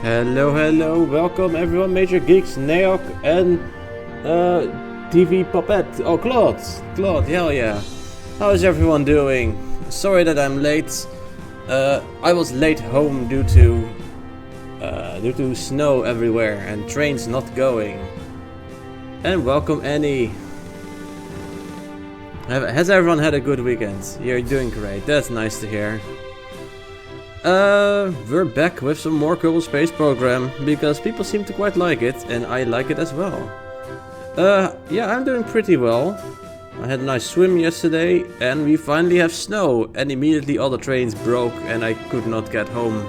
Hello, welcome everyone, Major Geeks, Neok, and TV Puppet. Oh, Claude, hell yeah. How is everyone doing? Sorry that I'm late. I was late home due to snow everywhere and trains not going. And welcome Annie. Has everyone had a good weekend? You're doing great, that's nice to hear. We're back with some more Kerbal Space Program, because people seem to quite like it, and I like it as well. Yeah, I'm doing pretty well. I had a nice swim yesterday, and we finally have snow, and immediately all the trains broke, and I could not get home.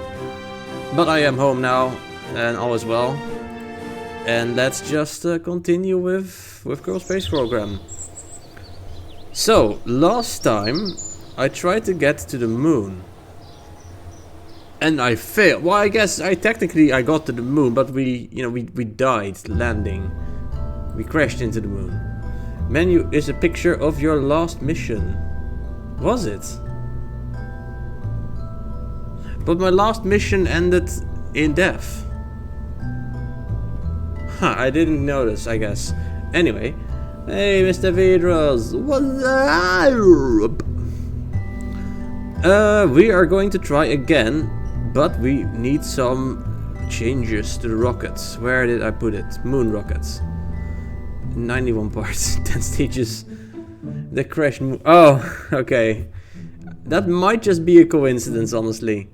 But I am home now, and all is well. And let's just continue with Kerbal Space Program. So, last time, I tried to get to the moon. And I failed. Well, I guess I got to the moon, but we died landing. We crashed into the moon. Menu is a picture of your last mission. Was it? But my last mission ended in death. Huh, I didn't notice, I guess. Anyway. Hey, Mr. Vedros. What's up? We are going to try again. But we need some changes to the rockets. Where did I put it? Moon rockets. 91 parts, 10 stages. The crash. Oh, okay. That might just be a coincidence, honestly.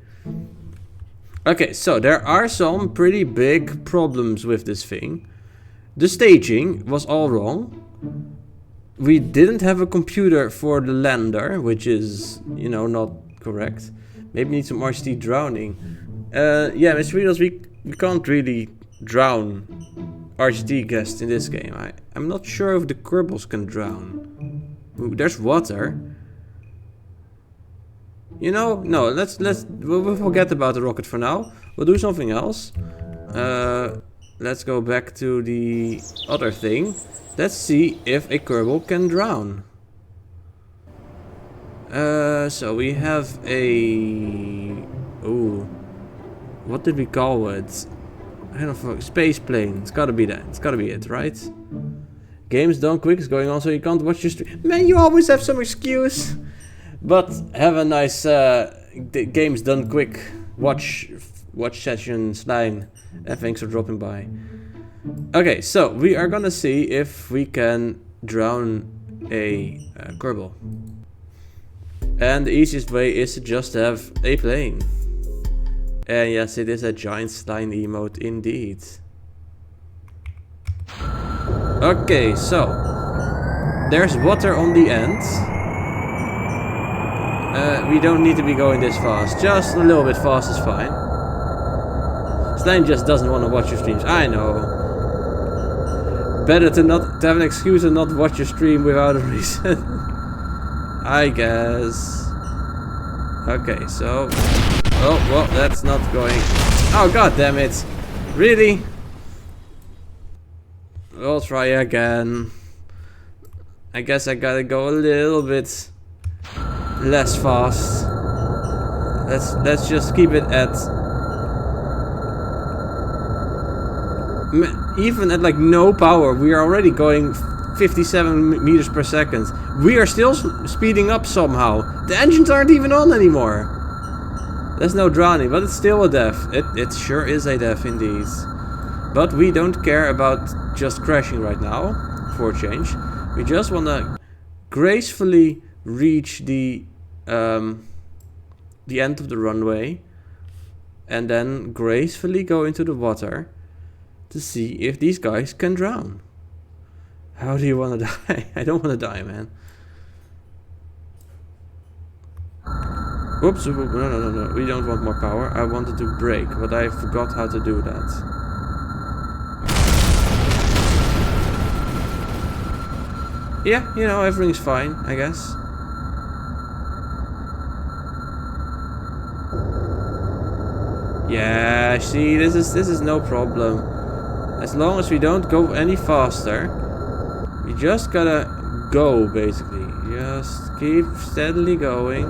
Okay, so there are some pretty big problems with this thing. The staging was all wrong. We didn't have a computer for the lander, which is, not correct. Maybe need some RCT drowning. Yeah, Mr. Riddles, we can't really drown RCT guests in this game. I'm not sure if the Kerbals can drown. Ooh, there's water. No, we'll forget about the rocket for now. We'll do something else. Let's go back to the other thing. Let's see if a Kerbal can drown. So we have a... Ooh. What did we call it? I don't know. Space plane. It's gotta be that. It's gotta be it, right? Games done quick is going on, so you can't watch your stream. Man, you always have some excuse. But have a nice games done quick watch session line. And thanks for dropping by. Okay, so we are gonna see if we can drown a Kerbal. And the easiest way is to just have a plane. And yes, it is a giant slime emote indeed. Okay, so there's water on the end. We don't need to be going this fast. Just a little bit fast is fine. Slime just doesn't want to watch your streams. I know. Better to have an excuse and not watch your stream without a reason. I guess. Okay, so... Oh, well, that's not going... Oh, god damn it. Really? We'll try again. I guess I gotta go a little bit less fast. Let's just keep it at... Even at like no power, we are already going 57 meters per second. We are still speeding up somehow. The engines aren't even on anymore. There's no drowning, but it's still a death. It sure is a death indeed. But we don't care about just crashing right now, for a change. We just want to gracefully reach the end of the runway. And then gracefully go into the water to see if these guys can drown. How do you want to die? I don't want to die, man. Oops, no. We don't want more power. I wanted to brake, but I forgot how to do that. Yeah, everything's fine, I guess. Yeah, see, this is no problem. As long as we don't go any faster, we just gotta go, basically. Just keep steadily going.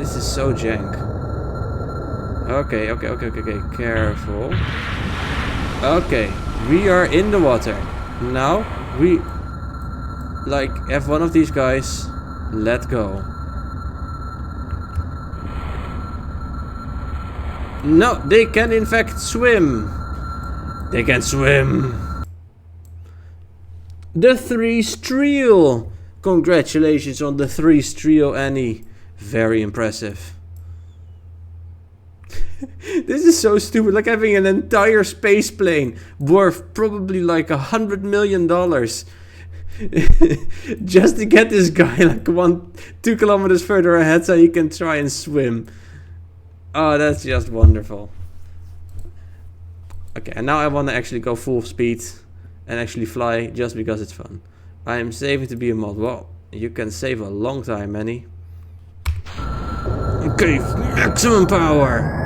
This is so jank. Okay. Careful. Okay. We are in the water. Now we have one of these guys let go. No, they can in fact swim. They can swim. The 330. Congratulations on the 330, Annie. Very impressive. This is so stupid. Like having an entire space plane worth probably like $100 million just to get this guy like 2 kilometers further ahead so he can try and swim. Oh, that's just wonderful. Okay, and now I want to actually go full speed and actually fly just because it's fun. I am saving to be a mod. Well, you can save a long time, Manny. Okay, maximum power.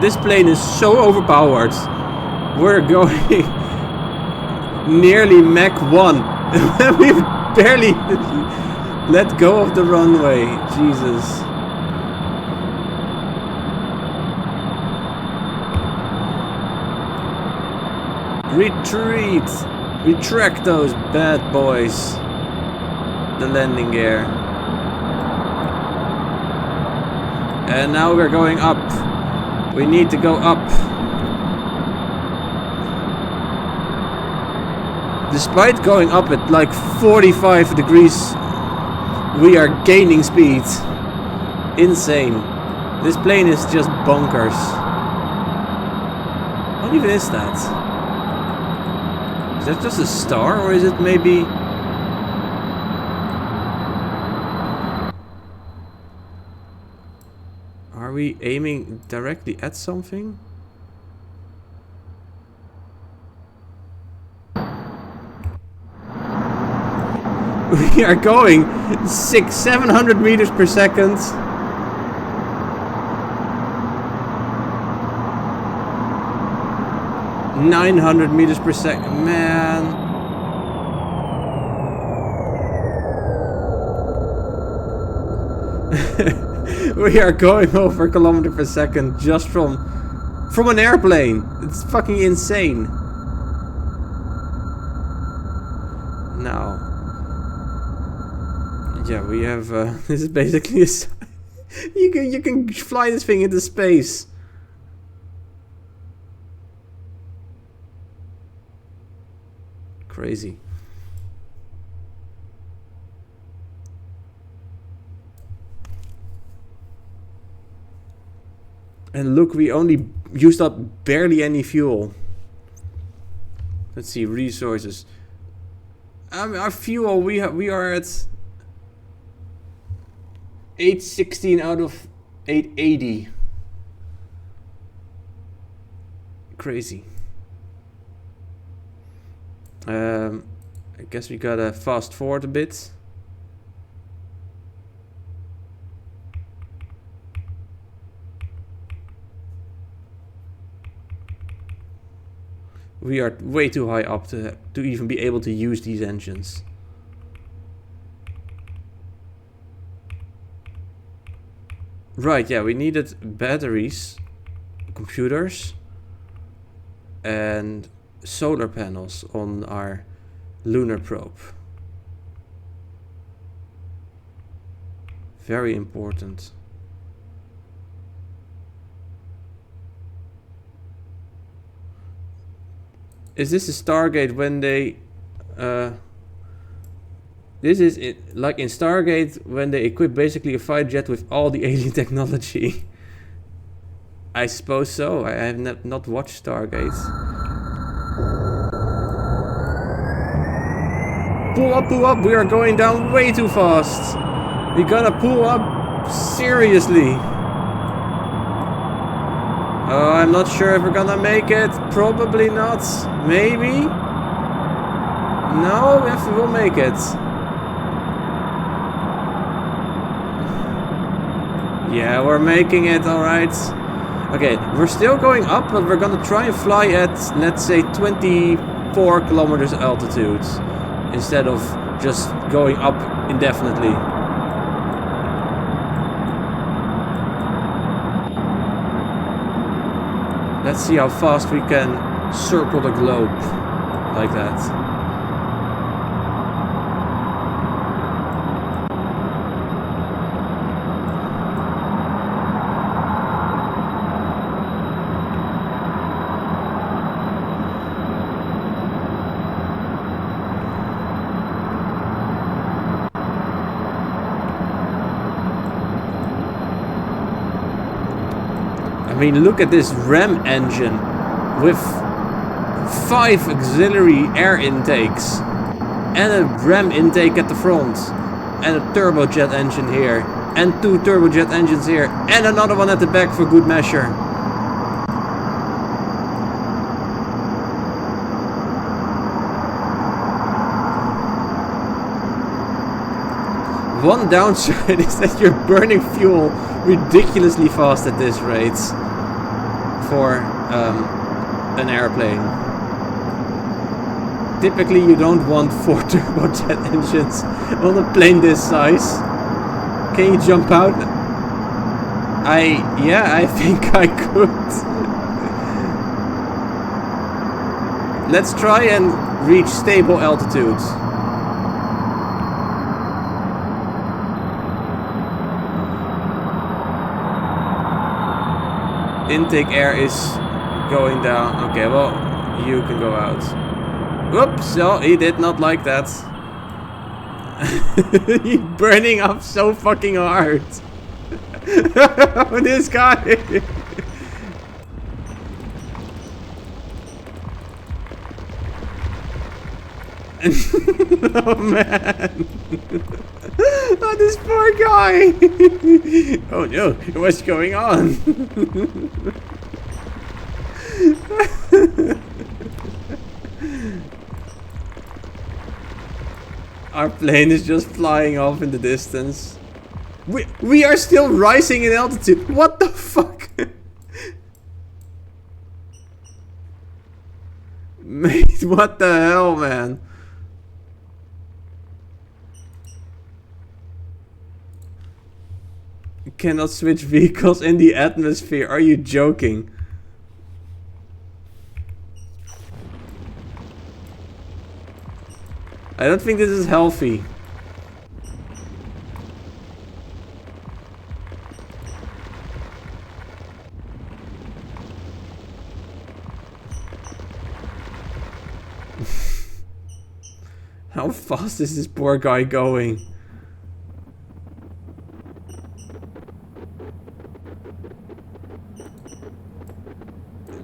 This plane is so overpowered. We're going nearly Mach 1. We've barely let go of the runway. Jesus. Retreat. Retract those bad boys. The landing gear. And now we're going up. We need to go up. Despite going up at like 45 degrees, we are gaining speed. Insane. This plane is just bonkers. What even is that? Is that just a star, or is it maybe... Are we aiming directly at something? We are going 700 meters per second. $900 meters per second, man. We are going over a kilometer per second just from an airplane. It's fucking insane. Now, yeah, we have. This is basically a. you can fly this thing into space. Crazy. And look, we only used up barely any fuel. Let's see, resources. Our fuel, we are at 816 out of 880. Crazy. I guess we gotta fast forward a bit. We are way too high up to even be able to use these engines. Right, yeah, we needed batteries, computers, and solar panels on our lunar probe. Very important. Is this a Stargate when they this is it, like in Stargate when they equip basically a fighter jet with all the alien technology? I suppose so. I have not watched Stargate. Pull up, we are going down way too fast. We gotta pull up seriously. I'm not sure if we're gonna make it. Probably not. Maybe. No, we'll make it. Yeah, we're making it, alright. Okay, we're still going up, but we're gonna try and fly at, let's say, 25 4 kilometers altitude instead of just going up indefinitely. Let's see how fast we can circle the globe like that. I mean, look at this RAM engine with 5 auxiliary air intakes and a RAM intake at the front and a turbojet engine here and 2 turbojet engines here and another one at the back for good measure. One downside is that you're burning fuel ridiculously fast at this rate for an airplane. Typically you don't want 4 turbojet engines on a plane this size. Can you jump out? Yeah, I think I could. Let's try and reach stable altitudes. Intake air is going down. Okay, well, you can go out. Whoops, no, he did not like that. He's burning up so fucking hard. This guy. Oh man. Oh, this poor guy. Oh no, what's going on? Our plane is just flying off in the distance. We are still rising in altitude. What the fuck? Mate, what the hell, man? You cannot switch vehicles in the atmosphere. Are you joking? I don't think this is healthy. How fast is this poor guy going?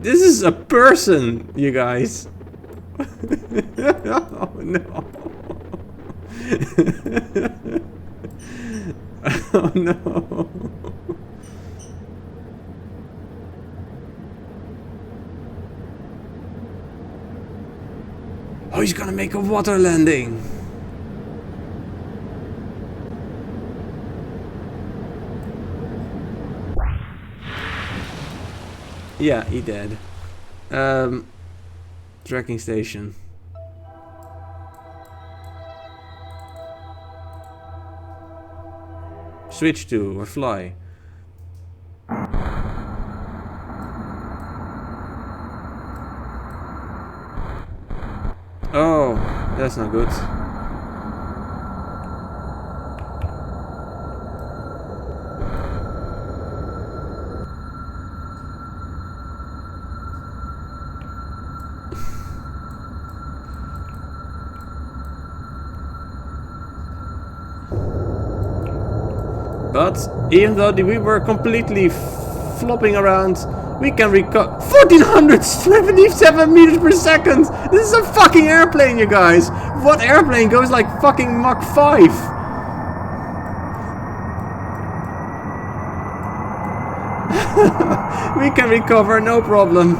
This is a person, you guys. Oh no. Oh no. Oh, he's gonna make a water landing. Yeah, he did. Tracking station. Switch to or fly. Oh, that's not good. But even though we were completely flopping around, we can recover 1477 meters per second. This is a fucking airplane, you guys. What airplane goes like fucking Mach 5? We can recover, no problem.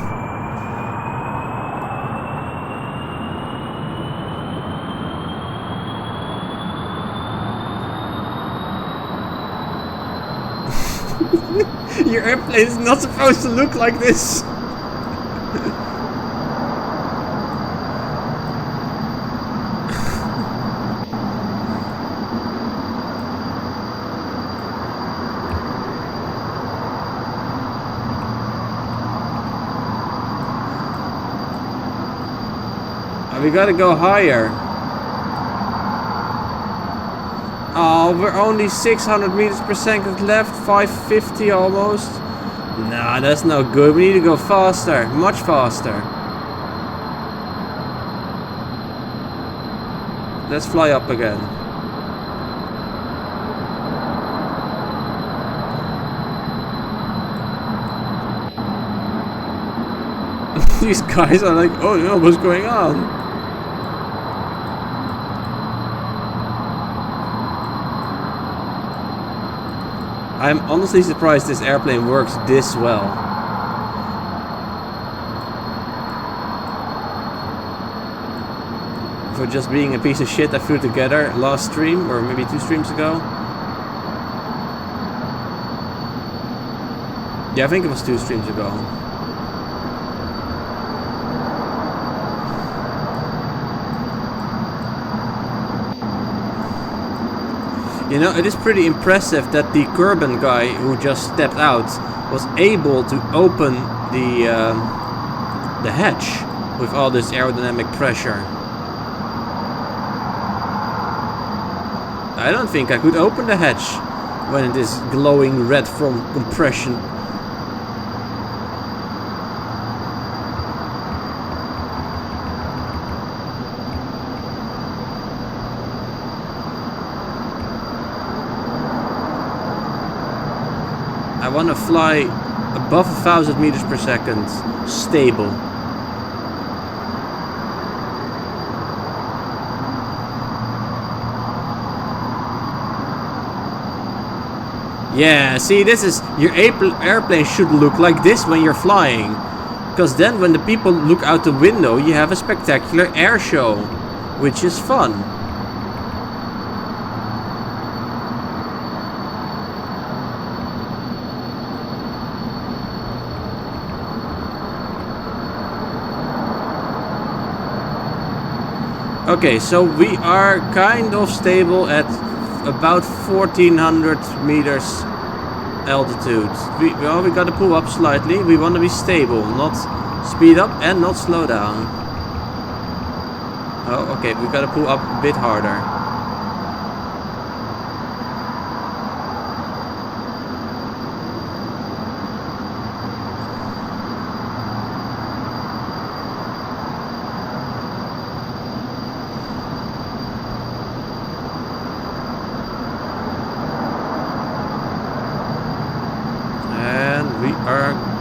Your airplane is not supposed to look like this. We gotta go higher. Oh, we're only 600 meters per second left. 550 almost. Nah, that's no good. We need to go faster. Much faster. Let's fly up again. These guys are like, oh no, what's going on? I'm honestly surprised this airplane works this well. For just being a piece of shit I flew together last stream, or maybe 2 streams ago. Yeah, I think it was 2 streams ago. You know, it is pretty impressive that the Kerbin guy who just stepped out was able to open the hatch with all this aerodynamic pressure. I don't think I could open the hatch when it is glowing red from compression. I want to fly above 1,000 meters per second, stable. Yeah, see, this is, your airplane should look like this when you're flying. Because then when the people look out the window, you have a spectacular air show, which is fun. Okay, so we are kind of stable at about 1400 meters altitude. We gotta pull up slightly. We want to be stable, not speed up and not slow down. Oh, okay, we gotta pull up a bit harder.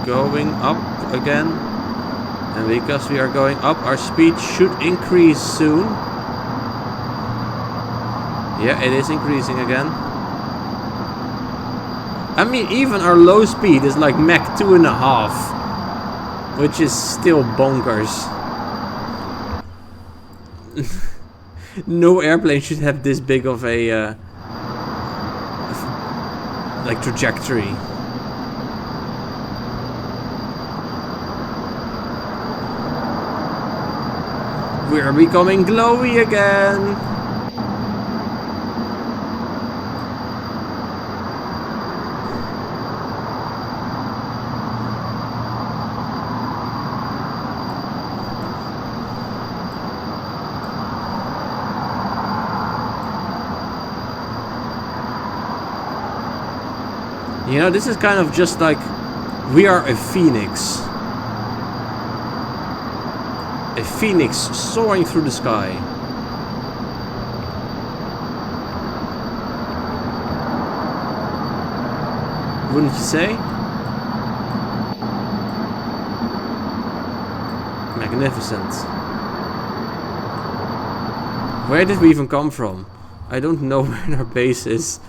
Going up again, and because we are going up, our speed should increase soon. Yeah, it is increasing again. I mean, even our low speed is like Mach 2.5, which is still bonkers. No airplane should have this big of a like trajectory. We're becoming glowy again. You know, this is kind of just like we are a phoenix. A phoenix soaring through the sky. Wouldn't you say? Magnificent. Where did we even come from? I don't know where our base is.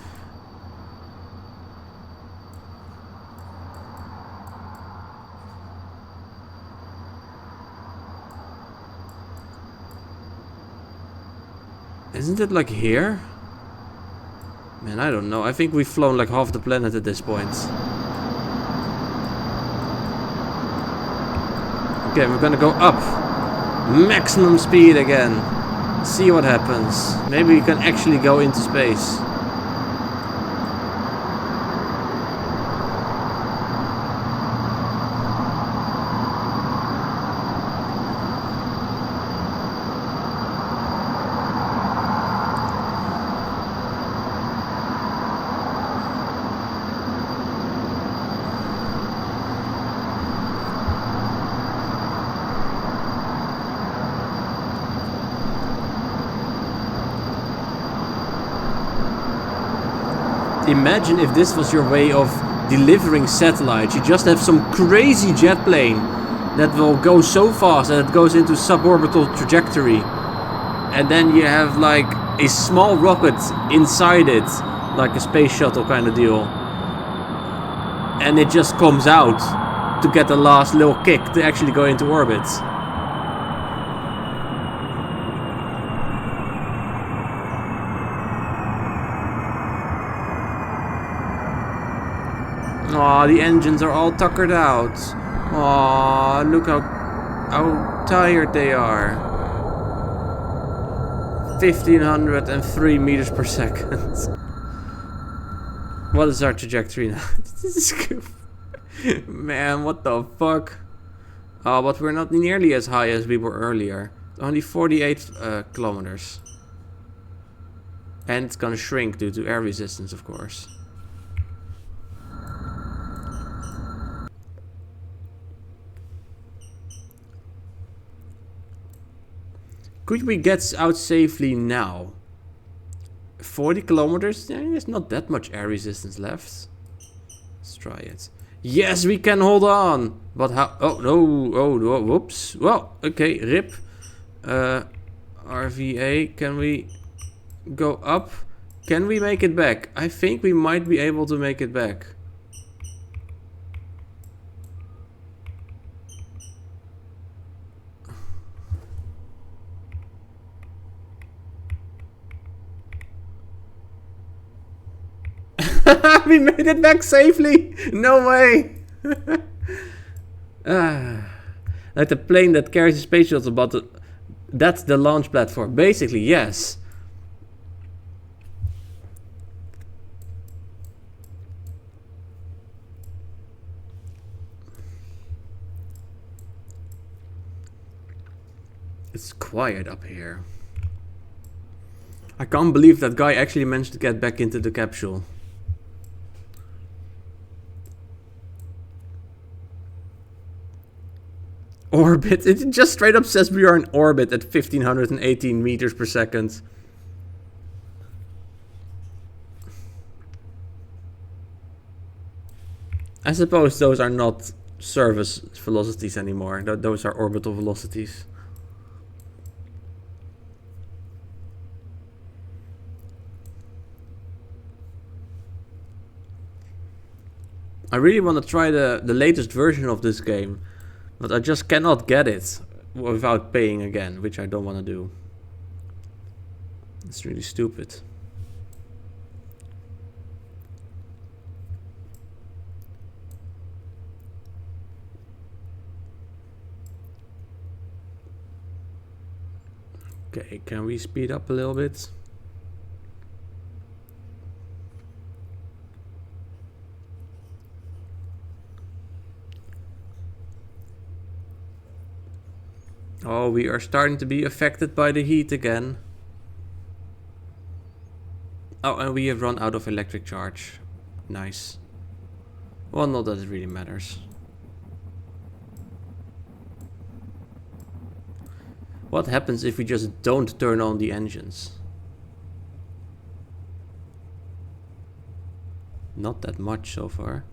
Isn't it like here? Man, I don't know. I think we've flown like half the planet at this point. Okay, we're gonna go up. Maximum speed again. See what happens. Maybe we can actually go into space. imagine if this was your way of delivering satellites. You just have some crazy jet plane that will go so fast that it goes into suborbital trajectory. And then you have like a small rocket inside it, like a space shuttle kind of deal. And it just comes out to get the last little kick to actually go into orbit. Aw, the engines are all tuckered out. Aw, look how tired they are. 1503 meters per second. What is our trajectory now? This is good. Man, what the fuck? Oh, but we're not nearly as high as we were earlier. Only 48 kilometers. And it's gonna shrink due to air resistance, of course. Could we get out safely now? 40 kilometers? There's not that much air resistance left. Let's try it. Yes, we can hold on. But how? Oh, no. Oh, whoops. Well, okay. RIP. RVA. Can we go up? Can we make it back? I think we might be able to make it back. We made it back safely. No way. Like the plane that carries the space shuttle, but that's the launch platform. Basically, yes. It's quiet up here. I can't believe that guy actually managed to get back into the capsule. Orbit. It just straight up says we are in orbit at 1518 meters per second. I suppose those are not surface velocities anymore. Those are orbital velocities. I really want to try the latest version of this game. But I just cannot get it without paying again, which I don't want to do. It's really stupid. Okay, can we speed up a little bit? Oh, we are starting to be affected by the heat again. Oh, and we have run out of electric charge. Nice. Well, not that it really matters. What happens if we just don't turn on the engines? Not that much so far.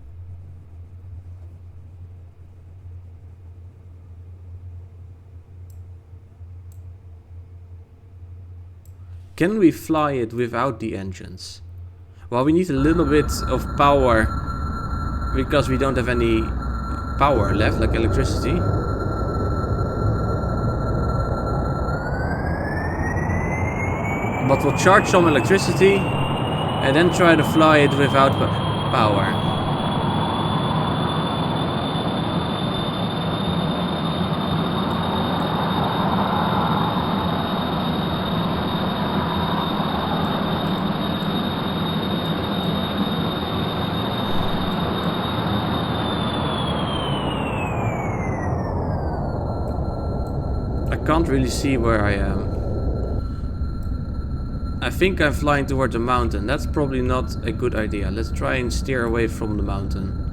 Can we fly it without the engines? Well, we need a little bit of power because we don't have any power left, like electricity. But we'll charge some electricity and then try to fly it without power. Can't really see where I am. I think I'm flying toward the mountain. That's probably not a good idea. Let's try and steer away from the mountain.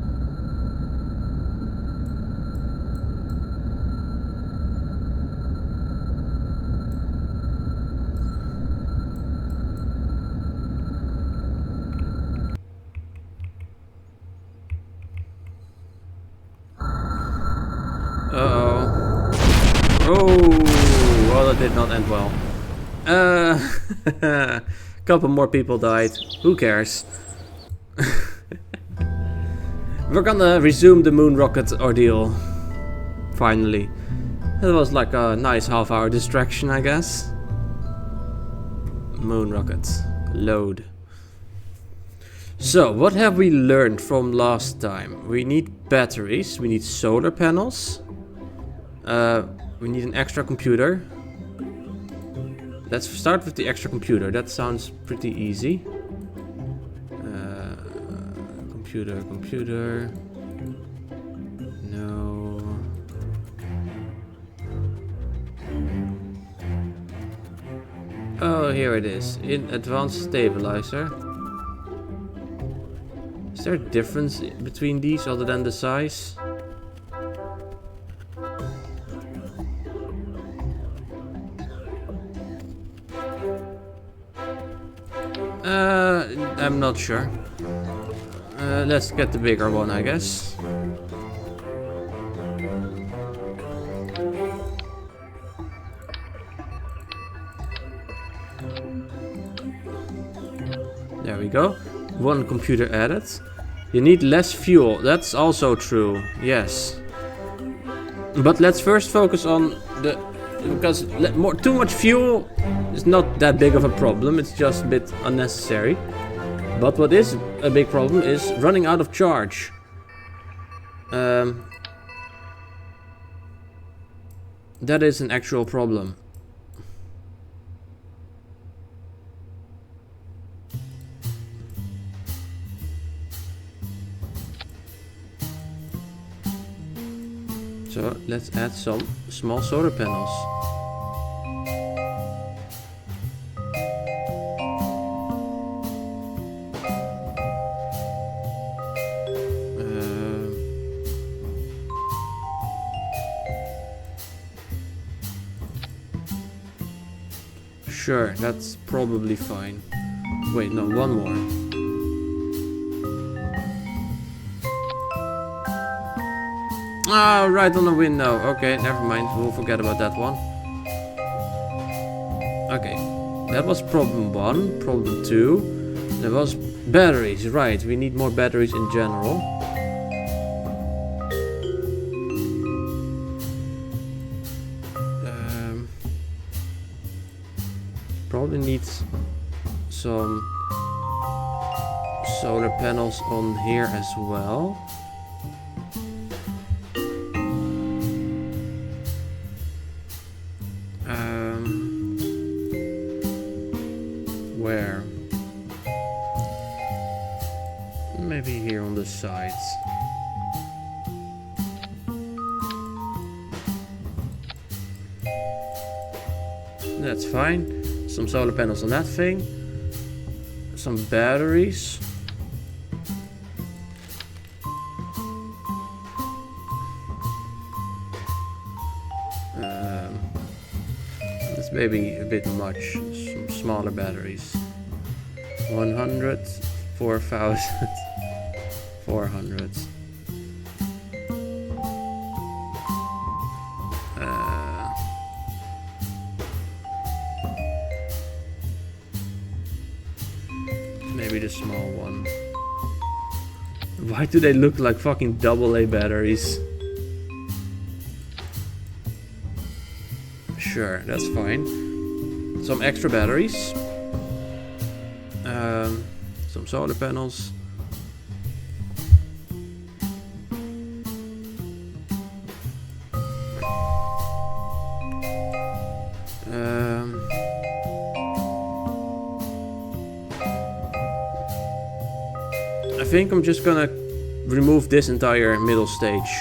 that did not end well. Couple more people died. Who cares? We're gonna resume the moon rocket ordeal. Finally. It was like a nice half-hour distraction, I guess. Moon rockets. Load. So, what have we learned from last time? We need batteries. We need solar panels. We need an extra computer. Let's start with the extra computer. That sounds pretty easy. Computer. No. Oh, here it is. In advanced stabilizer. Is there a difference between these other than the size? I'm not sure. Let's get the bigger one, I guess. There we go. One computer added. You need less fuel. That's also true. Yes. But let's first focus on the... Because too much fuel is not that big of a problem. It's just a bit unnecessary. But what is a big problem is running out of charge. That is an actual problem. So let's add some small solar panels. Sure, that's probably fine. Wait, no, one more. Ah, right on the window. Okay, never mind. We'll forget about that one. Okay, that was problem 1. Problem 2. There was batteries. Right, we need more batteries in general. Probably needs some solar panels on here as well. Where? Maybe here on the sides. That's fine. Some solar panels on that thing. Some batteries. That's maybe a bit much. Some smaller batteries. 100, 4,000, 400. Maybe the small one. Why do they look like fucking AA batteries? Sure, that's fine. Some extra batteries. Some solar panels. I think I'm just gonna remove this entire middle stage.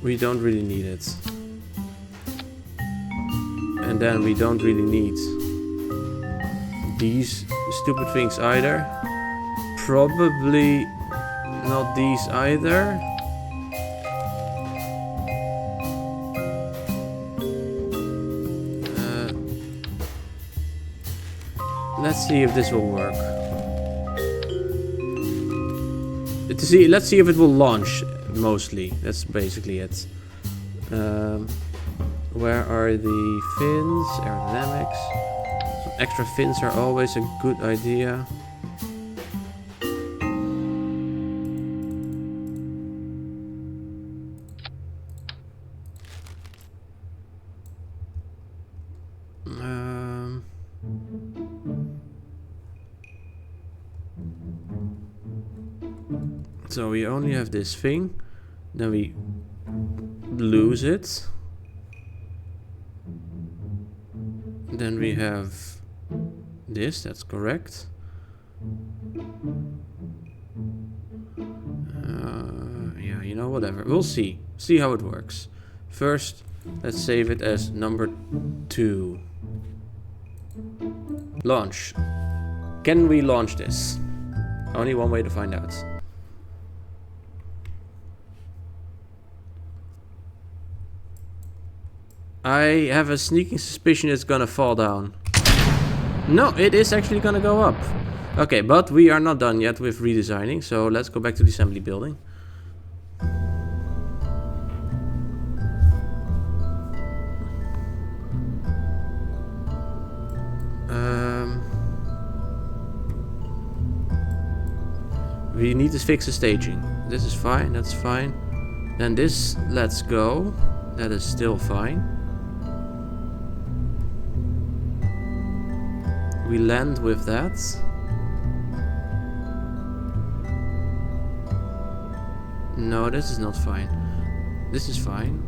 We don't really need it. And then we don't really need these stupid things either. Probably not these either. Let's see if this will work. Let's see if it will launch, mostly. That's basically it. Where are the fins? Aerodynamics. Some extra fins are always a good idea. So we only have this thing, then we lose it. Then we have this, that's correct. Yeah, you know, whatever. We'll see. See how it works. First, let's save it as number 2. Launch. Can we launch this? Only one way to find out. I have a sneaking suspicion it's gonna fall down. No, it is actually gonna go up. Okay, but we are not done yet with redesigning, so let's go back to the assembly building. We need to fix the staging. This is fine, that's fine. Then this, let's go. That is still fine. We land with that. No, this is not fine. This is fine.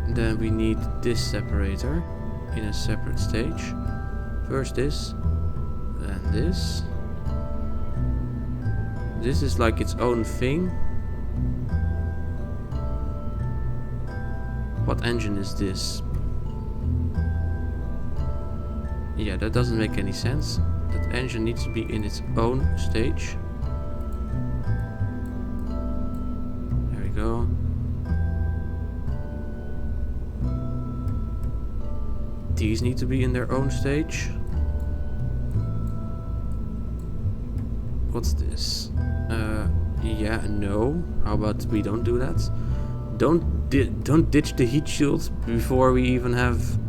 Then we need this separator in a separate stage. First this, then this. This is like its own thing. What engine is this? Yeah, that doesn't make any sense. That engine needs to be in its own stage. There we go. These need to be in their own stage. What's this? Yeah, no. How about we don't do that? Don't ditch the heat shield before we even have...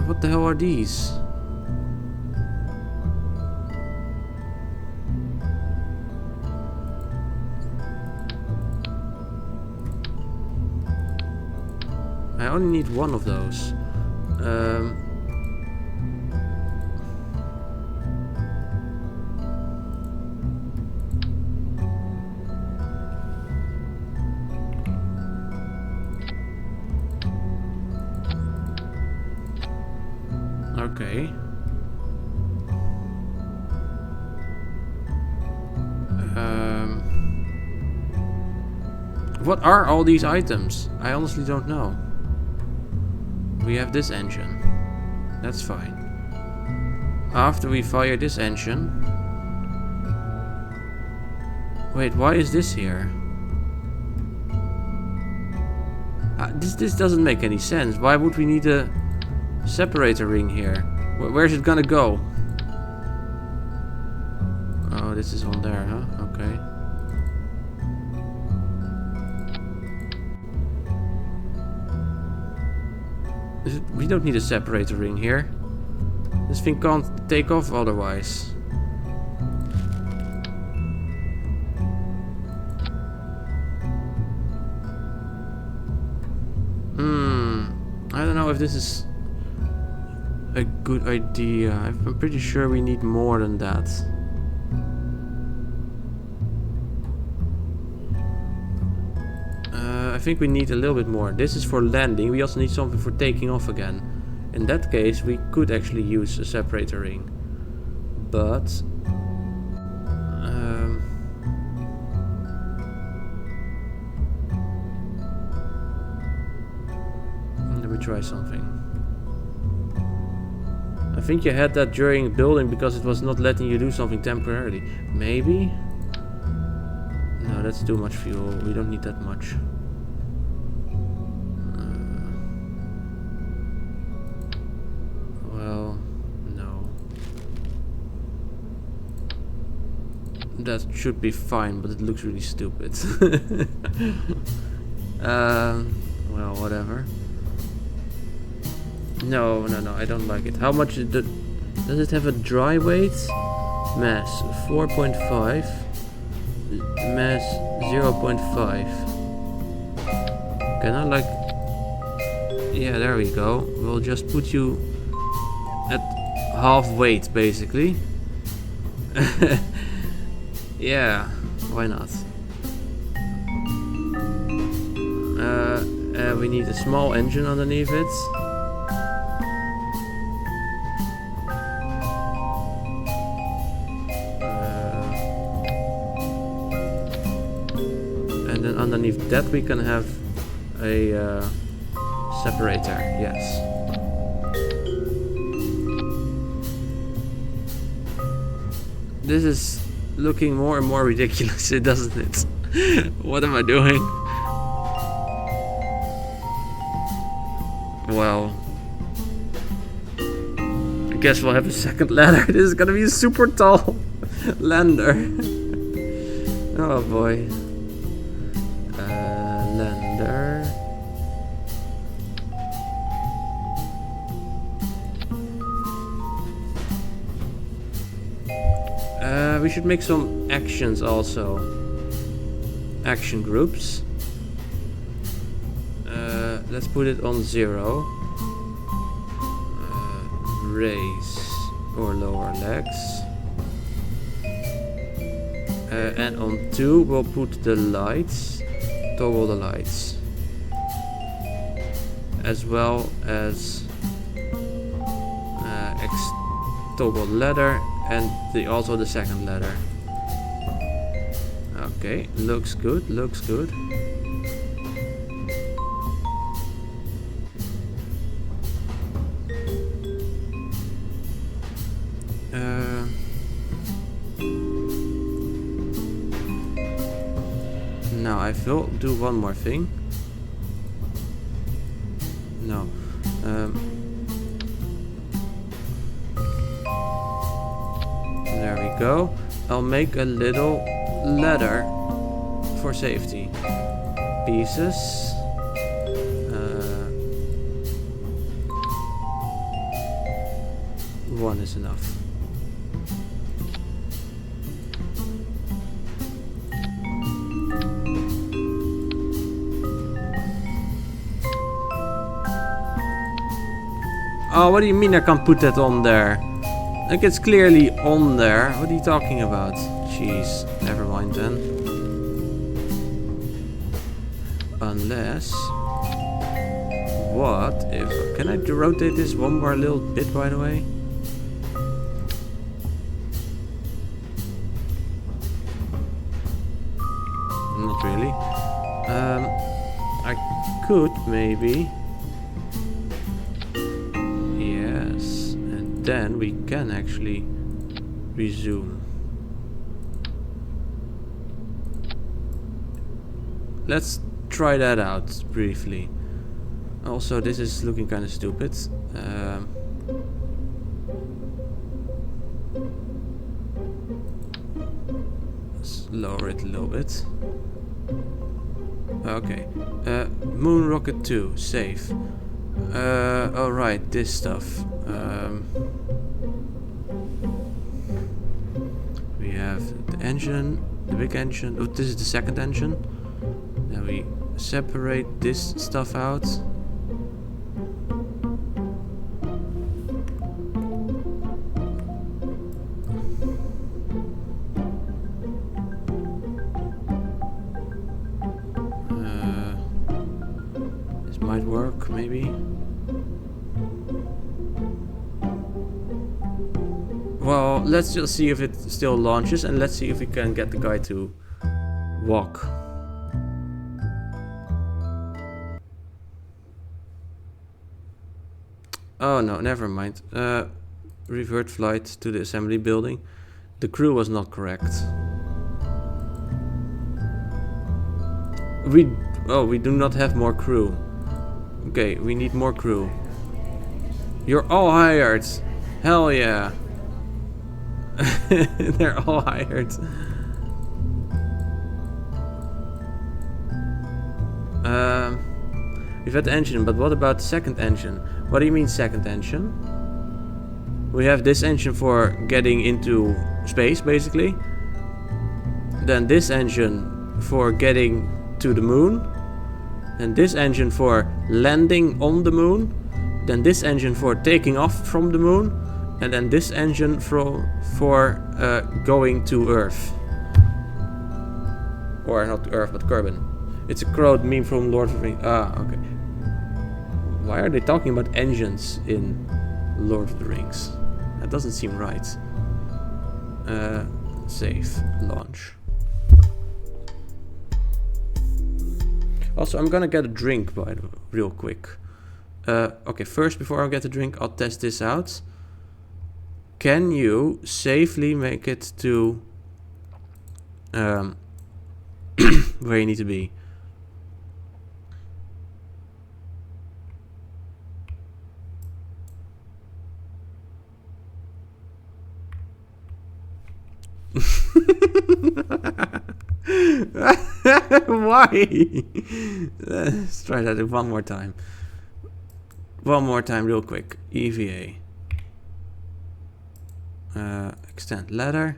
What the hell are these? I only need one of those. Okay. What are all these items? I honestly don't know. We have this engine. That's fine. After we fire this engine... Wait, why is this here? This doesn't make any sense. Why would we need a separator ring here? Where's it gonna go? Oh, this is on there, huh? Okay. We don't need a separator ring here. This thing can't take off otherwise. I don't know if this is a good idea. I'm pretty sure we need more than that. I think we need a little bit more. This is for landing. We also need something for taking off again. In that case, we could actually use a separator ring. But... let me try something. I think you had that during building because it was not letting you do something temporarily. Maybe? No, that's too much fuel. We don't need that much. Well, no. That should be fine, but it looks really stupid. Well, whatever. No, I don't like it. How much does it have a dry weight? Mass 4.5. Mass 0.5. Can I like... Yeah, there we go. We'll just put you at half weight, basically. Yeah, why not? We need a small engine underneath it. And then underneath that we can have a separator, yes. This is looking more and more ridiculous, doesn't it? What am I doing? Well, I guess we'll have a second ladder. This is gonna be a super tall lander. Oh boy. Lander. We should make some actions also. Action groups. Let's put it on 0. Raise or lower legs. And on 2 we'll put the lights. Toggle the lights. As well as toggle ladder and also the second ladder. Okay, looks good, looks good. Now I will do one more thing. No. There we go. I'll make a little ladder for safety. Pieces. One is enough. Oh, what do you mean I can't put that on there? Like, it's clearly on there. What are you talking about? Jeez, never mind then. Unless... What if... Can I rotate this one more little bit, by the way? Not really. I could maybe... Then we can actually resume. Let's try that out briefly. Also, this is looking kind of stupid. Let's lower it a little bit. Okay. Moon rocket 2, save. Oh right, this stuff. We have the engine, the big engine. Oh, this is the second engine. Then we separate this stuff out. This might work, maybe. Well, let's just see if it still launches, and let's see if we can get the guy to walk. Oh no, never mind. Revert flight to the assembly building. The crew was not correct. We do not have more crew. Okay, we need more crew. You're all hired. Hell yeah. They're all hired. We've had the engine, but what about the second engine? What do you mean second engine? We have this engine for getting into space, basically. Then this engine for getting to the moon. And this engine for landing on the moon. Then this engine for taking off from the moon. And then this engine for going to Earth. Or not to Earth, but Kerbin. It's a crowd meme from Lord of the Rings. Ah, okay. Why are they talking about engines in Lord of the Rings? That doesn't seem right. Save. Launch. Also, I'm gonna get a drink by the real quick. Okay, first before I get a drink, I'll test this out. Can you safely make it to where you need to be? Why? Let's try that one more time. One more time real quick. EVA. Extend ladder.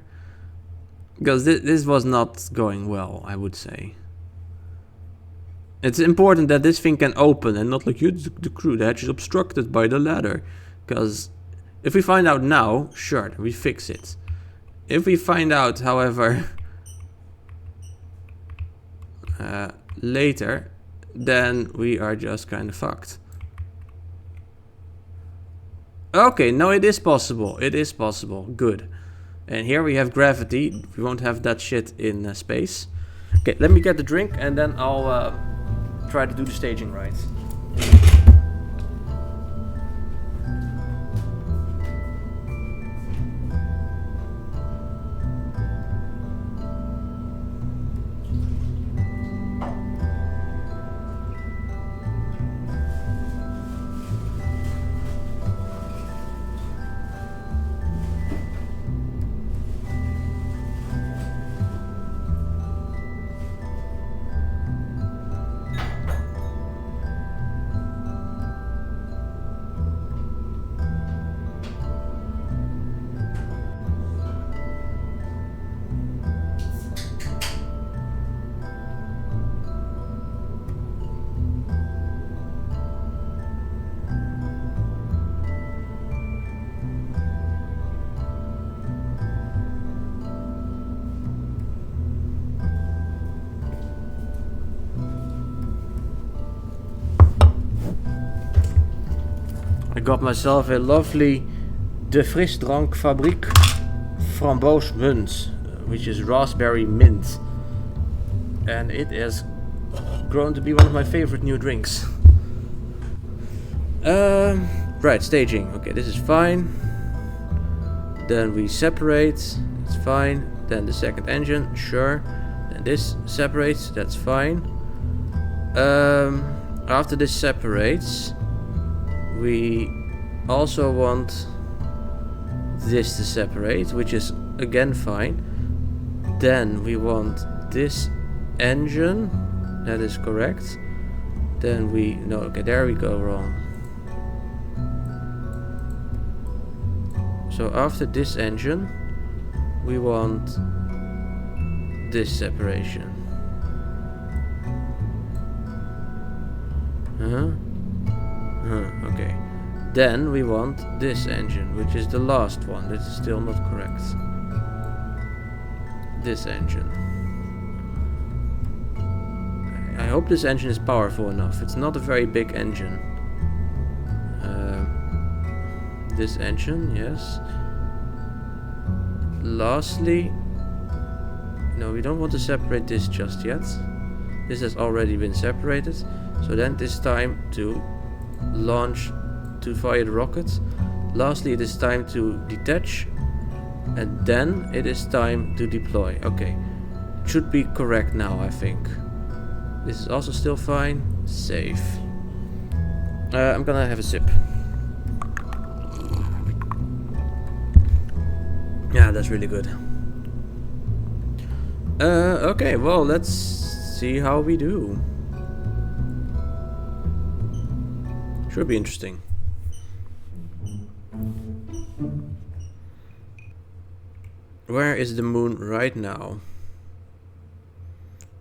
Because this was not going well, I would say. It's important that this thing can open and not like the crew. The hatch is obstructed by the ladder. Because if we find out now, sure, we fix it. If we find out, however, later, then we are just kind of fucked. Okay, no, it is possible. It is possible. Good. And here we have gravity. We won't have that shit in space. Okay, let me get the drink and then I'll try to do the staging right. I got myself a lovely De Frisdrankfabriek Framboos Munt, which is raspberry mint. And it has grown to be one of my favorite new drinks. Right, staging. Okay, this is fine. Then we separate, it's fine. Then the second engine, sure. Then this separates, that's fine. After this separates, we also want this to separate, which is again fine. Then we want this engine, that is correct. Then we, no, okay, there we go wrong. So after this engine, we want this separation. Okay. Then we want this engine, which is the last one. This is still not correct. This engine. I hope this engine is powerful enough. It's not a very big engine. This engine, yes. Lastly, no, we don't want to separate this just yet. This has already been separated. So then it is time to launch, to fire the rocket. Lastly, it is time to detach. And then it is time to deploy. Okay, it should be correct now, I think. This is also still fine. Save. I'm gonna have a sip. Yeah, that's really good. Okay, well, let's see how we do. Should be interesting. Where is the moon right now?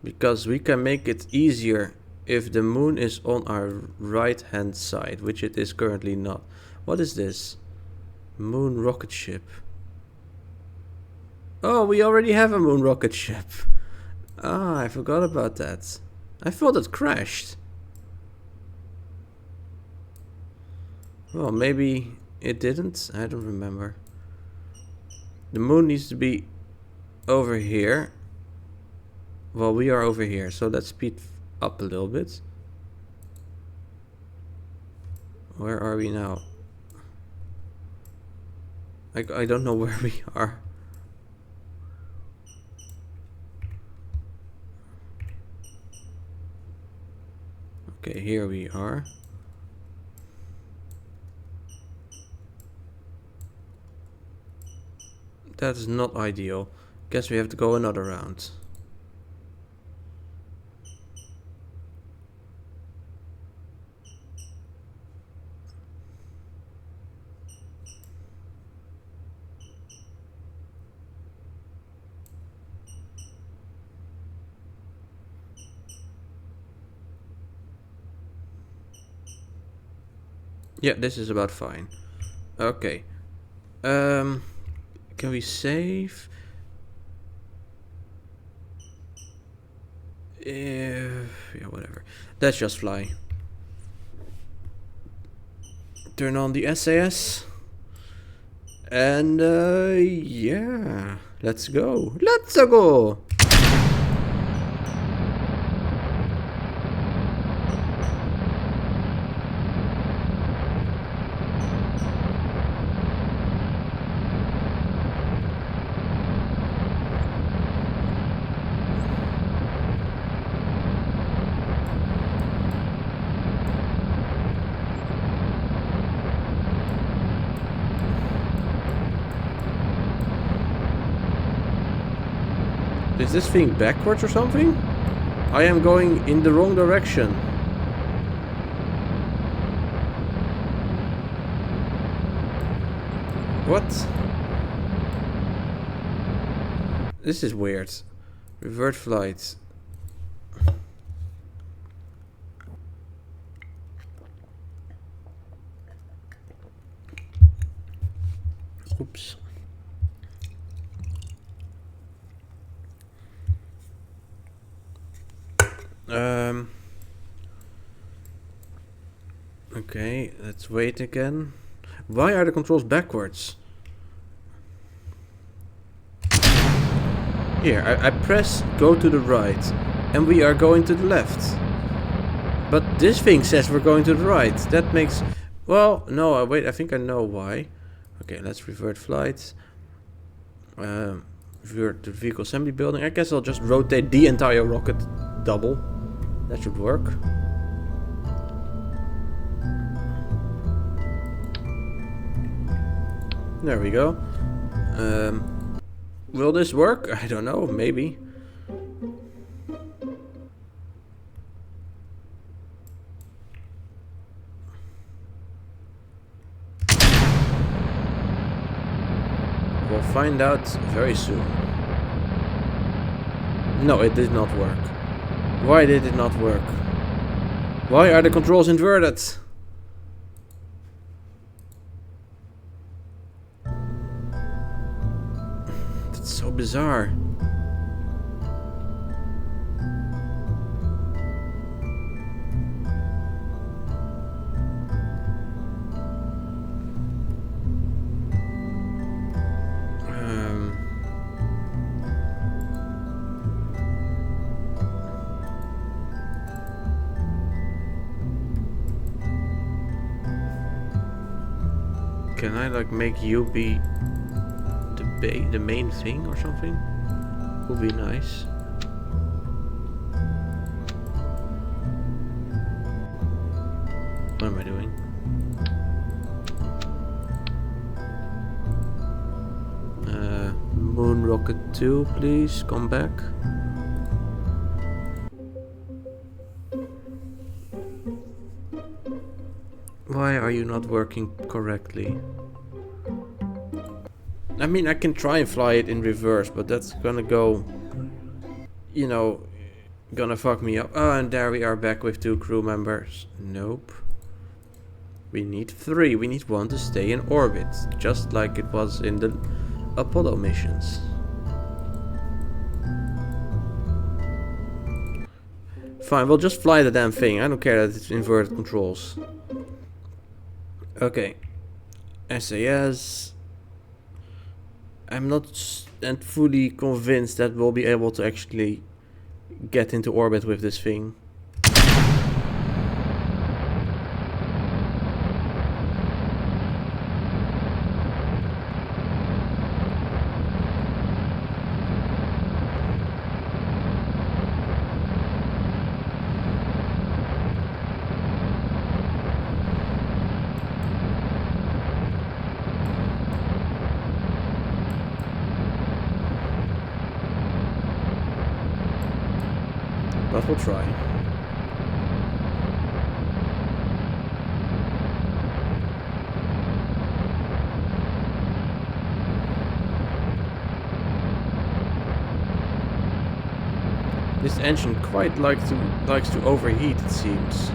Because we can make it easier if the moon is on our right hand side, which it is currently not. What is this? Moon rocket ship. Oh, we already have a moon rocket ship. Ah, I forgot about that. I thought it crashed. Well, maybe it didn't. I don't remember. The moon needs to be over here. Well, we are over here, so let's speed up a little bit. Where are we now? I don't know where we are. Okay, here we are. That is not ideal. Guess we have to go another round. Yeah, this is about fine. Okay. Can we save? Yeah, whatever. Let's just fly. Turn on the SAS. And yeah, let's go. Let's go. Is this thing backwards or something? I am going in the wrong direction. What? This is weird. Revert flight. Oops. Okay, let's wait again. Why are the controls backwards? Here, I press go to the right and we are going to the left. But this thing says we're going to the right. That makes... Well, no, wait, I think I know why. Okay, let's revert flights. Revert to vehicle assembly building. I guess I'll just rotate the entire rocket double. That should work. There we go. Will this work? I don't know, maybe. We'll find out very soon. No, it did not work. Why did it not work? Why are the controls inverted? That's so bizarre. Can I like make you be the main thing or something? Would be nice. What am I doing? Moon Rocket 2, please come back. Why are you not working correctly? I mean, I can try and fly it in reverse, but that's gonna go, you know, gonna fuck me up. Oh, and there we are back with 2 crew members. Nope. We need 3. We need 1 to stay in orbit, just like it was in the Apollo missions. Fine, we'll just fly the damn thing. I don't care that it's inverted controls. Okay. SAS. I'm not fully convinced that we'll be able to actually get into orbit with this thing. But we'll try. This engine quite likes to overheat, it seems.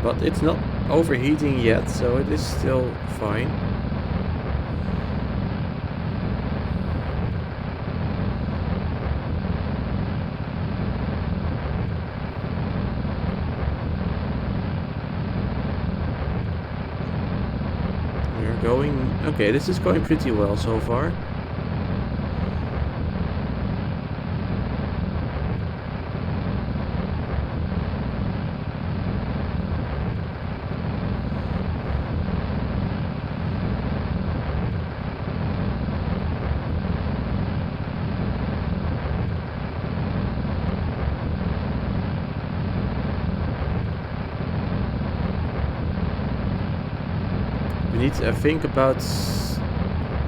But it's not overheating yet, so it is still fine. Okay, this is going pretty well so far. We need to think about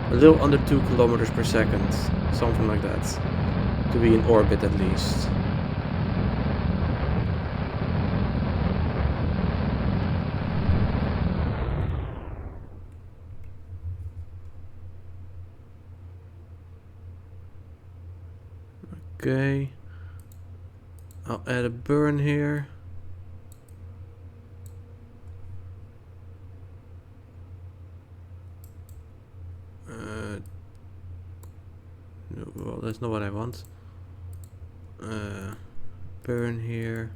a little under 2 kilometers per second, something like that, to be in orbit at least. Okay, I'll add a burn here. No, well, that's not what I want. Burn here.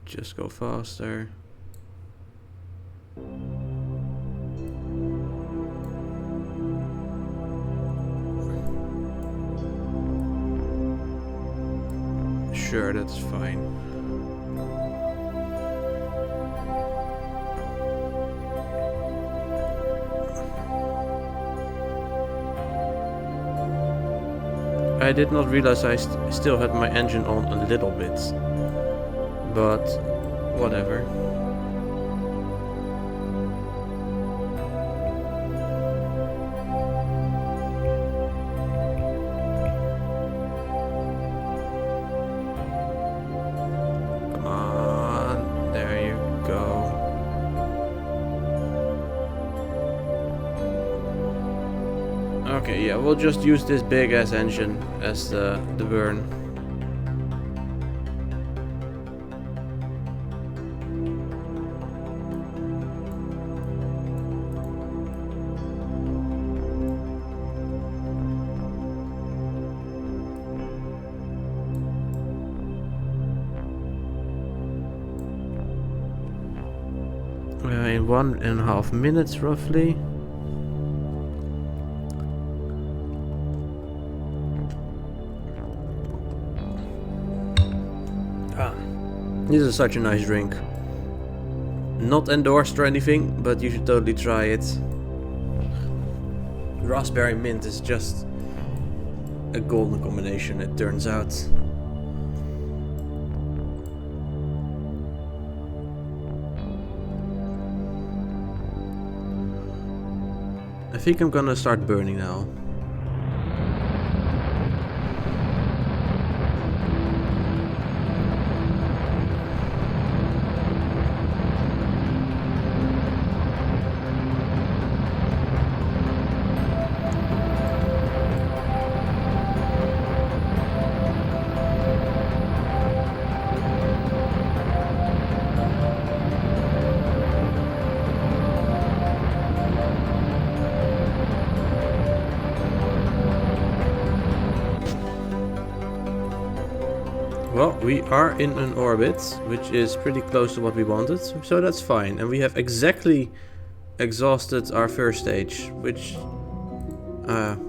Just go faster. Sure, that's fine. I did not realize I still had my engine on a little bit, but whatever. Come on, there you go. Okay, yeah, we'll just use this big ass engine as the burn. In 1.5 minutes roughly. This is such a nice drink. Not endorsed or anything, but you should totally try it. Raspberry mint is just a golden combination, it turns out. I think I'm gonna start burning now. Well, we are in an orbit, which is pretty close to what we wanted, so that's fine. And we have exactly exhausted our first stage, which,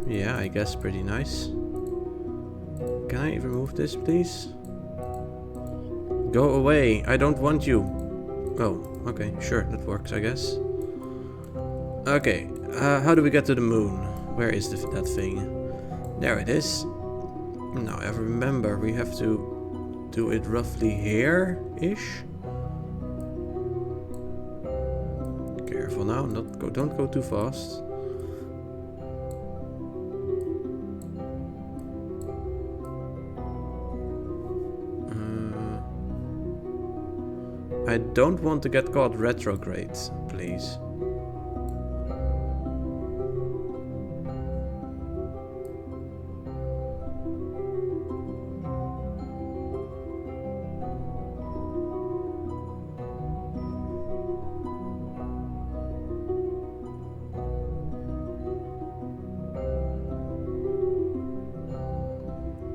yeah, I guess pretty nice. Can I remove this, please? Go away, I don't want you. Oh, okay, sure, that works, I guess. Okay, how do we get to the moon? Where is that thing? There it is. Now, I remember we have to do it roughly here-ish. Careful now, don't go too fast. I don't want to get caught retrograde, please.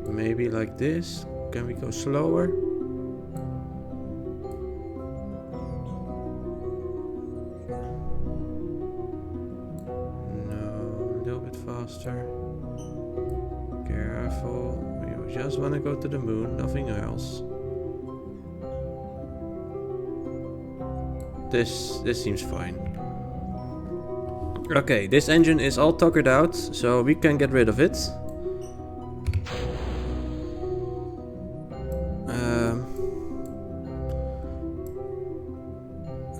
Maybe like this. Can we go slower? Faster. Careful. We just want to go to the moon, nothing else. This seems fine. Okay, this engine is all tuckered out, so we can get rid of it.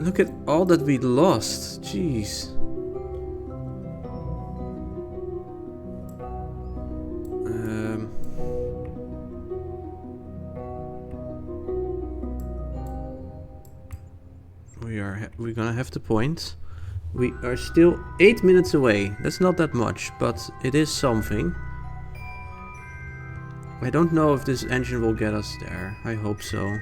Look at all that we lost. Jeez. We're gonna have to point. We are still 8 minutes away. That's not that much, but it is something. I don't know if this engine will get us there. I hope so.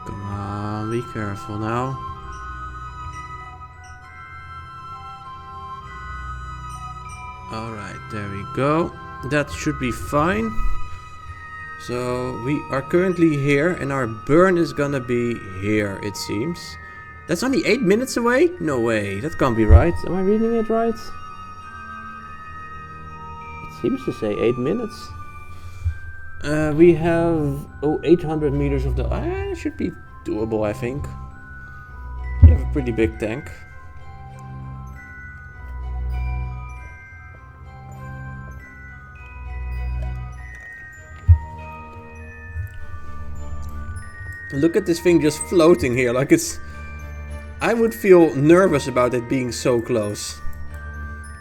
Come on, be careful now. Alright, there we go. That should be fine. So we are currently here and our burn is gonna be here, it seems. That's only 8 minutes away? No way, that can't be right. Am I reading it right? It seems to say 8 minutes. We have 800 meters of the... should be doable, I think. You have a pretty big tank. Look at this thing just floating here, like it's... I would feel nervous about it being so close.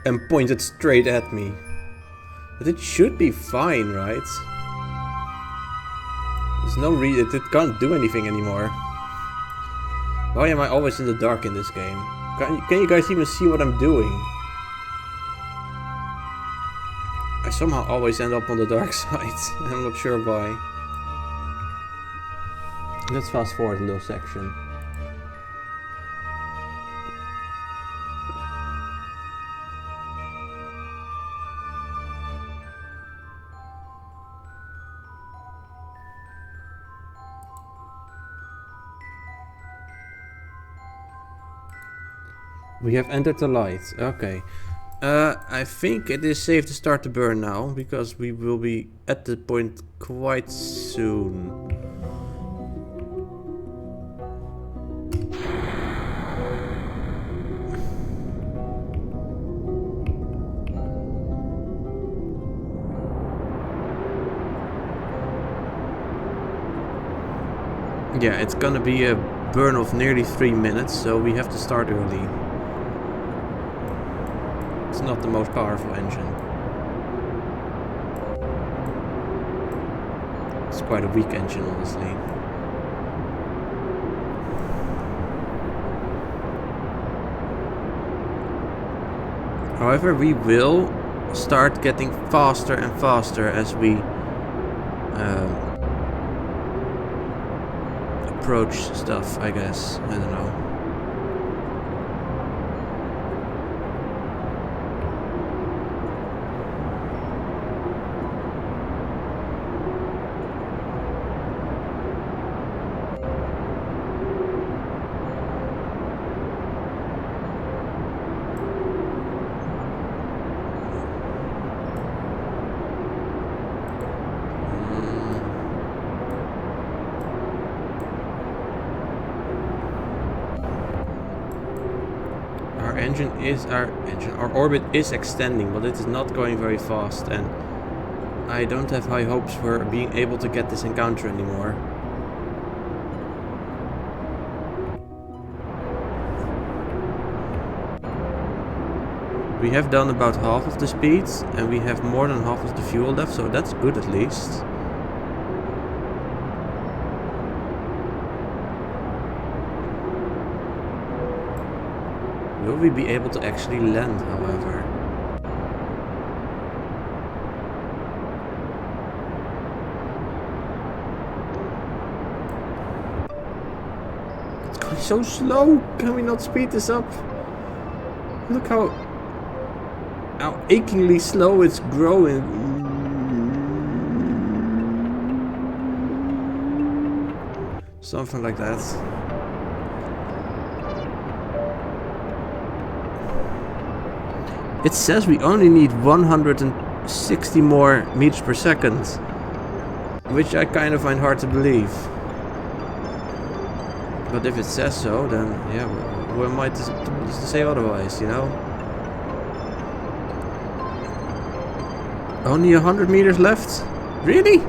And pointed straight at me. But it should be fine, right? There's no reason, it can't do anything anymore. Why am I always in the dark in this game? Can you guys even see what I'm doing? I somehow always end up on the dark side. I'm not sure why. Let's fast forward a little section. We have entered the light. Okay. I think it is safe to start the burn now, because we will be at the point quite soon. Yeah, it's gonna be a burn of nearly 3 minutes, so we have to start early. It's not the most powerful engine. It's quite a weak engine, honestly. However, we will start getting faster and faster as we approach stuff, I guess. I don't know. Our orbit is extending, but it is not going very fast, and I don't have high hopes for being able to get this encounter anymore. We have done about half of the speed, and we have more than half of the fuel left, so that's good at least. Will we be able to actually land, however? It's going so slow! Can we not speed this up? Look how achingly slow it's growing. Something like that. It says we only need 160 more meters per second, which I kind of find hard to believe. But if it says so, then yeah, we might say otherwise, you know? Only 100 meters left? Really?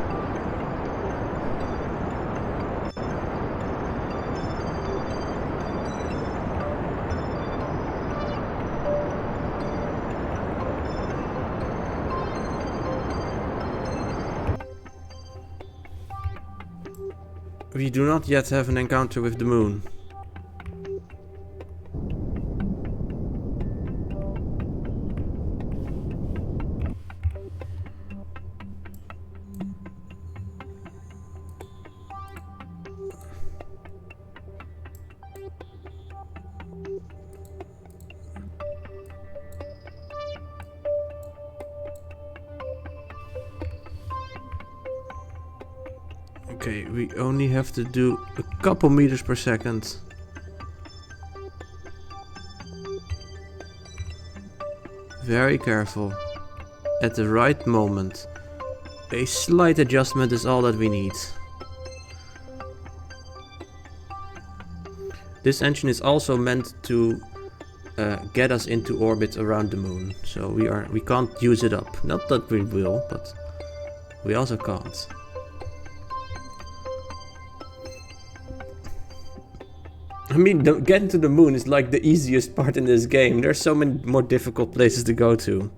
We do not yet have an encounter with the moon. Okay, we only have to do a couple meters per second. Very careful. At the right moment. A slight adjustment is all that we need. This engine is also meant to get us into orbit around the moon. So we can't use it up. Not that we will, but we also can't. I mean, getting to the moon is like the easiest part in this game. There's so many more difficult places to go to.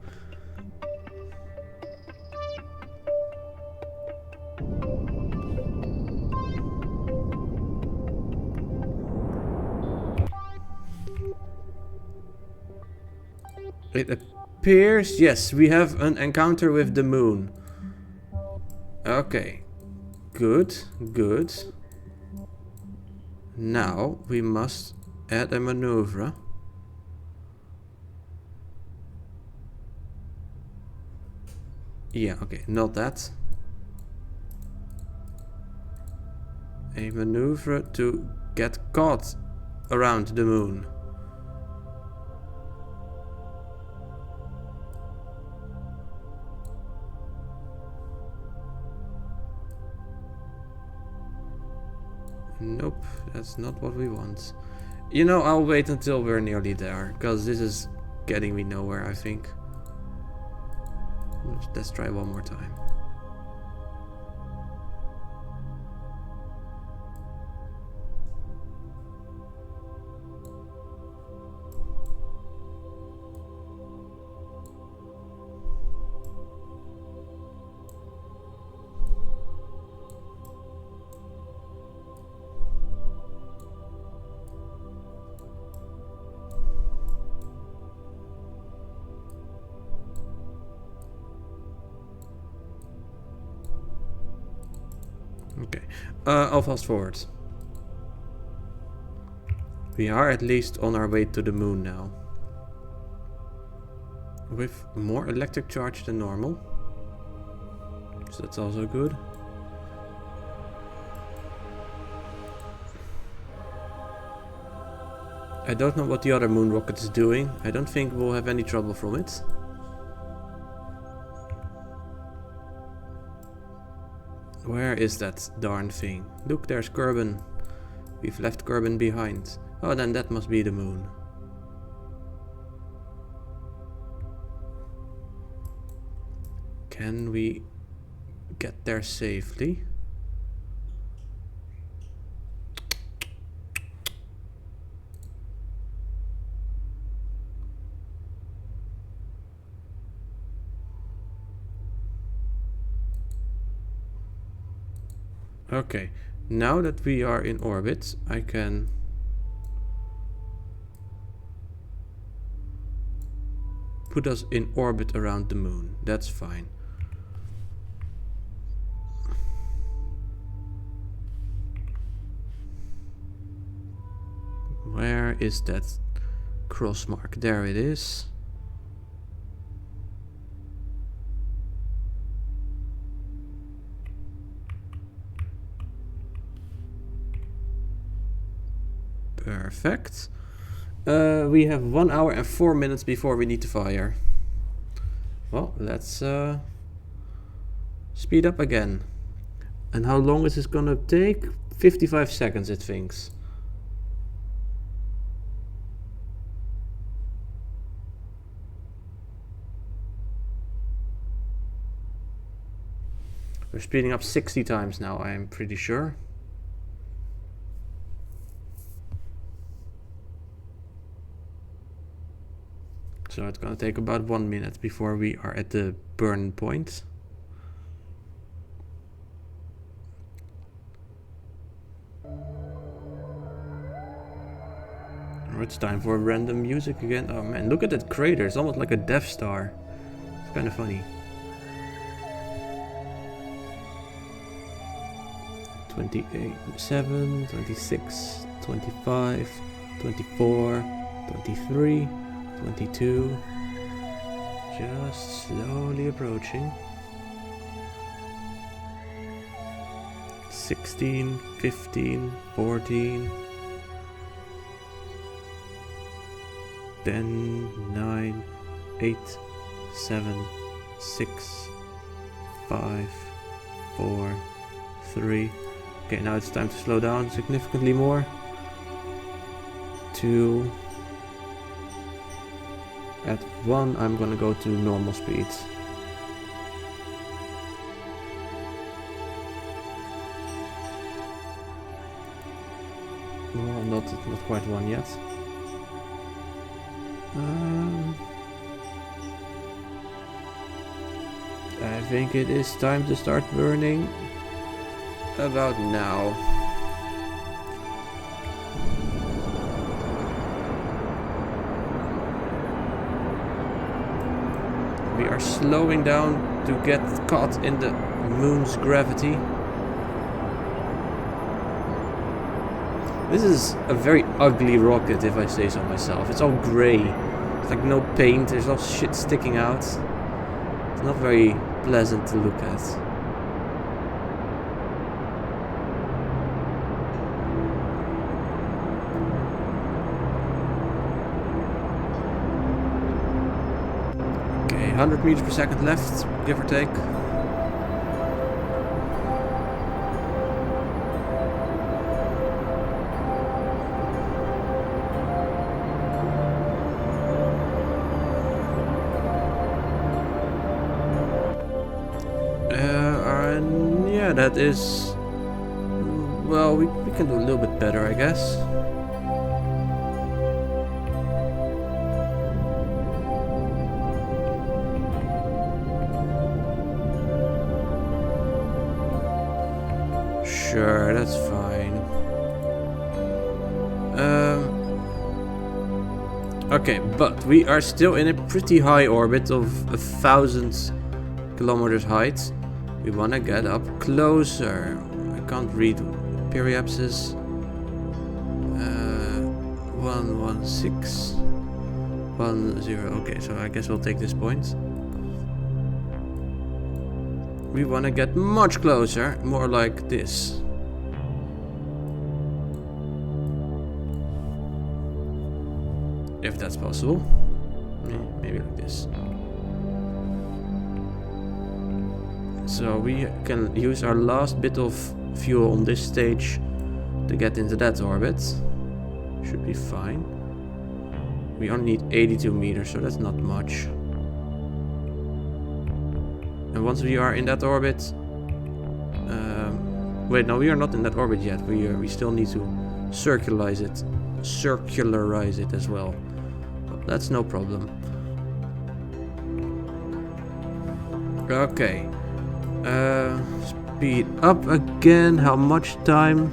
It appears, yes, we have an encounter with the moon. Okay. Good, good. Now we must add a maneuver. Yeah, okay, not that. A maneuver to get caught around the moon. Nope, that's not what we want. You know, I'll wait until we're nearly there, because this is getting me nowhere, I think. Let's try one more time. Okay, I'll fast forward. We are at least on our way to the moon now. With more electric charge than normal. So that's also good. I don't know what the other moon rocket is doing. I don't think we'll have any trouble from it. Where is that darn thing? Look, there's Kerbin. We've left Kerbin behind. Oh, then that must be the moon. Can we get there safely? Okay, now that we are in orbit, I can put us in orbit around the moon. That's fine. Where is that cross mark? There it is. Perfect. We have 1 hour and 4 minutes before we need to fire. Well, let's speed up again. And how long is this gonna take? 55 seconds, it thinks. We're speeding up 60 times now, I'm pretty sure. So it's gonna take about 1 minute before we are at the burn point. Oh, it's time for random music again. Oh man, look at that crater, it's almost like a Death Star. It's kind of funny. 28, 7, 26, 25, 24, 23, 22. Just slowly approaching. 16, 15, 14. 10, 9, 8, 7, 6, 5, 4, 3. Okay, now it's time to slow down significantly more. 2. At 1, I'm gonna go to normal speed. Well, not quite 1 yet. I think it is time to start burning. About now. We are slowing down to get caught in the moon's gravity. This is a very ugly rocket, if I say so myself. It's all grey. It's like no paint, there's no shit sticking out. It's not very pleasant to look at. Okay, 100 meters per second left, give or take. That is, well, we can do a little bit better, I guess. Sure, that's fine. Okay, but we are still in a pretty high orbit of 1,000 kilometers height. We want to get up closer. I can't read periapsis. 11610. Okay, so I guess we'll take this point. We want to get much closer, more like this. If that's possible. Maybe like this. So we can use our last bit of fuel on this stage to get into that orbit. Should be fine. We only need 82 meters, so that's not much. And once we are in that orbit... wait, no, we are not in that orbit yet. We still need to circularize it as well. But that's no problem. Okay. Speed up again. How much time?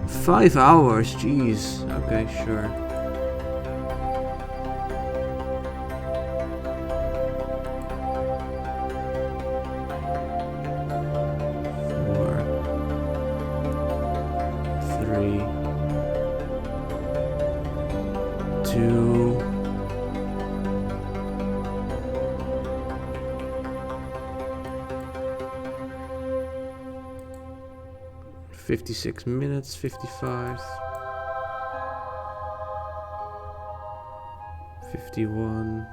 5 hours. Jeez. Okay, sure. $56 minutes, 55, 51,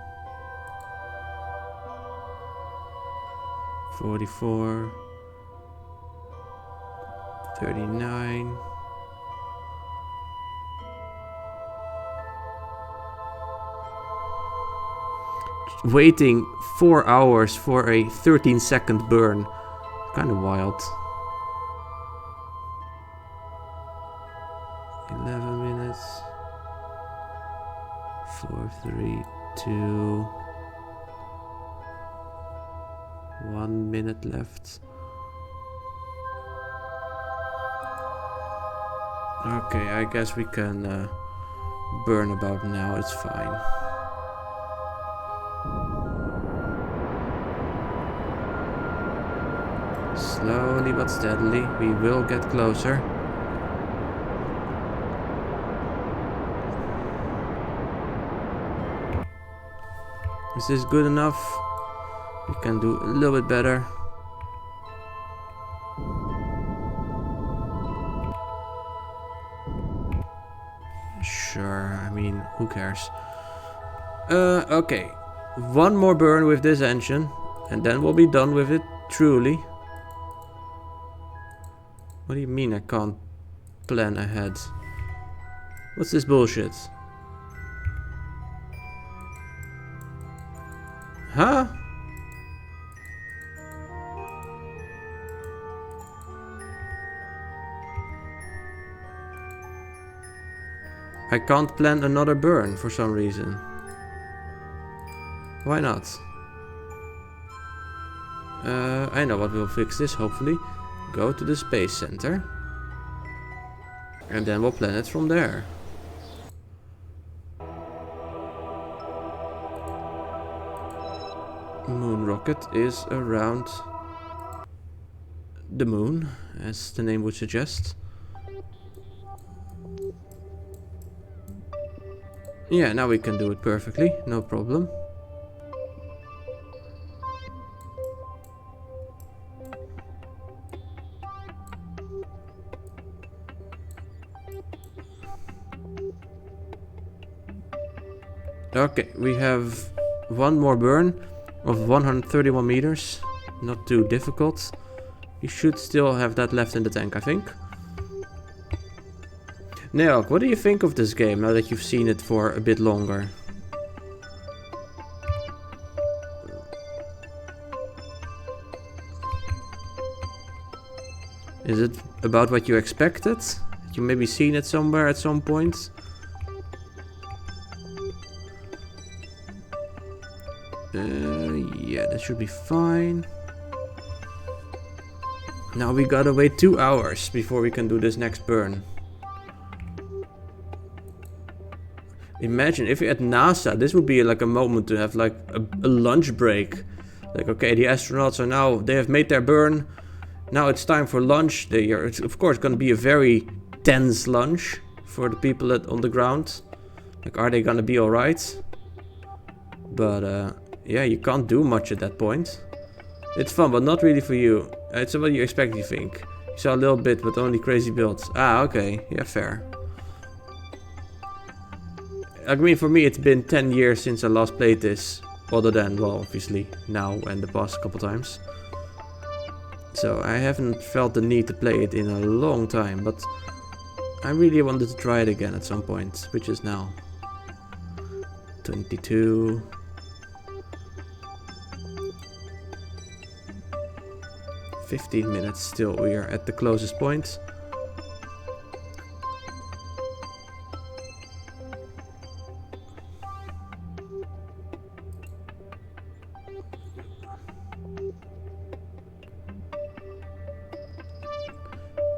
44, 39. Waiting 4 hours for a 13-second burn. Kind of wild. 11 minutes. 4, 3, 2. 1 minute left. Okay, I guess we can burn about now. It's fine. Slowly but steadily, we will get closer. Is this good enough? We can do a little bit better. Sure, I mean, who cares? Okay. One more burn with this engine, and then we'll be done with it, truly. What do you mean I can't plan ahead? What's this bullshit? Huh? I can't plan another burn for some reason. Why not? I know what will fix this, hopefully. Go to the space center. And then we'll plan it from there. Moon rocket is around the moon, as the name would suggest. Yeah, now we can do it perfectly, no problem. Okay, we have one more burn of 131 meters. Not too difficult. You should still have that left in the tank, I think. Neok, what do you think of this game now that you've seen it for a bit longer? Is it about what you expected? You maybe seen it somewhere at some point? Yeah, that should be fine. Now we gotta wait 2 hours before we can do this next burn. Imagine if you're at NASA, this would be like a moment to have like a lunch break. Like, okay, the astronauts are now, they have made their burn. Now it's time for lunch. It's of course gonna be a very tense lunch for the people on the ground. Like, are they gonna be alright? But yeah, you can't do much at that point. It's fun, but not really for you. It's what you expect, you think. You saw a little bit, but only crazy builds. Ah, okay. Yeah, fair. I mean, for me, it's been 10 years since I last played this. Other than, well, obviously, now and the past couple times. So I haven't felt the need to play it in a long time, but I really wanted to try it again at some point, which is now. 22. "15 minutes still, we are at the closest point.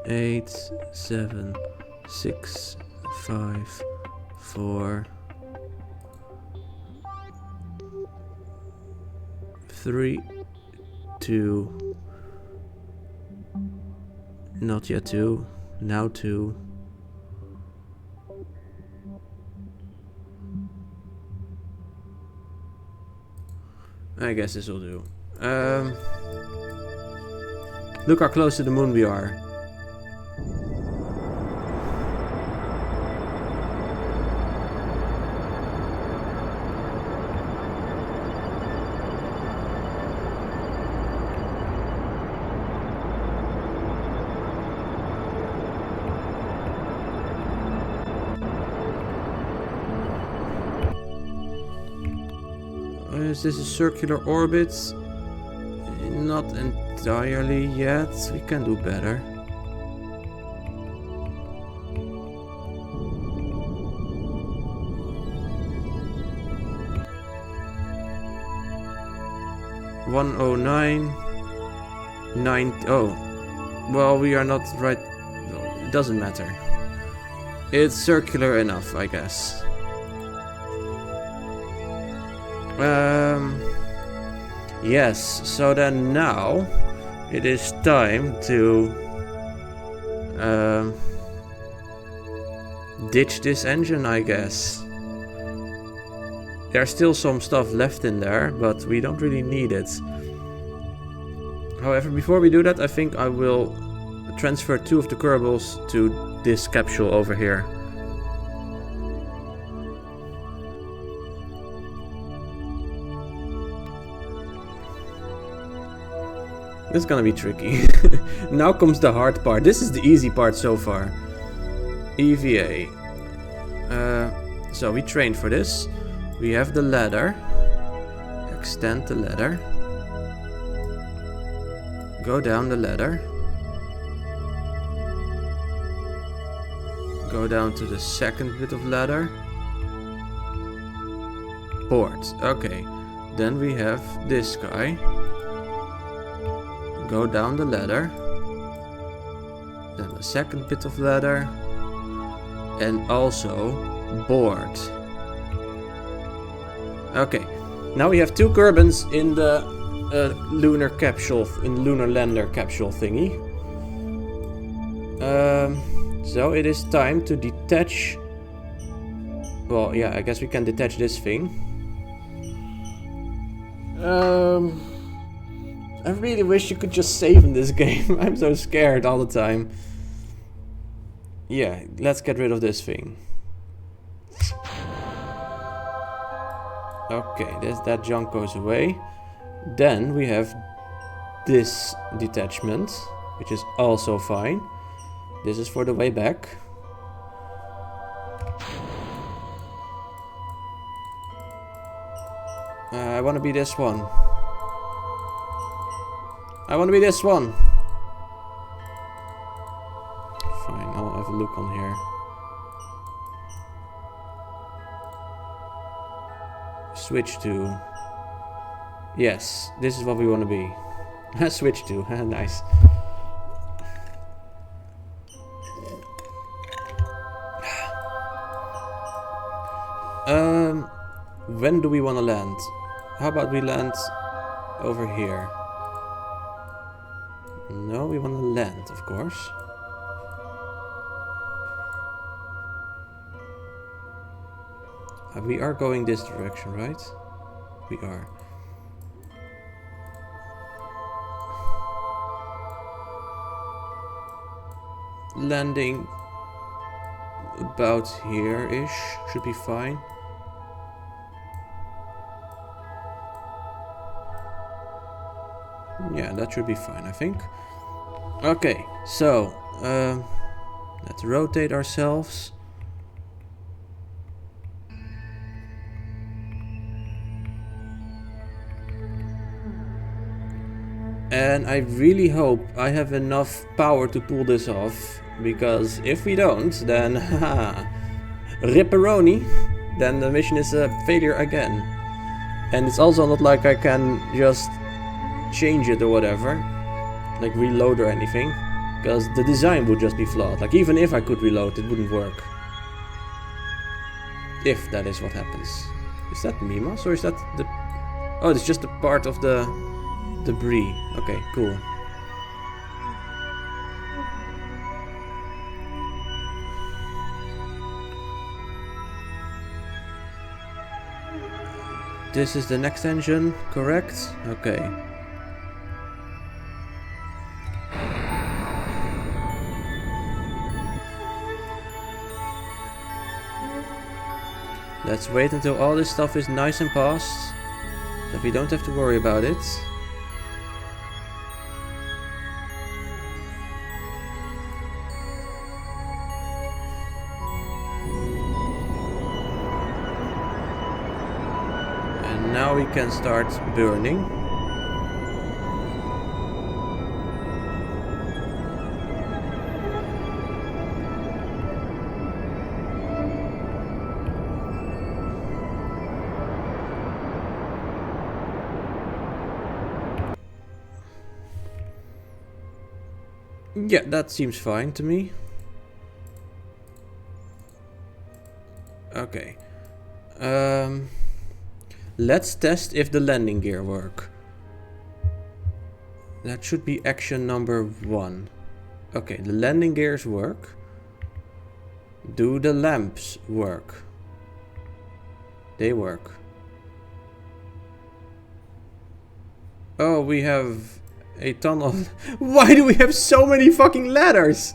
Eight, 7, 6, 5, 4, 3, 2. Not yet 2. Now 2. I guess this will do. Look how close to the moon we are. Is this a circular orbit? Not entirely yet. We can do better. "109, 90. Oh, well, we are not right. No, it doesn't matter. It's circular enough, I guess. Yes, so then now it is time to ditch this engine, I guess. There's still some stuff left in there, but we don't really need it. However, before we do that, I think I will transfer 2 of the Kerbals to this capsule over here. This is gonna be tricky. Now comes the hard part. This is the easy part so far. EVA. So we trained for this. We have the ladder. Extend the ladder. Go down the ladder. Go down to the second bit of ladder. Board. Okay. Then we have this guy. Go down the ladder. Then the second bit of ladder. And also board. Okay. Now we have 2 Kerbins in the lunar capsule, in the lunar lander capsule thingy. So it is time to detach. Well, yeah, I guess we can detach this thing. I really wish you could just save in this game. I'm so scared all the time. Yeah, let's get rid of this thing. Okay, that junk goes away. Then we have this detachment, which is also fine. This is for the way back. I want to be this one. I want to be this one. Fine, I'll have a look on here. Switch to. Yes, this is what we want to be. Switch to. Nice. When do we want to land? How about we land over here? No, we want to land, of course. We are going this direction, right? We are. Landing about here-ish should be fine. Yeah, that should be fine, I think. Okay, so let's rotate ourselves. And I really hope I have enough power to pull this off, because if we don't, then haha, ripperoni, then the mission is a failure again. And it's also not like I can just change it or whatever, like reload or anything, because the design would just be flawed. Like even if I could reload, it wouldn't work. If that is what happens. Is that Mimas or is that the... Oh, it's just a part of the debris. Okay, cool. This is the next engine, correct? Okay. Let's wait until all this stuff is nice and passed, so we don't have to worry about it. And now we can start burning. Yeah, that seems fine to me. Okay. Let's test if the landing gear work. That should be action number 1. Okay, the landing gears work. Do the lamps work? They work. Oh, we have a ton of... Why do we have so many fucking ladders?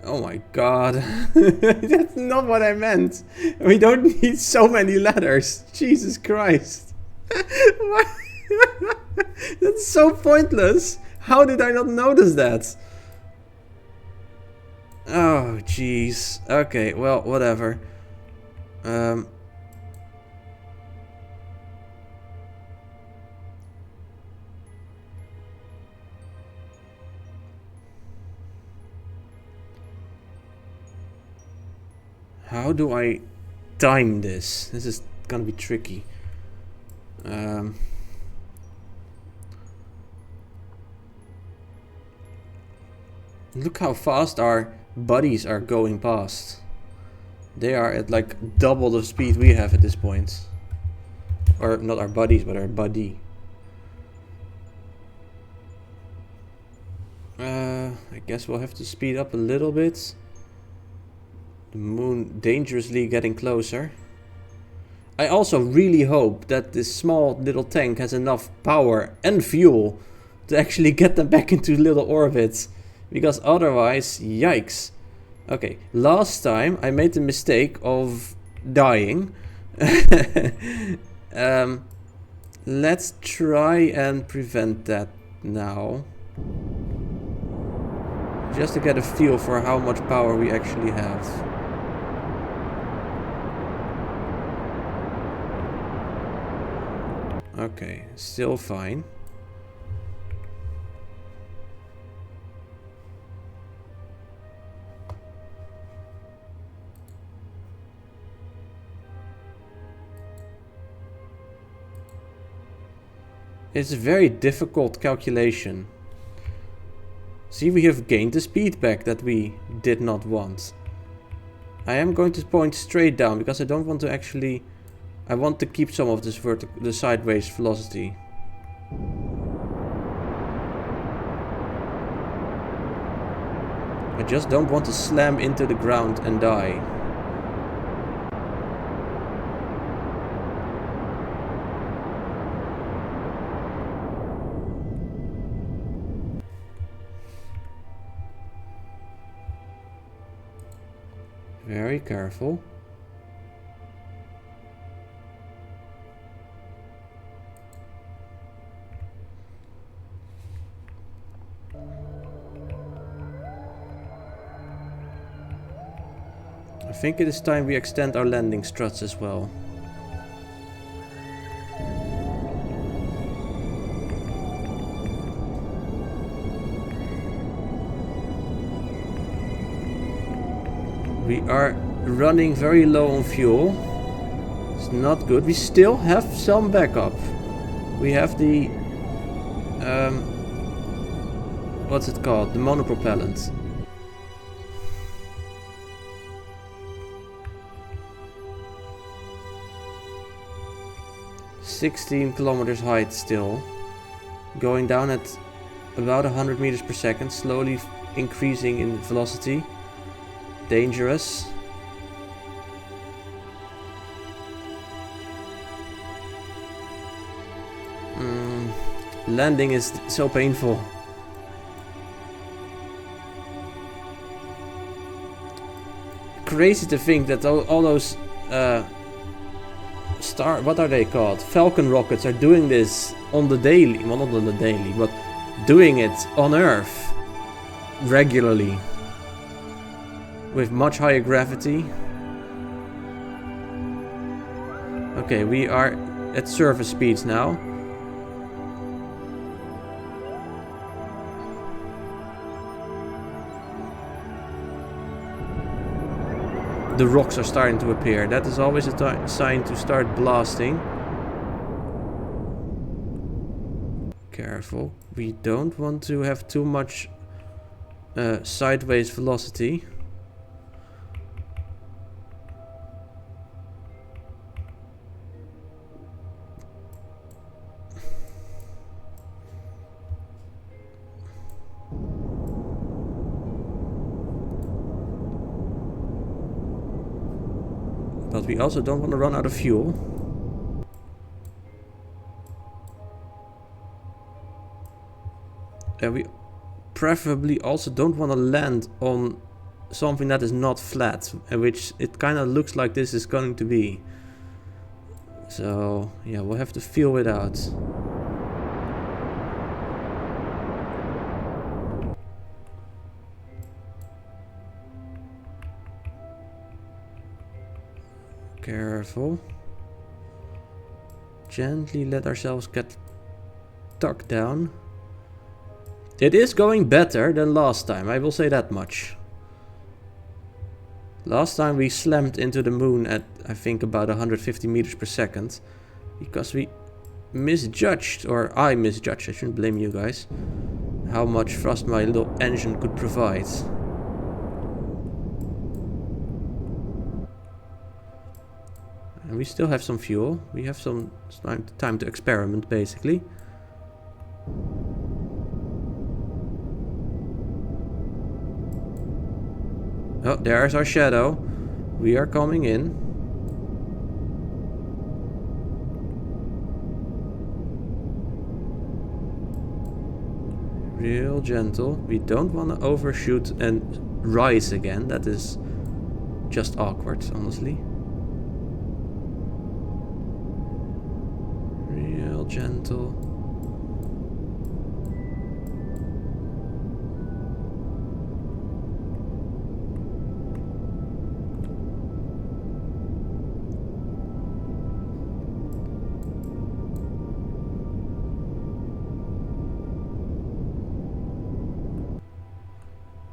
Oh my god. That's not what I meant. We don't need so many ladders. Jesus Christ. That's so pointless. How did I not notice that? Oh, jeez. Okay, well, whatever. How do I time this? This is gonna be tricky. Look how fast our buddies are going past. They are at like double the speed we have at this point. Or not our buddies, but our buddy. I guess we'll have to speed up a little bit. The moon dangerously getting closer. I also really hope that this small little tank has enough power and fuel to actually get them back into little orbits. Because otherwise, yikes. Okay, last time I made the mistake of dying. Let's try and prevent that now. Just to get a feel for how much power we actually have. Okay, still fine. It's a very difficult calculation. See, we have gained the speed back that we did not want. I am going to point straight down because I don't want to actually... I want to keep some of this the sideways velocity. I just don't want to slam into the ground and die. Very careful. I think it is time we extend our landing struts as well. We are running very low on fuel. It's not good. We still have some backup. We have the what's it called? The monopropellant. "16 kilometers height still. Going down at about 100 meters per second, slowly increasing in velocity. Dangerous. Landing is so painful. Crazy to think that all those what are they called? Falcon rockets are doing this on the daily. Well, not on the daily, but doing it on Earth regularly. With much higher gravity. Okay, we are at surface speeds now. The rocks are starting to appear. That is always a sign to start blasting. Careful. We don't want to have too much sideways velocity. But we also don't want to run out of fuel. And we preferably also don't want to land on something that is not flat, which it kind of looks like this is going to be. So yeah, we'll have to feel it out. Careful. Gently let ourselves get tucked down. It is going better than last time, I will say that much. Last time we slammed into the moon at, I think, about 150 meters per second. Because we misjudged, or I misjudged, I shouldn't blame you guys, how much thrust my little engine could provide. And we still have some fuel. We have some time to experiment, basically. Oh, there's our shadow. We are coming in. Real gentle. We don't want to overshoot and rise again. That is just awkward, honestly. Real gentle.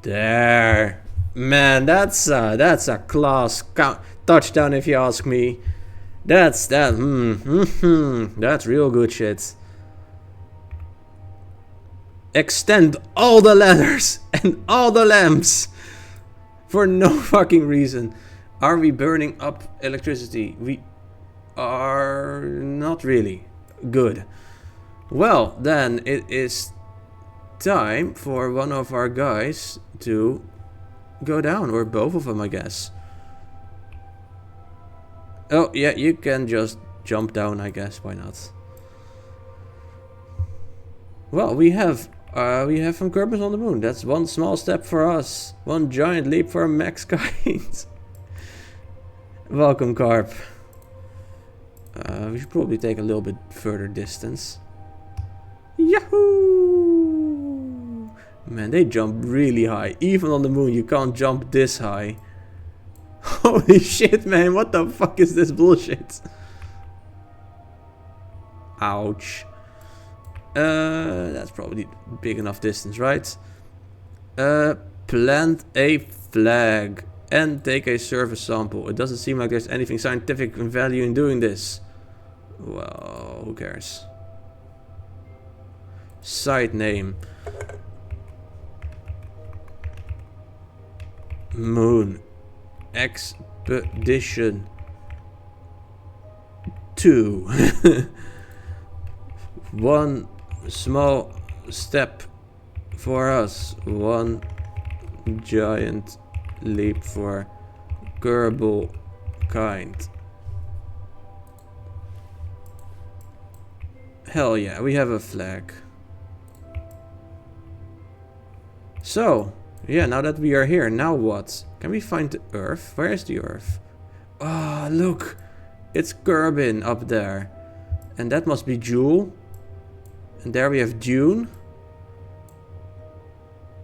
There, man, that's a class touchdown if you ask me. That's real good shit. Extend all the ladders and all the lamps for no fucking reason. Are we burning up electricity? We are not really. Good. Well, then it is time for one of our guys to go down, or both of them, I guess. Oh yeah, you can just jump down, I guess. Why not? Well, we have some Kerbals on the moon. That's one small step for us, one giant leap for Max kind. Welcome, Carp. We should probably take a little bit further distance. Yahoo! Man, they jump really high. Even on the moon, you can't jump this high. Holy shit, man. What the fuck is this bullshit? Ouch. That's probably big enough distance, right? Plant a flag and take a surface sample. It doesn't seem like there's anything scientific value in doing this. Well, who cares? Site name. Moon. Expedition 2. One small step for us. One giant leap for Kerbal kind. Hell yeah, we have a flag. So, yeah, now that we are here, now what? Can we find the Earth? Where is the Earth? Ah, look! It's Kerbin up there. And that must be Jewel. And there we have Dune.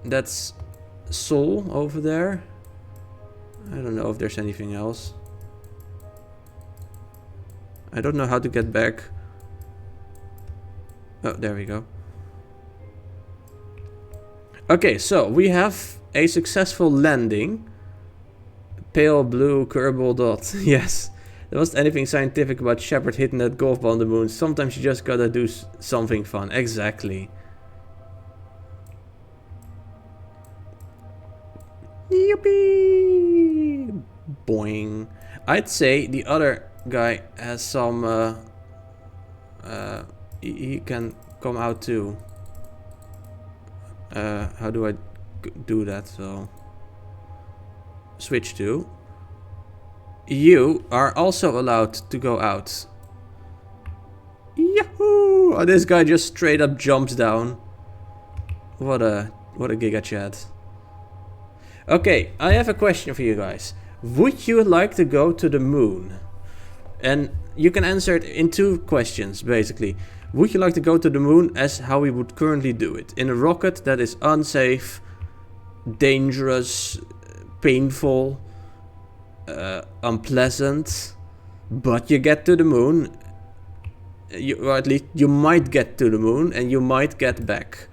That's Sol over there. I don't know if there's anything else. I don't know how to get back. Oh, there we go. Okay, so we have a successful landing. Pale blue Kerbal dot. Yes. There wasn't anything scientific about Shepard hitting that golf ball on the moon. Sometimes you just gotta do something fun. Exactly. Yippee! Boing. I'd say the other guy has some... he can come out too. How do I do that? So... Switch to. You are also allowed to go out. Yahoo! Oh, this guy just straight up jumps down. What a giga chat. Okay, I have a question for you guys. Would you like to go to the moon? And you can answer it in two questions, basically. Would you like to go to the moon as how we would currently do it? In a rocket that is unsafe, dangerous, painful, unpleasant, but you get to the moon, or at least you might get to the moon and you might get back.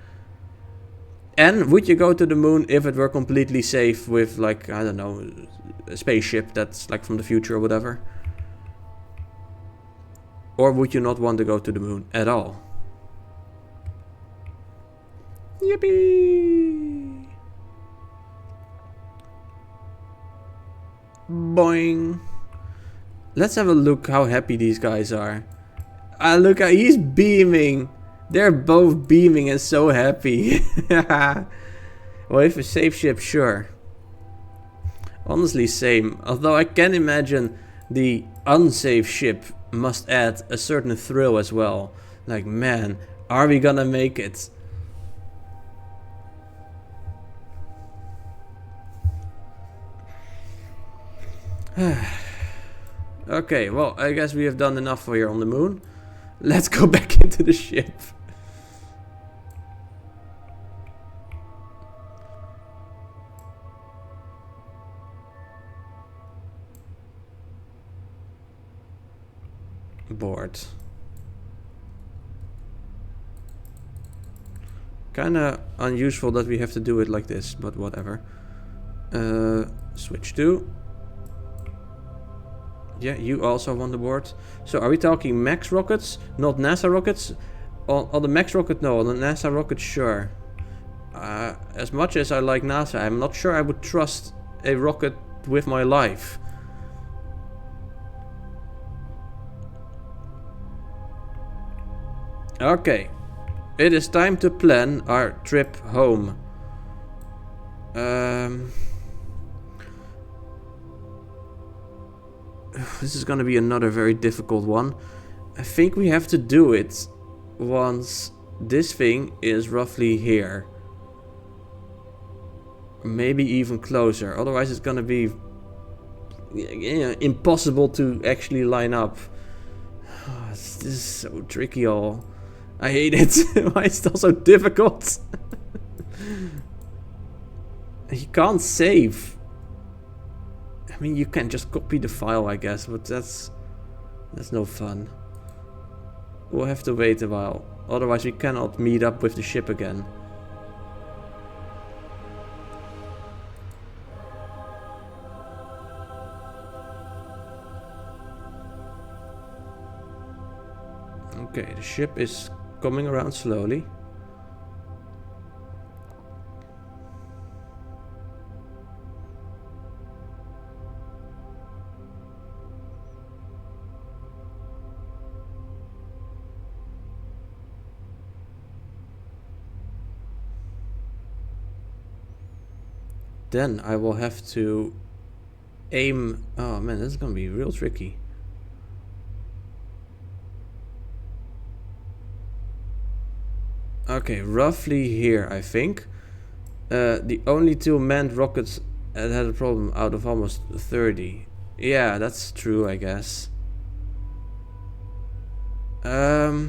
And would you go to the moon if it were completely safe with, like, I don't know, a spaceship that's like from the future or whatever? Or would you not want to go to the moon at all? Yippee! Boing. Let's have a look how happy these guys are. Look, he's beaming. They're both beaming and so happy. Well, if a safe ship, sure. Honestly, same. Although I can imagine the unsafe ship must add a certain thrill as well. Like, man, are we gonna make it? Okay, well, I guess we have done enough for here on the moon. Let's go back into the ship. Board. Kinda unuseful that we have to do it like this, but whatever. Switch to. Yeah, you also on the board. So are we talking Max rockets, not NASA rockets? On the Max rocket, no. On the NASA rocket, sure. As much as I like NASA, I'm not sure I would trust a rocket with my life. Okay. It is time to plan our trip home. This is gonna be another very difficult one. I think we have to do it once this thing is roughly here. Maybe even closer. Otherwise it's gonna be impossible to actually line up. This is so tricky all. I hate it. Why is it all so difficult? You can't save. I mean, you can just copy the file, I guess, but that's no fun. We'll have to wait a while. Otherwise we cannot meet up with the ship again. Okay, the ship is coming around slowly. Then I will have to aim. Oh man, this is gonna be real tricky. Okay, roughly here, I think. The only two manned rockets that had a problem out of almost 30. Yeah, that's true, I guess. I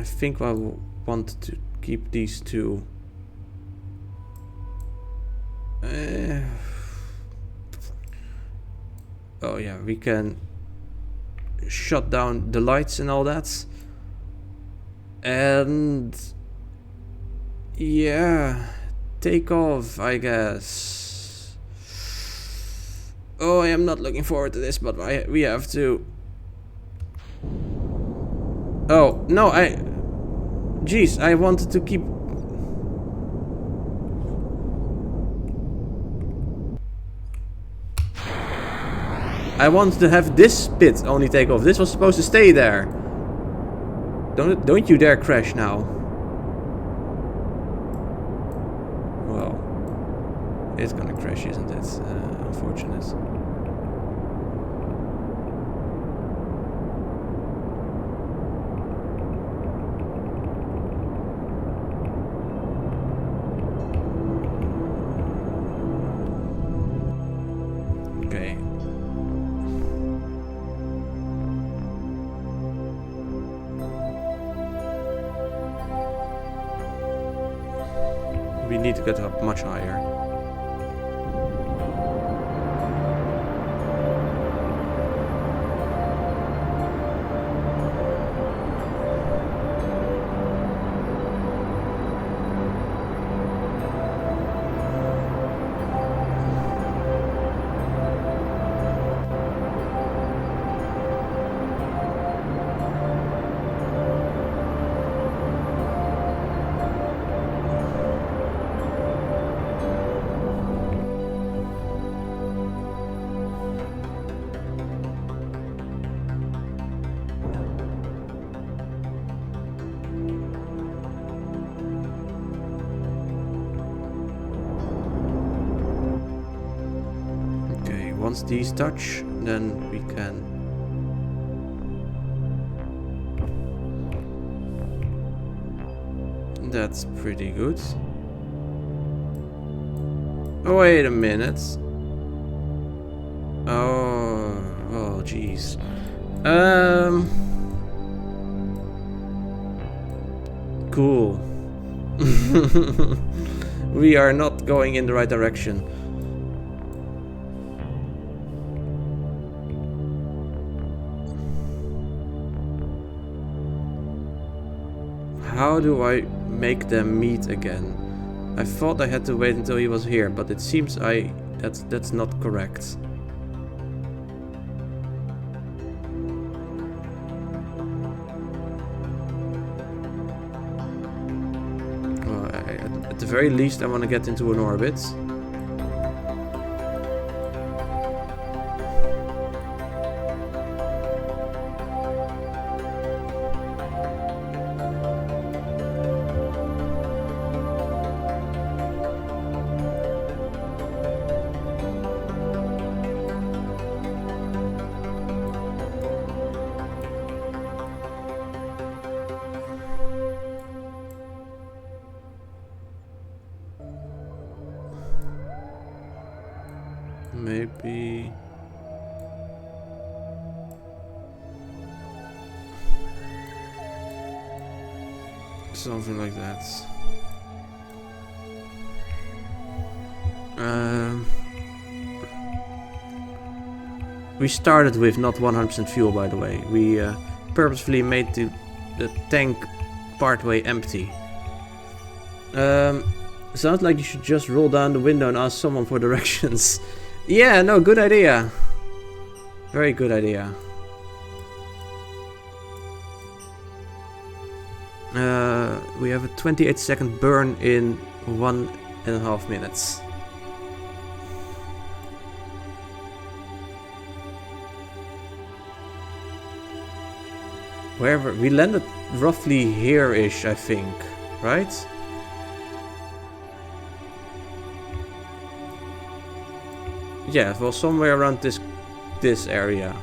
think I will want to keep these two. Oh yeah, we can shut down the lights and all that. And yeah, take off, I guess. Oh, I am not looking forward to this, but we have to. Oh, no, Jeez, I wanted to keep. I wanted to have this bit only take off. This was supposed to stay there. Don't you dare crash now. Well, it's gonna crash, isn't it? Unfortunate. Okay. We need to get up much higher. Once these touch, then we can. That's pretty good. Oh, wait a minute. Oh, jeez. Cool. We are not going in the right direction. How do I make them meet again? I thought I had to wait until he was here, but it seems that's not correct. Well, at the very least, I want to get into an orbit. maybe... something like that. We started with not 100% fuel, by the way. We purposefully made the tank partway empty. Sounds like you should just roll down the window and ask someone for directions. Yeah, no, good idea. Very good idea. We have a 28-second burn in 1.5 minutes. Wherever we landed, roughly here-ish, I think, right? Yeah, well, somewhere around this area.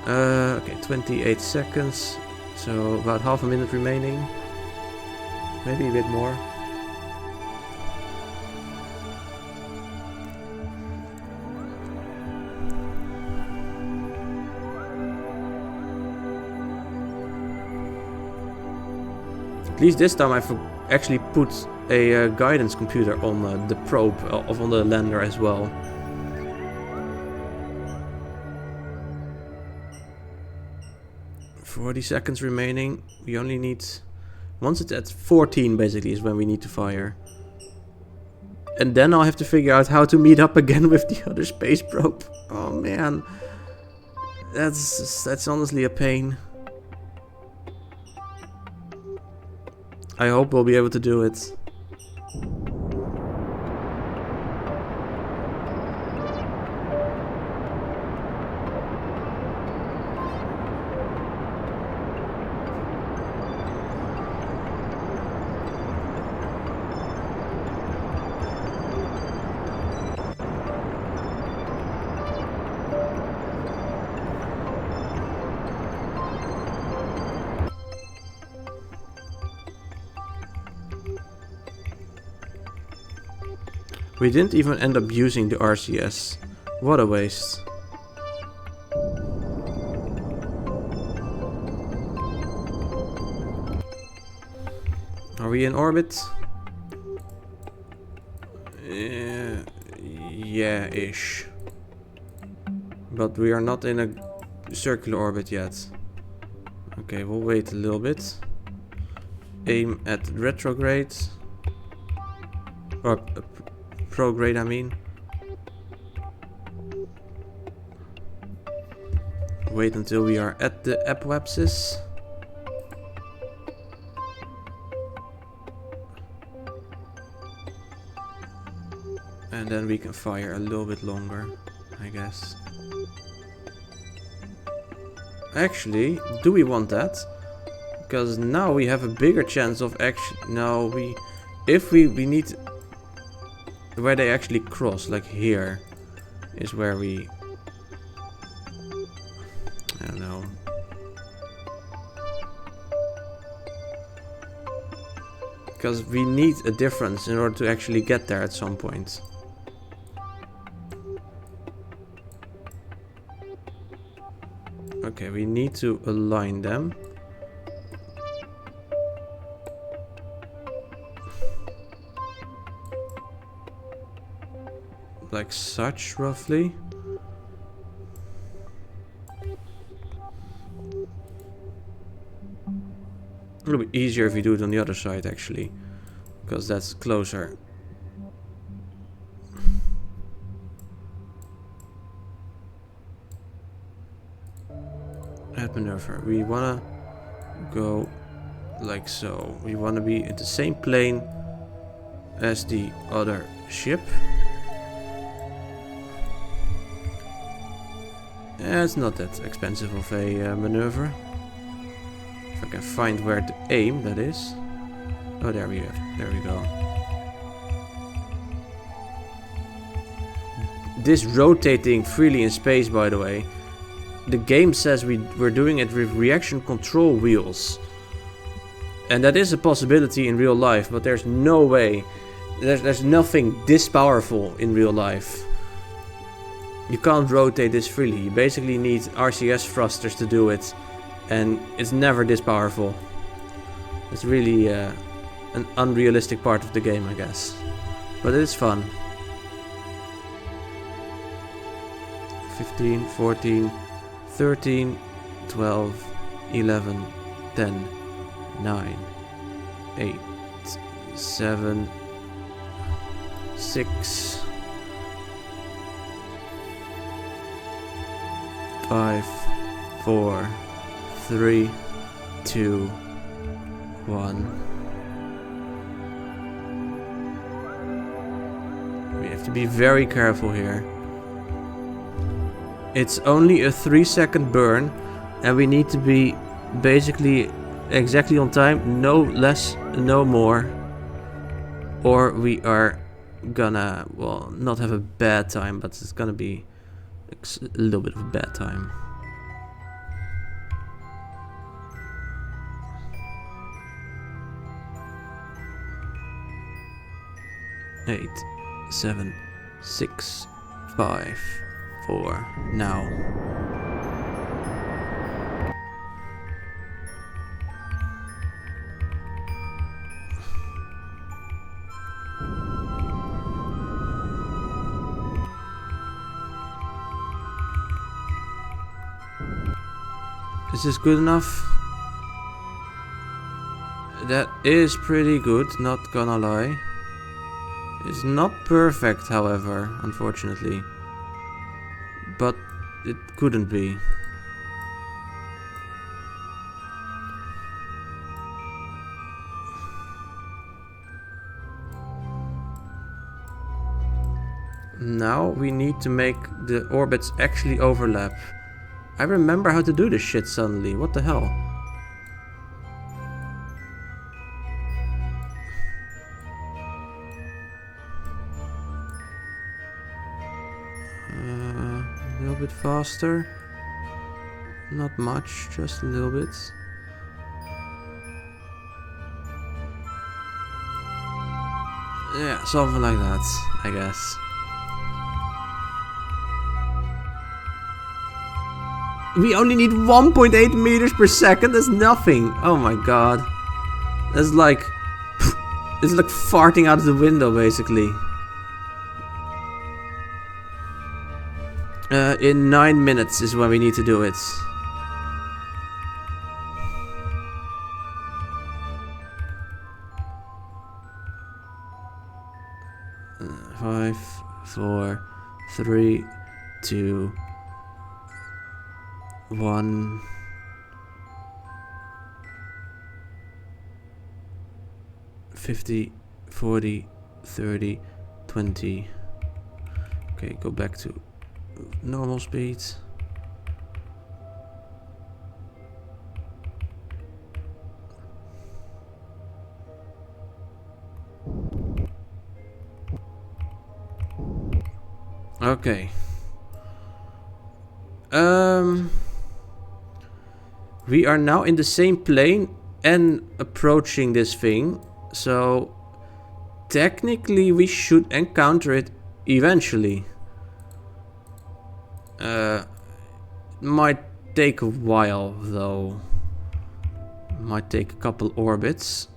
Okay, 28 seconds. So about half a minute remaining. Maybe a bit more. At least this time I actually put a guidance computer on the probe, on the lander as well. "40 seconds remaining. We only need... once it's at 14 basically is when we need to fire. And then I'll have to figure out how to meet up again with the other space probe. Oh man. That's honestly a pain. I hope we'll be able to do it. We didn't even end up using the RCS. What a waste. Are we in orbit? Yeah-ish. But we are not in a circular orbit yet. Okay, we'll wait a little bit. Aim at retrograde. Or prograde, I mean. Wait until we are at the apoapsis. And then we can fire a little bit longer, I guess. Actually, do we want that? Because now we have a bigger chance of actually... No, if we need... Where they actually cross, like here, is where we... I don't know. Because we need a difference in order to actually get there at some point. Okay, we need to align them. Like such, roughly. A little bit easier if we do it on the other side, actually, because that's closer. Head maneuver. We wanna go like so. We wanna be in the same plane as the other ship. It's not that expensive of a maneuver. If I can find where to aim, that is. Oh, there we go. This rotating freely in space, by the way, the game says we're doing it with reaction control wheels. And that is a possibility in real life, but there's no way There's nothing this powerful in real life. You can't rotate this freely. You basically need RCS thrusters to do it. And it's never this powerful. It's really an unrealistic part of the game, I guess. But it is fun. 15, 14, 13, 12, 11, 10, 9, 8, 7, 6, 5, 4, 3, 2, 1. We have to be very careful here. It's only a 3-second burn, and we need to be basically exactly on time, no less, no more, or we are gonna, well, not have a bad time, but it's gonna be a little bit of a bad time. Eight, 7, 6, 5, 4, now. Is this good enough? That is pretty good, not gonna lie. It's not perfect, however, unfortunately. But it couldn't be. Now we need to make the orbits actually overlap. I remember how to do this shit suddenly. What the hell? A little bit faster. Not much, just a little bit. Yeah, something like that, I guess. We only need 1.8 meters per second. That's nothing. Oh my god. That's like... It's like farting out of the window, basically. In 9 minutes is when we need to do it. Five, 4, 3, 2, 1. $50, $40, $30, $20. Okay, go back to normal speed. Okay. We are now in the same plane and approaching this thing, so technically we should encounter it eventually. Might take a while though. Might take a couple orbits.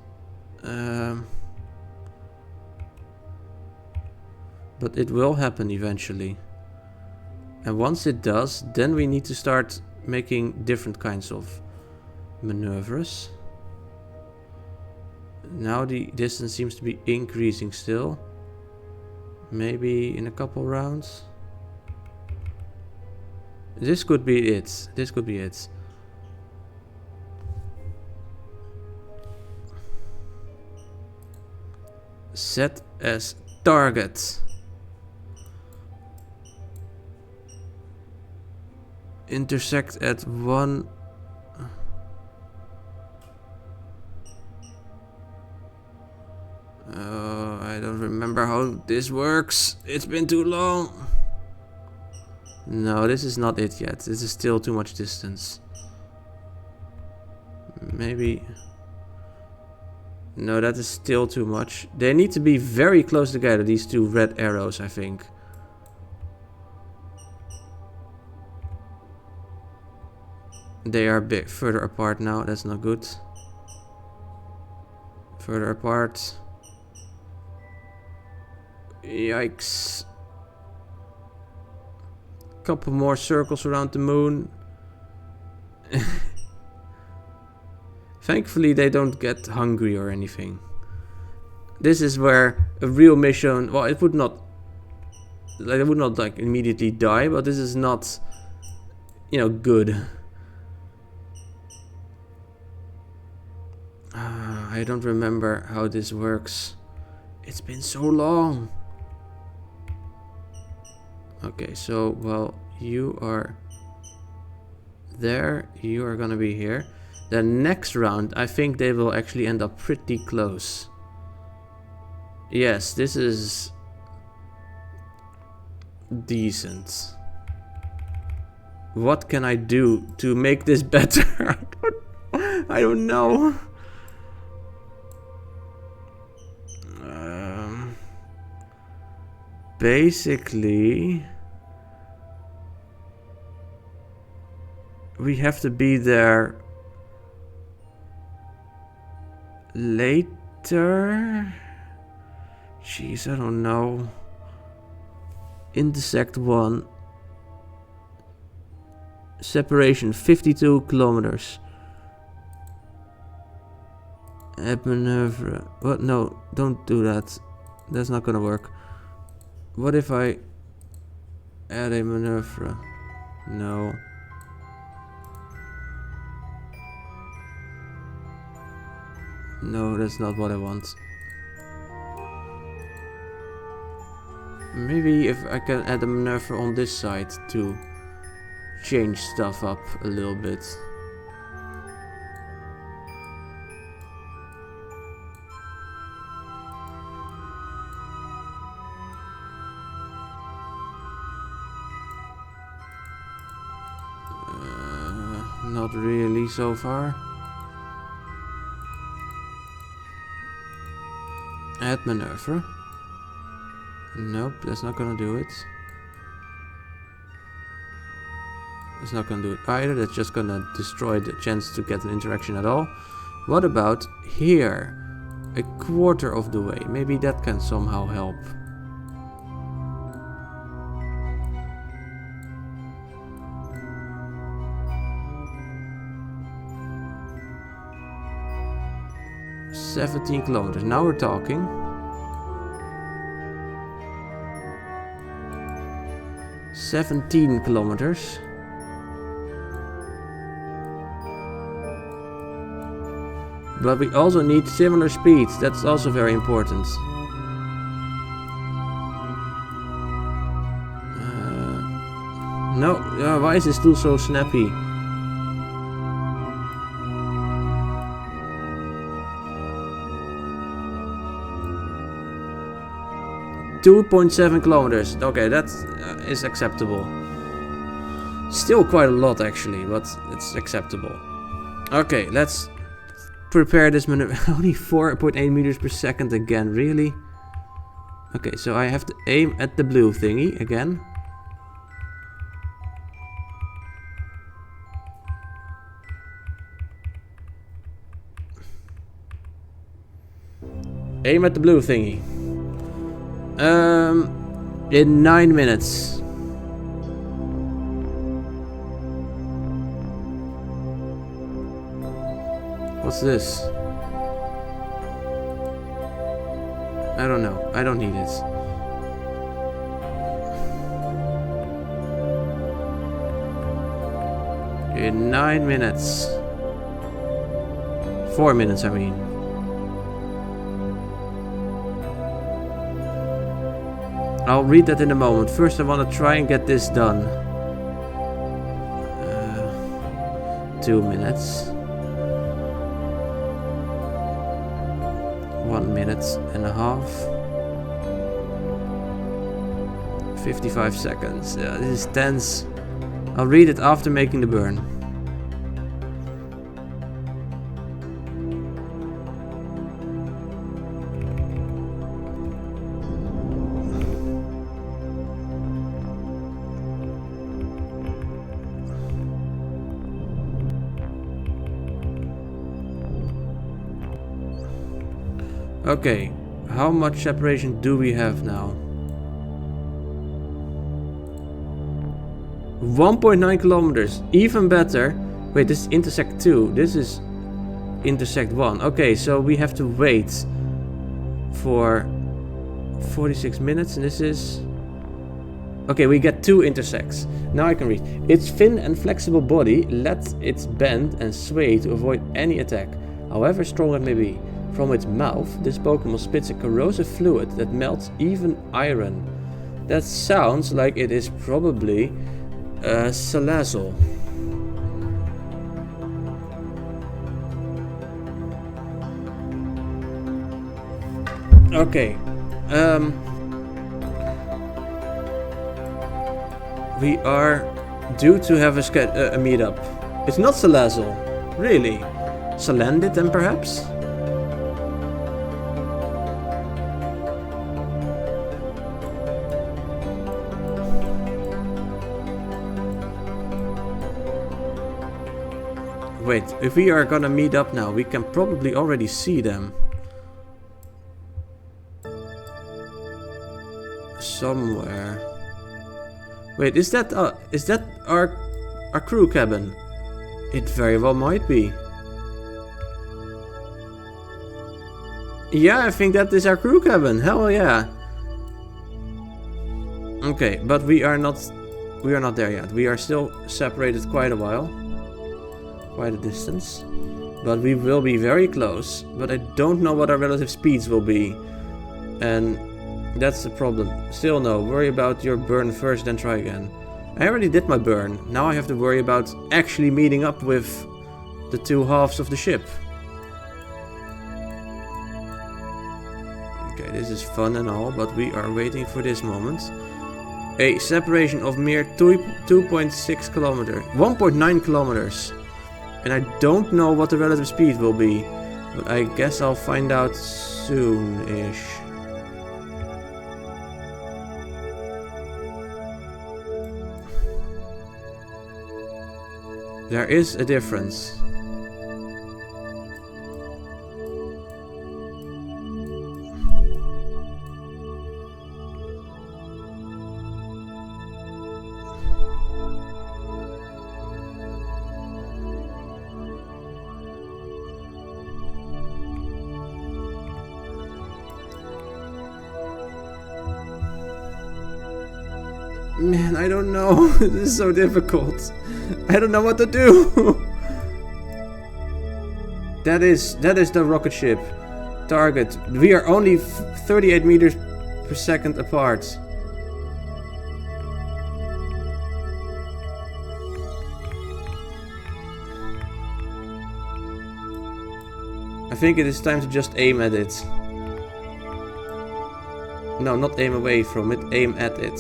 But it will happen eventually. And once it does, then we need to start making different kinds of maneuvers. Now the distance seems to be increasing still. Maybe in a couple rounds. This could be it. This could be it. Set as target. Intersect at 1. I don't remember how this works. It's been too long. No, this is not it yet. This is still too much distance. Maybe No, that is still too much. They need to be very close together, these two red arrows, I think. They are a bit further apart now, that's not good. Further apart. Yikes. Couple more circles around the moon. Thankfully they don't get hungry or anything. This is where a real mission, well, it would not like immediately die, but this is not, you know, good. I don't remember how this works. It's been so long. Okay, so, well, you are there, you are gonna be here. The next round, I think they will actually end up pretty close. Yes, this is decent. What can I do to make this better? I don't know. Basically, we have to be there later. Jeez, I don't know. Intersect 1. Separation 52 kilometers. Add maneuver. What? No, don't do that. That's not gonna work. What if I add a maneuver? No. No, that's not what I want. Maybe if I can add a maneuver on this side to change stuff up a little bit. Not really so far. Add maneuver. Nope, that's not gonna do it. It's not gonna do it either. That's just gonna destroy the chance to get an interaction at all. What about here? A quarter of the way. Maybe that can somehow help. $17 kilometers. Now we're talking. $17 kilometers. But we also need similar speeds. That's also very important. No, why is this tool so snappy? $2.7 kilometers. Okay, that is acceptable. Still quite a lot actually, but it's acceptable. Okay, let's prepare this maneuver. Only 4.8 meters per second again, really? Okay, so I have to aim at the blue thingy again. Aim at the blue thingy. In 9 minutes. What's this? I don't know. I don't need it. In 9 minutes. 4 minutes, I mean. I'll read that in a moment. First I want to try and get this done. 2 minutes. 1 minute and a half. 55 seconds. This is tense. I'll read it after making the burn. Okay, how much separation do we have now? 1.9 kilometers, even better. Wait, this is intersect 2. This is intersect 1. Okay, so we have to wait for 46 minutes, and this is... Okay, we get 2 intersects. Now I can read. Its thin and flexible body lets it bend and sway to avoid any attack, however strong it may be. From its mouth, this Pokemon spits a corrosive fluid that melts even iron. That sounds like it is probably Salazzle. Okay. We are due to have a meetup. It's not Salazzle. Really? Salandit then perhaps? Wait, if we are gonna meet up now, we can probably already see them. Somewhere. Wait, is that our crew cabin? It very well might be. Yeah, I think that is our crew cabin. Hell yeah. Okay, but we are not there yet. We are still separated quite a while. Quite a distance. But we will be very close. But I don't know what our relative speeds will be. And that's the problem. Still no, worry about your burn first, then try again. I already did my burn. Now I have to worry about actually meeting up with the 2 halves of the ship. Okay, this is fun and all, but we are waiting for this moment. A separation of mere 2.6 kilometers. 1.9 kilometers. And I don't know what the relative speed will be. But I guess I'll find out soon-ish. There is a difference. Man, I don't know. This is so difficult. I don't know what to do. That is the rocket ship. Target. We are only 38 meters per second apart. I think it is time to just aim at it. No, not aim away from it, aim at it.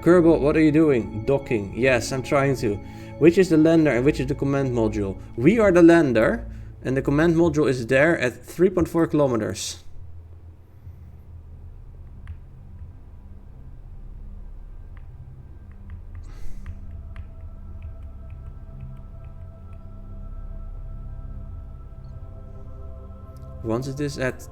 Kerbal, what are you doing? Docking. Yes, I'm trying to. Which is the lander and which is the command module? We are the lander, and the command module is there at 3.4 kilometers. Once it is at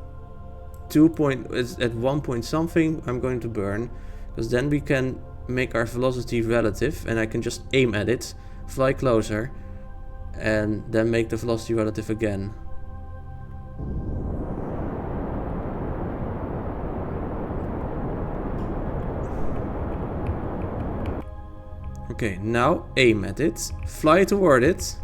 1 point something, I'm going to burn. Because then we can make our velocity relative, and I can just aim at it, fly closer, and then make the velocity relative again. Okay, now aim at it, fly toward it.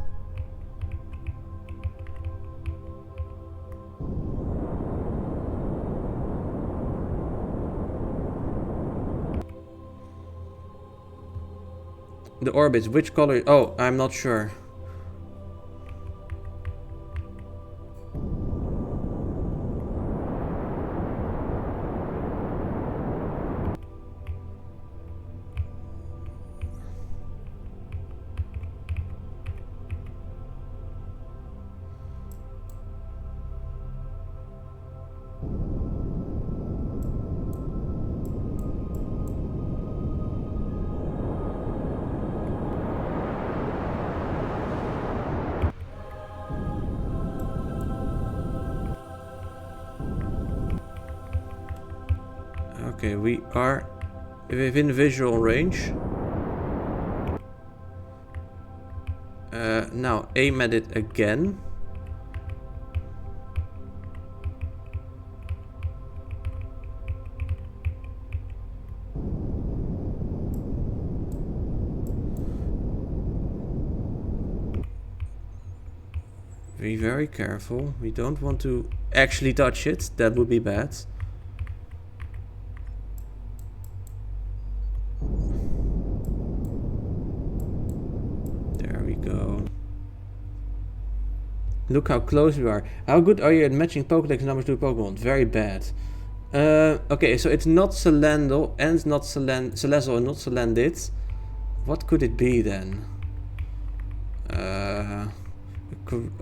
The orbits, which color? Oh, I'm not sure. Okay, we are within visual range. Now aim at it again. Be very careful. We don't want to actually touch it. That would be bad. There we go. Look how close we are. How good are you at matching Pokédex numbers to Pokemon? Very bad. Okay, so it's not Salandal and not Salazzle and not Salandit. What could it be then? A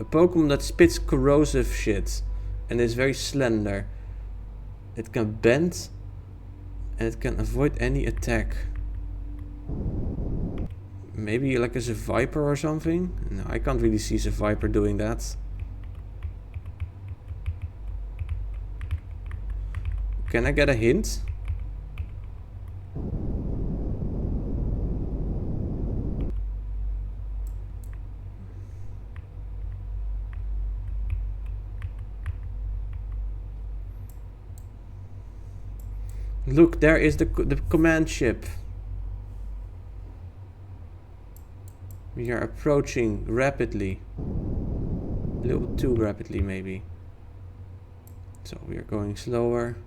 Pokemon that spits corrosive shit and is very slender. It can bend and it can avoid any attack. Maybe like as a Viper or something? No, I can't really see a Viper doing that. Can I get a hint? Look, there is the command ship. We are approaching rapidly. A little bit too rapidly, maybe. So we are going slower.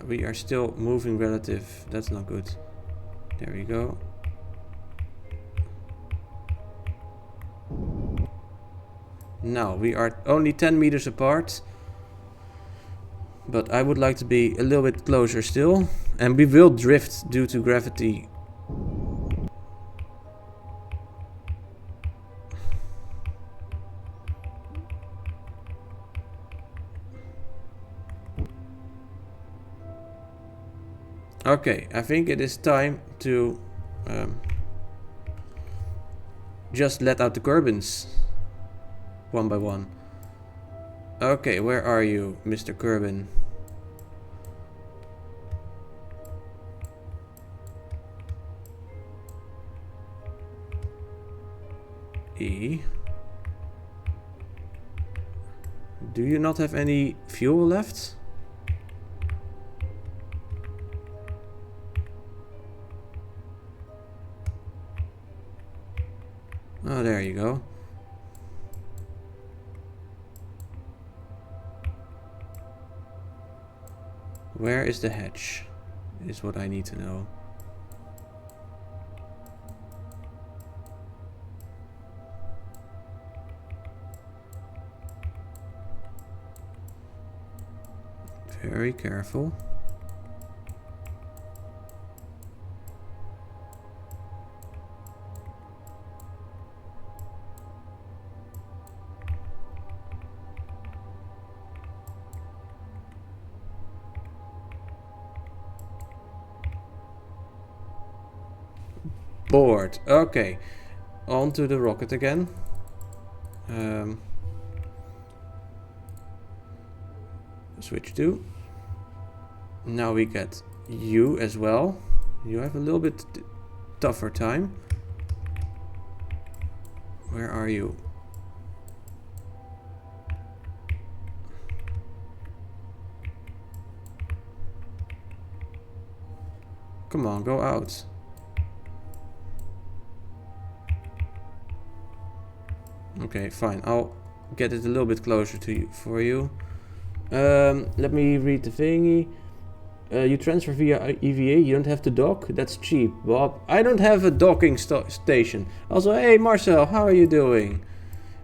We are still moving relative. That's not good. There we go. Now we are only 10 meters apart. But I would like to be a little bit closer still. And we will drift due to gravity. Okay, I think it is time to just let out the Kerbins one by one. Okay, where are you, Mr. Kerbin? E. Do you not have any fuel left? Oh, there you go. Where is the hatch? Is what I need to know. Very careful. Board. Okay. On to the rocket again. Switch to. Now we get you as well. You have a little bit tougher time. Where are you? Come on, go out. Okay, fine. I'll get it a little bit closer to you for you. Let me read the thingy. You transfer via EVA. You don't have to dock. That's cheap, Bob. I don't have a docking station. Also, hey Marcel, how are you doing?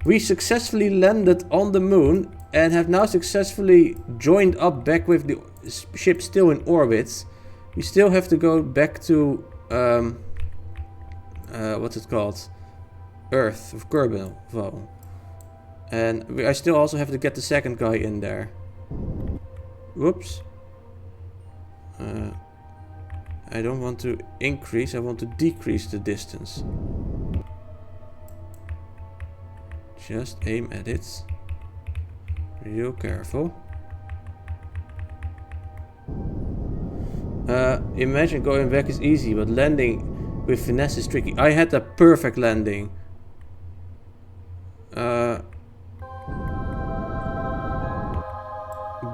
We successfully landed on the moon and have now successfully joined up back with the ship still in orbit. We still have to go back to what's it called? Earth of Kerbal. And I still also have to get the second guy in there. Whoops. I don't want to increase, I want to decrease the distance. Just aim at it. Real careful. Imagine going back is easy, but landing with finesse is tricky. I had a perfect landing.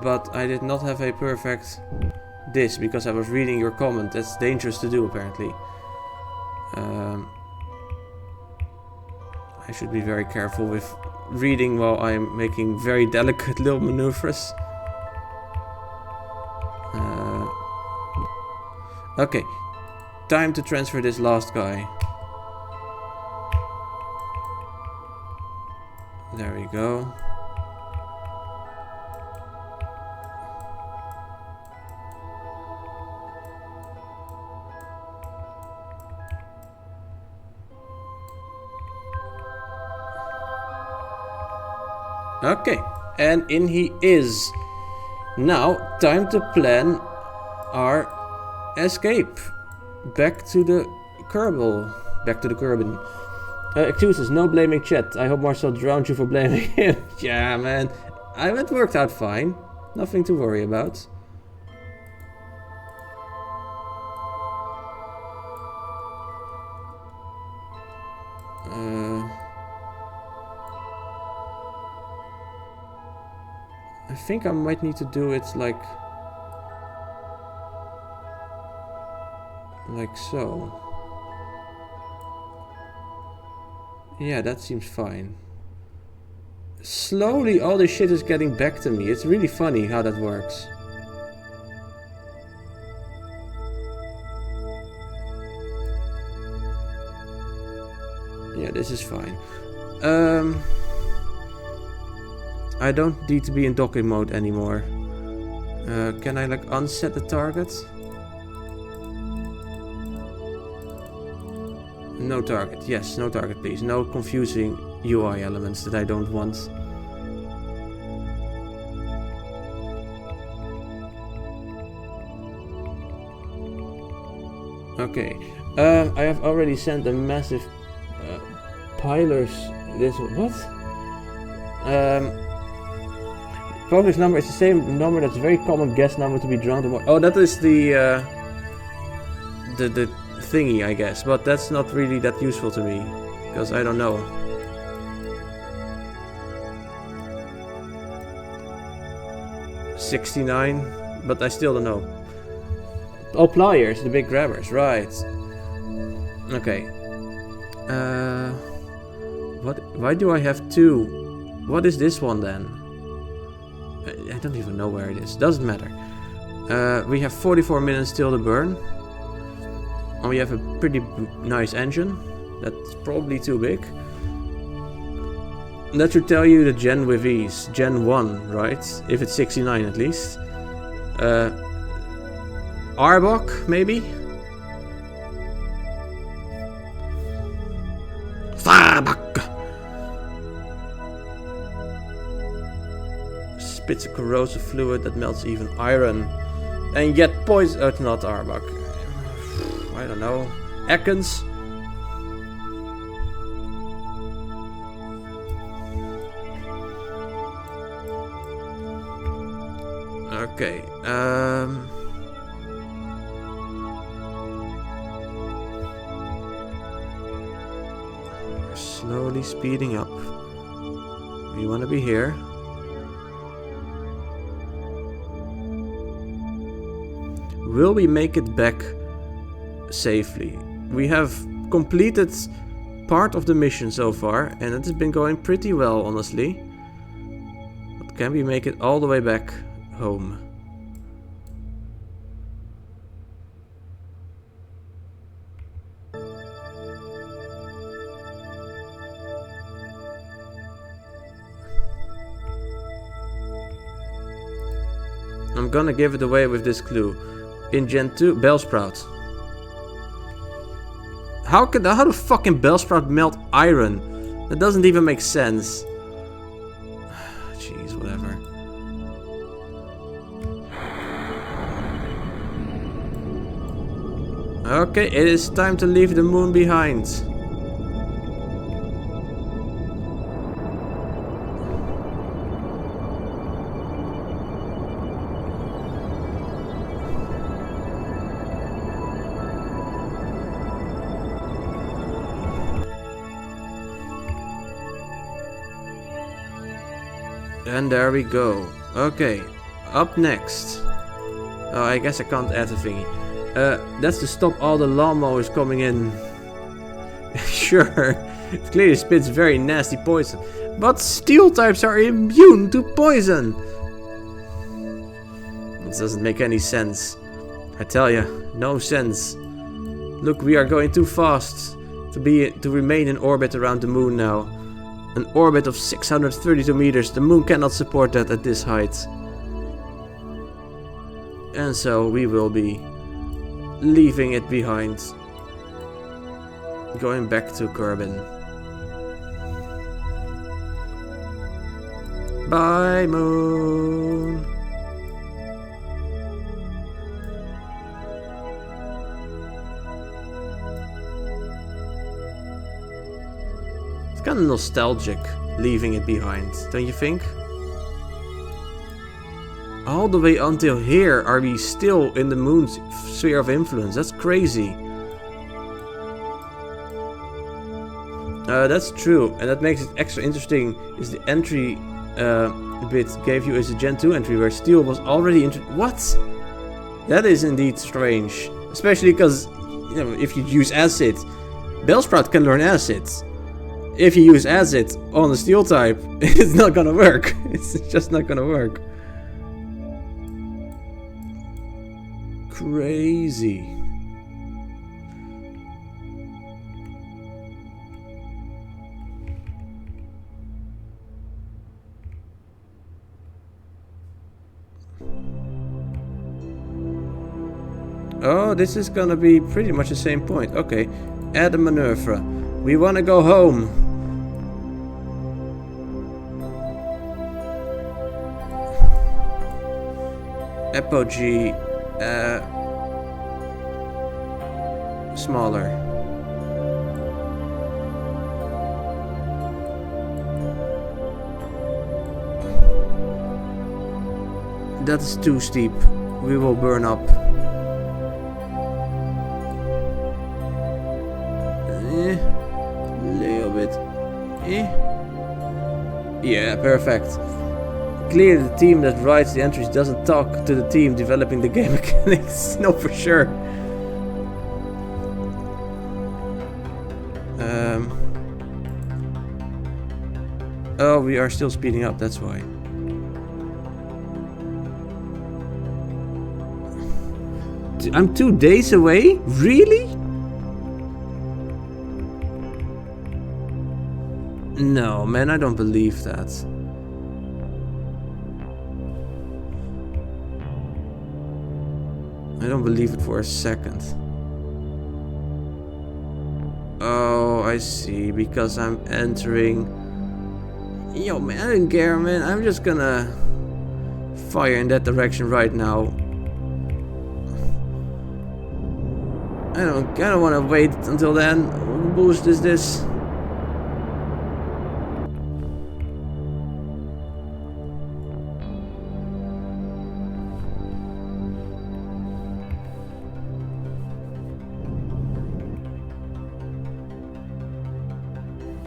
But I did not have a perfect this because I was reading your comment. That's dangerous to do apparently. I should be very careful with reading while I'm making very delicate little maneuvers. Okay, time to transfer this last guy. There we go. Okay, and in he is. Now, time to plan our escape. Back to the Kerbal. Back to the Kerbin. Excuses, no blaming chat. I hope Marcel drowned you for blaming him. Yeah, man. It worked out fine. Nothing to worry about. I think I might need to do it like so. Yeah, that seems fine. Slowly all this shit is getting back to me. It's really funny how that works. Yeah, this is fine. I don't need to be in docking mode anymore. Can I like unset the target? No target. Yes, no target please. No confusing UI elements that I don't want. Okay. I have already sent a massive pilers. This what? Focus number is the same number that's a very common guess number to be drawn to. Oh, that is the thingy, I guess, but that's not really that useful to me because I don't know. $69, but I still don't know. Oh, pliers, the big grabbers, right? Okay. What? Why do I have two? What is this one then? I don't even know where it is. Doesn't matter. We have 44 minutes still to burn. And we have a pretty nice engine. That's probably too big. That should tell you the gen with ease. Gen 1, right? If it's 69 at least. Arbok, maybe? Arbok! Spits a corrosive fluid that melts even iron. And yet poison... Oh, it's not Arbok. I don't know. Ekans? Okay. We're slowly speeding up. We want to be here. Will we make it back safely? We have completed part of the mission so far, and it has been going pretty well, honestly. But can we make it all the way back home? I'm gonna give it away with this clue. In Gen 2, Bellsprout. How the fucking Bellsprout melt iron? That doesn't even make sense. Jeez, whatever. Okay, it is time to leave the moon behind. And there we go. Okay, up next. Oh, I guess I can't add a thingy. That's to stop all the lawnmowers coming in. Sure, it clearly spits very nasty poison. But steel types are immune to poison. This doesn't make any sense. I tell you, no sense. Look, we are going too fast to remain in orbit around the moon now. An orbit of 632 meters. The moon cannot support that at this height. And so we will be leaving it behind. Going back to Kerbin. Bye, moon. It's kind of nostalgic leaving it behind, don't you think? All the way until here are we still in the moon's sphere of influence. That's crazy. That's true, and that makes it extra interesting. Is the entry bit gave you as a Gen 2 entry where steel was already what? That is indeed strange, especially because if you use acid, Bellsprout can learn acid. If you use acid on the steel type, it's not gonna work. It's just not gonna work. Crazy. Oh, this is gonna be pretty much the same point. Okay, add a maneuver. We wanna go home. Apogee. Smaller. That is too steep. We will burn up. Little bit. Yeah, perfect. Clearly the team that writes the entries doesn't talk to the team developing the game mechanics. No, for sure. Oh, we are still speeding up, that's why. I'm 2 days away? Really? No, man, I don't believe that. I don't believe it for a second. Oh, I see. Because I'm entering... Yo, man, I don't care, man. I'm just gonna fire in that direction right now. I don't want to wait until then. What boost is this?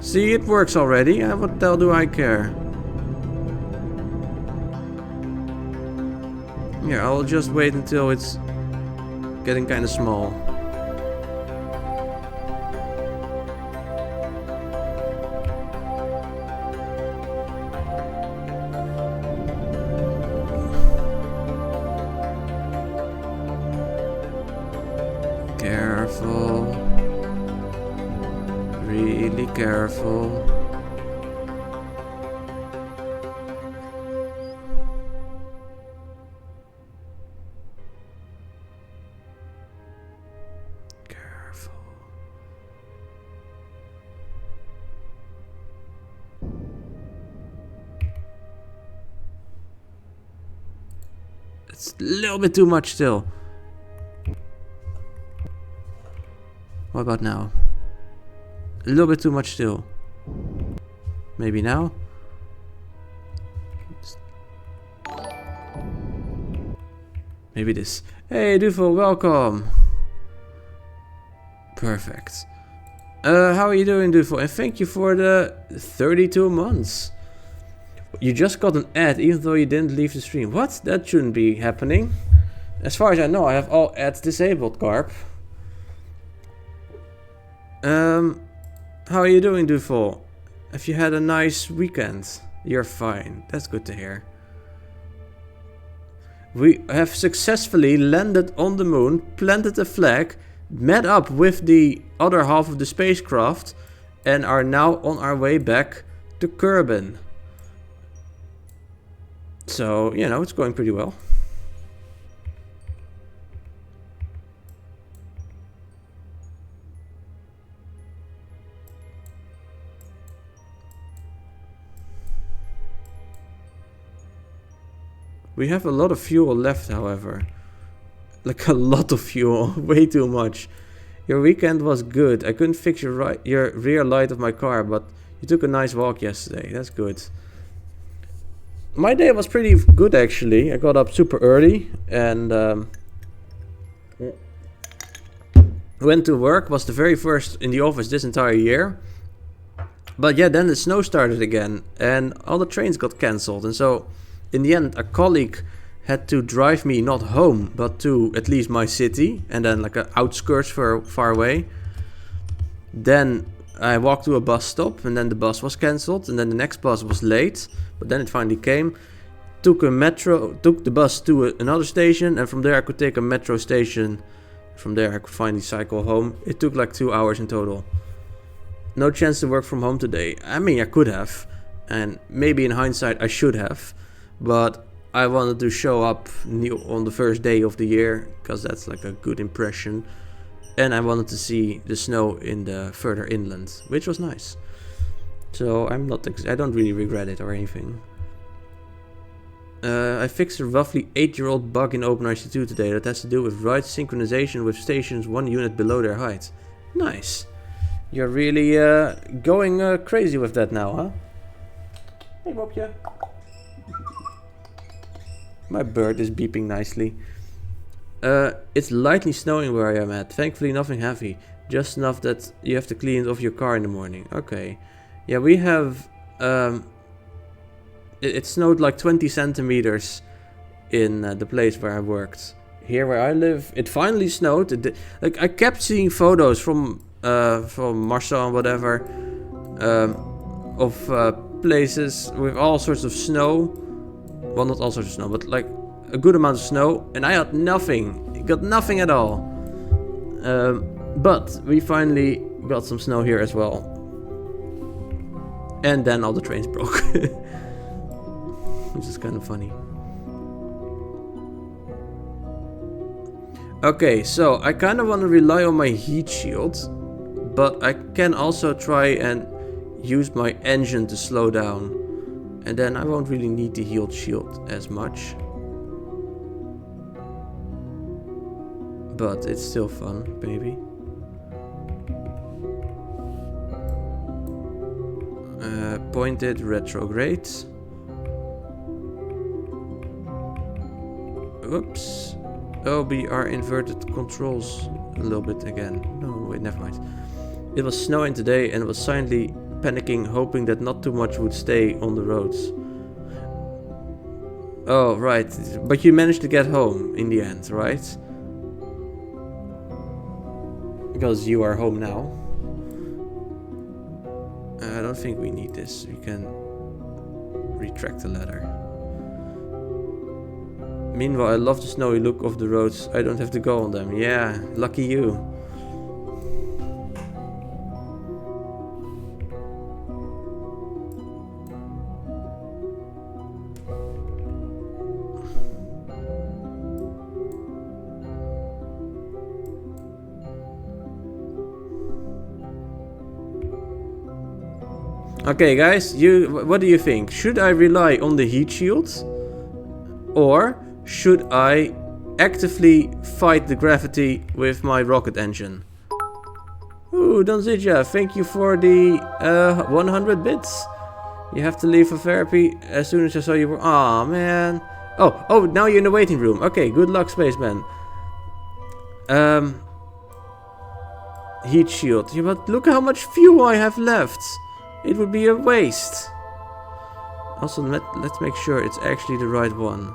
See, it works already. What the hell do I care? Yeah, I'll just wait until it's getting kind of small. Careful. Really careful. Careful. It's a little bit too much still. What about now? A little bit too much still. Maybe now? Maybe this. Hey, Duvel, welcome. Perfect. How are you doing, Duvel? And thank you for the 32 months. You just got an ad even though you didn't leave the stream. What? That shouldn't be happening. As far as I know, I have all ads disabled, Garp. How are you doing, Duvel? Have you had a nice weekend? You're fine. That's good to hear. We have successfully landed on the moon, planted a flag, met up with the other half of the spacecraft, and are now on our way back to Kerbin. So, you know, it's going pretty well. We have a lot of fuel left, however. Like a lot of fuel, way too much. Your weekend was good. I couldn't fix your rear light of my car, but you took a nice walk yesterday. That's good. My day was pretty good, actually. I got up super early and went to work. Was the very first in the office this entire year. But yeah, then the snow started again and all the trains got cancelled. And so in the end, a colleague had to drive me not home, but to at least my city, and then like an outskirts far away. Then I walked to a bus stop, and then the bus was cancelled, and then the next bus was late, but then it finally came. Took the bus to another station, and from there I could take a metro station. From there I could finally cycle home. It took like 2 hours in total. No chance to work from home today. I mean, I could have, and maybe in hindsight I should have, but I wanted to show up new on the first day of the year, because that's like a good impression. And I wanted to see the snow in the further inland, which was nice. So I don't really regret it or anything. I fixed a roughly 8-year-old bug in OpenIC2 today that has to do with ride synchronization with stations 1 unit below their height. Nice. You're really going crazy with that now, huh? Hey, Mopje. My bird is beeping nicely. It's lightly snowing where I am at. Thankfully nothing heavy. Just enough that you have to clean it off your car in the morning. Okay. Yeah, we have... it snowed like 20 centimeters in the place where I worked. Here where I live, it finally snowed. Like, I kept seeing photos from Marcel and whatever. Of places with all sorts of snow. Well, not all sorts of snow, but like a good amount of snow. And I had nothing. Got nothing at all. But we finally got some snow here as well. And then all the trains broke. Which is kind of funny. Okay, so I kind of want to rely on my heat shield. But I can also try and use my engine to slow down. And then I won't really need the heat shield as much. But it's still fun, baby. Pointed retrograde. Oops. Oh, we are inverted controls a little bit again. No, wait, never mind. It was snowing today and it was silently panicking, hoping that not too much would stay on the roads. Oh, right. But you managed to get home in the end, right? Because you are home now. I don't think we need this. We can retract the ladder. Meanwhile, I love the snowy look of the roads. I don't have to go on them. Yeah, lucky you. Okay, guys, what do you think? Should I rely on the heat shield? Or should I actively fight the gravity with my rocket engine? Ooh, Donzija, thank you for the 100 bits. You have to leave for therapy as soon as I saw you were... Aw, man. Oh, now you're in the waiting room. Okay, good luck, spaceman. Heat shield. Yeah, but look how much fuel I have left. It would be a waste. Also, let's make sure it's actually the right one.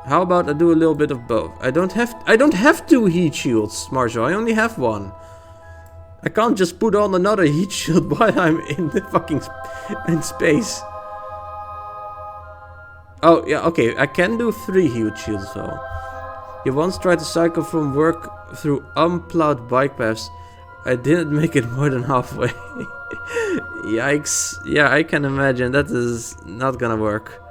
How about I do a little bit of both? I don't have 2 heat shields, Marshall. I only have 1. I can't just put on another heat shield while I'm in the fucking in space. Oh, yeah, okay. I can do 3 heat shields though. You once tried to cycle from work through unplowed bike paths. I didn't make it more than halfway. Yikes. Yeah, I can imagine. That is not gonna work.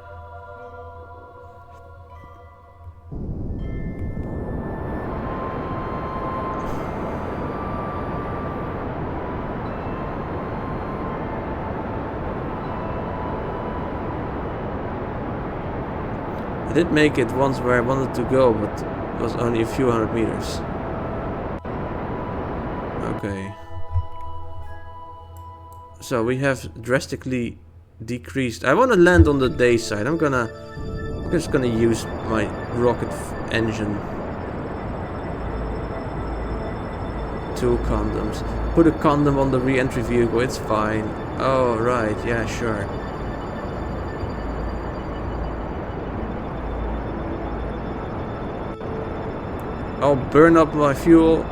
I did make it once where I wanted to go, but it was only a few hundred meters. Okay. So we have drastically decreased. I want to land on the day side. I'm just gonna use my rocket engine. 2 condoms. Put a condom on the re-entry vehicle. It's fine. Oh right, yeah, sure. I'll burn up my fuel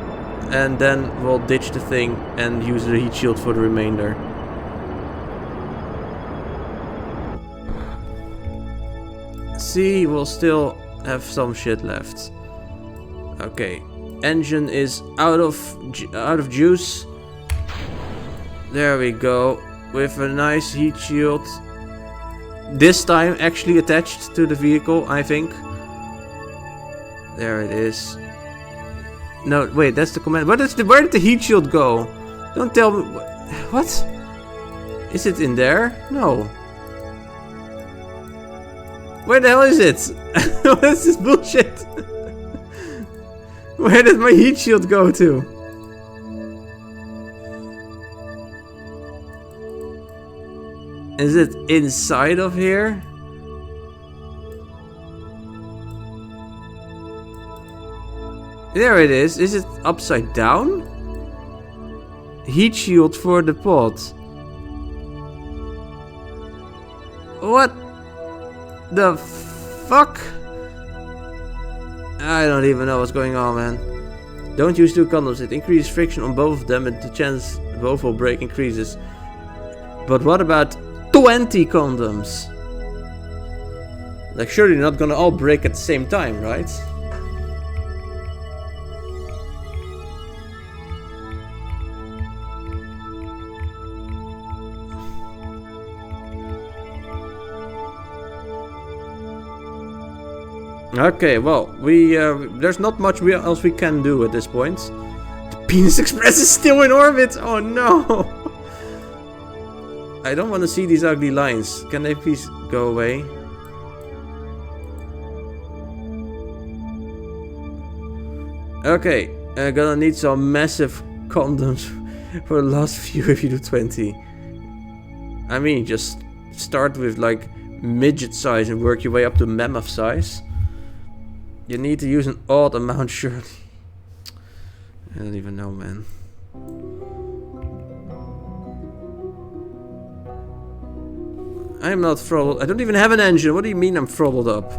and then we'll ditch the thing and use the heat shield for the remainder. See, we'll still have some shit left. Okay, engine is out of juice. There we go, with a nice heat shield. This time actually attached to the vehicle, I think. There it is. No, wait, that's the command. Where did the heat shield go? Don't tell me. What? Is it in there? No. Where the hell is it? What is this bullshit? Where did my heat shield go to? Is it inside of here? There it is. Is it upside down? Heat shield for the pod. What the fuck? I don't even know what's going on, man. Don't use 2 condoms. It increases friction on both of them and the chance both will break increases. But what about 20 condoms? Like, surely they're not gonna all break at the same time, right? Okay, well, there's not much else we can do at this point. The Penis Express is still in orbit! Oh no! I don't want to see these ugly lines. Can they please go away? Okay, I'm gonna need some massive condoms for the last few if you do 20. I mean, just start with like midget size and work your way up to mammoth size. You need to use an odd amount, surely. I don't even know, man. I'm not throttled. I don't even have an engine. What do you mean I'm throttled up?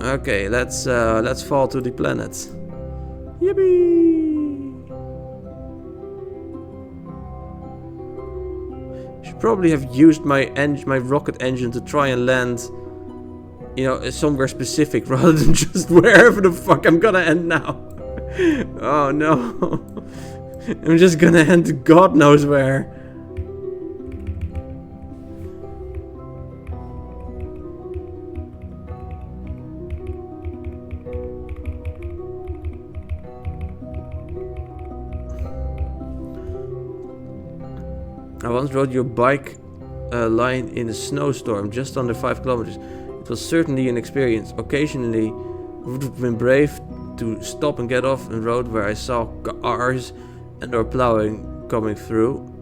Okay, let's fall to the planet. Yippee! Should probably have used my rocket engine to try and land, you know, somewhere specific rather than just wherever the fuck I'm gonna end now. Oh no. I'm just gonna end God knows where. I once rode your bike line in a snowstorm just under 5 kilometers. It was certainly an experience. Occasionally, it would have been brave to stop and get off a road where I saw cars and or plowing coming through.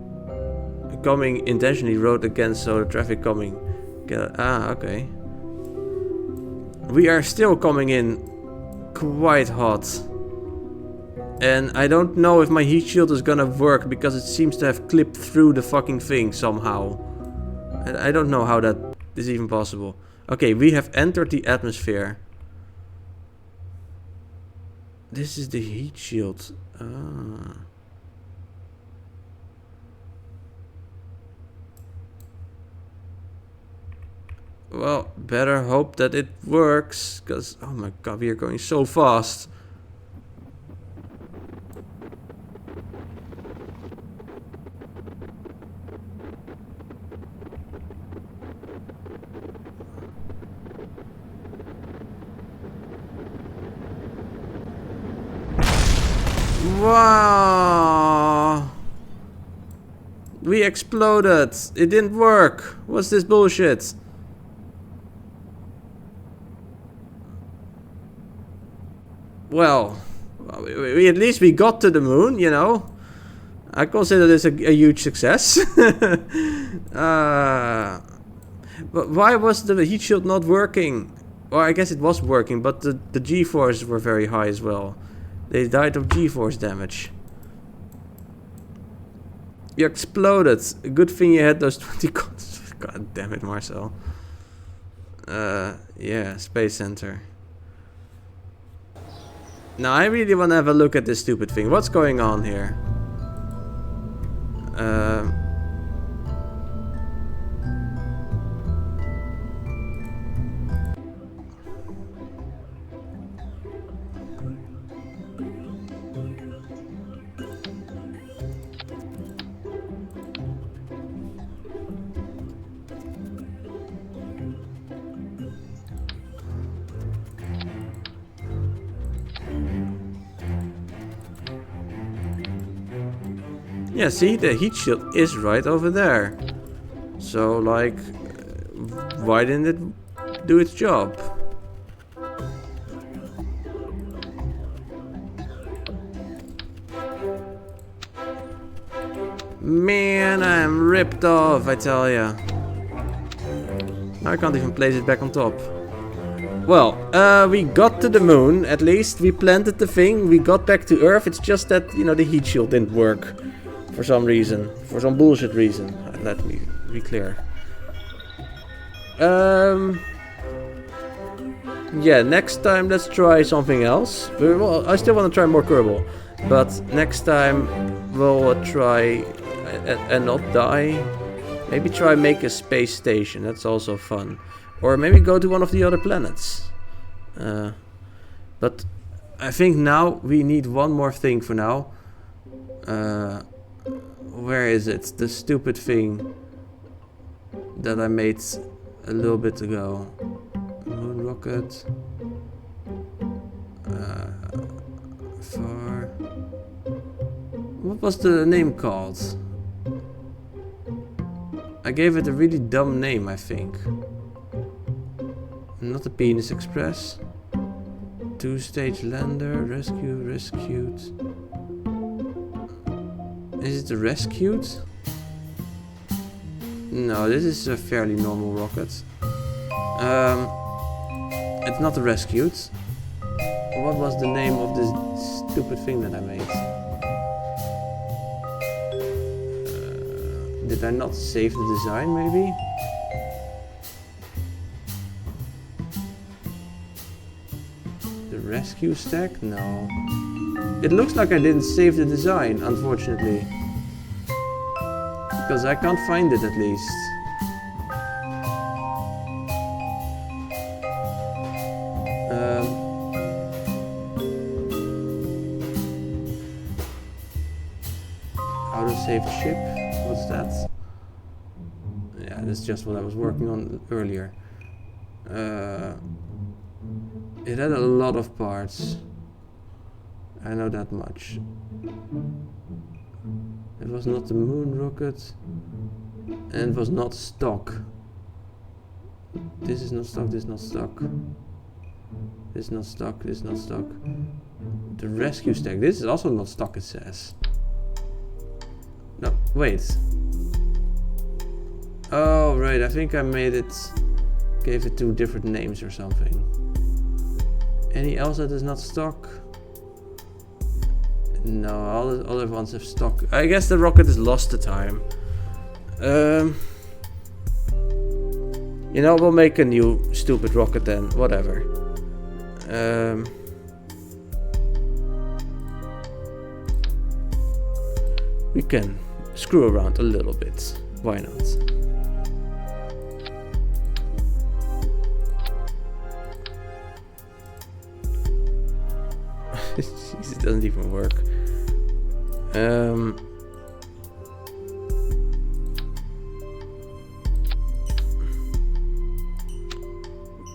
Coming intentionally rode against, so the traffic coming. Okay. We are still coming in quite hot. And I don't know if my heat shield is gonna work because it seems to have clipped through the fucking thing somehow. And I don't know how that is even possible. Okay, we have entered the atmosphere. This is the heat shield. Well, better hope that it works, because, oh my god, we are going so fast. Wow! We exploded! It didn't work! What's this bullshit? Well, we at least we got to the moon, you know. I consider this a huge success. But why was the heat shield not working? Well, I guess it was working, but the G-forces were very high as well. They died of G-force damage. You exploded. Good thing you had those 20 coins. God damn it, Marcel. Yeah, Space Center. Now I really want to have a look at this stupid thing. What's going on here? Yeah, see, the heat shield is right over there. So, like, why didn't it do its job? Man, I'm ripped off, I tell ya. Now I can't even place it back on top. Well, we got to the moon, at least. We planted the thing, we got back to Earth. It's just that, you know, the heat shield didn't work. For some reason. For some bullshit reason. Let me be clear. Yeah, next time let's try something else. Well, I still want to try more Kerbal. But next time we'll try and not die. Maybe try make a space station. That's also fun. Or maybe go to one of the other planets. But I think now we need one more thing for now. Where is it? The stupid thing that I made a little bit ago. Moon rocket. What was the name called? I gave it a really dumb name, I think. Not the Penis Express. 2-stage lander. Rescued. Is it the Rescued? No, this is a fairly normal rocket. It's not the Rescued. What was the name of this stupid thing that I made? Did I not save the design, maybe? The Rescue stack? No. It looks like I didn't save the design, unfortunately. Because I can't find it, at least. How to save ship? What's that? Yeah, that's just what I was working on earlier. It had a lot of parts. I know that much. It was not the moon rocket. And it was not stock. This is not stock, this is not stock. This is not stock, this is not stock. The rescue stack, this is also not stock, it says. No, wait. Oh, right, I think I made it... Gave it two different names or something. Any else that is not stock? No, all the other ones have stock. I guess the rocket is lost to time. You know, we'll make a new stupid rocket then, whatever. We can screw around a little bit. Why not? Jeez, it doesn't even work.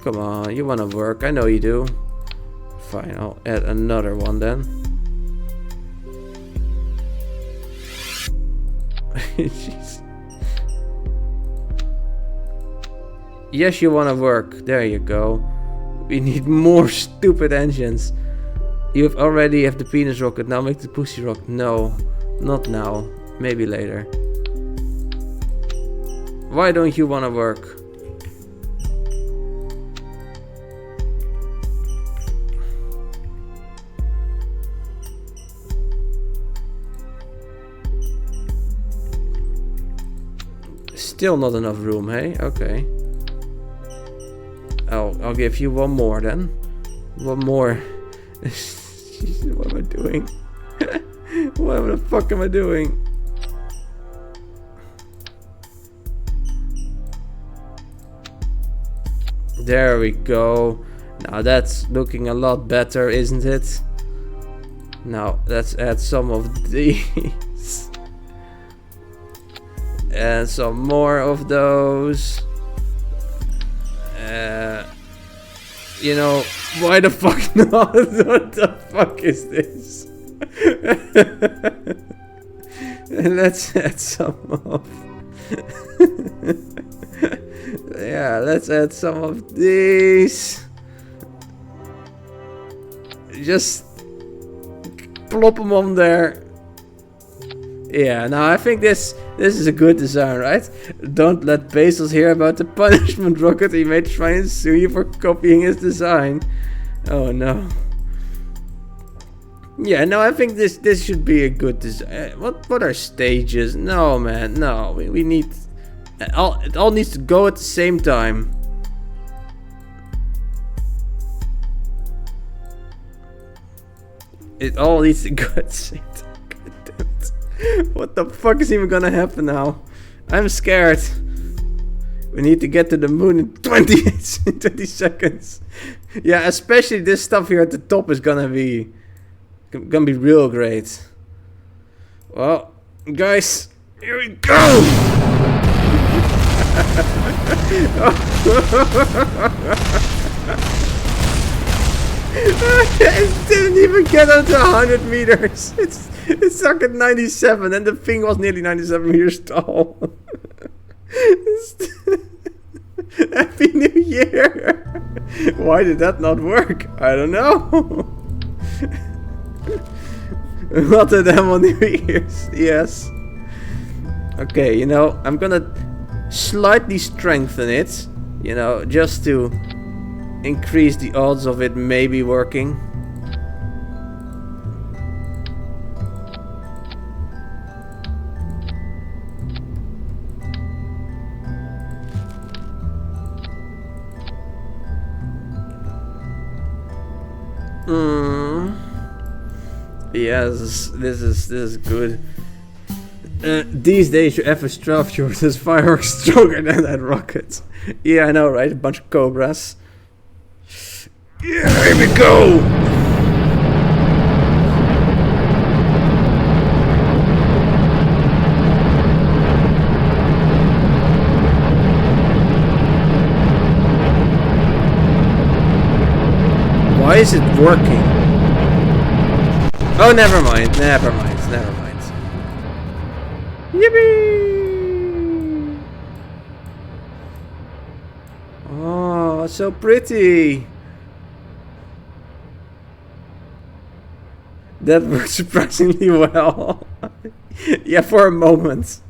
Come on, you wanna work? I know you do. Fine, I'll add another one then. Jeez. Yes, you wanna work. There you go. We need more stupid engines. You already have the penis rocket, now make the pussy rocket. No, not now. Maybe later. Why don't you wanna work? Still not enough room, hey? Okay. I'll give you one more then. One more. Jesus, what am I doing? What the fuck am I doing? There we go. Now that's looking a lot better, isn't it? Now let's add some of these. And some more of those. You know, why the fuck not? What the fuck is this? And let's add some of... Yeah, let's add some of these. Just plop them on there. Yeah, now I think this is a good design, right? Don't let Bezos hear about the punishment rocket. He may try and sue you for copying his design. Oh no. Yeah, no, I think this should be a good design. What are stages? No, man, no. We need... It all needs to go at the same time. It all needs to go at the same time. God damn it. What the fuck is even gonna happen now? I'm scared. We need to get to the moon in 20 seconds. Yeah, especially this stuff here at the top is gonna be real great. Well, guys, here we go. It didn't even get onto 100 meters. It's stuck at 97 and the thing was nearly 97 meters tall. Happy New Year! Why did that not work? I don't know. What of them on New Year's? Yes. Okay, you know, I'm gonna slightly strengthen it, you know, just to increase the odds of it maybe working. Yes, this is good. These days you have a straw this fireworks stronger than that rocket. Yeah, I know, right? A bunch of cobras. Yeah, here we go! Why is it working? Oh, never mind, never mind, never mind. Yippee! so pretty. That worked surprisingly well. Yeah, for a moment.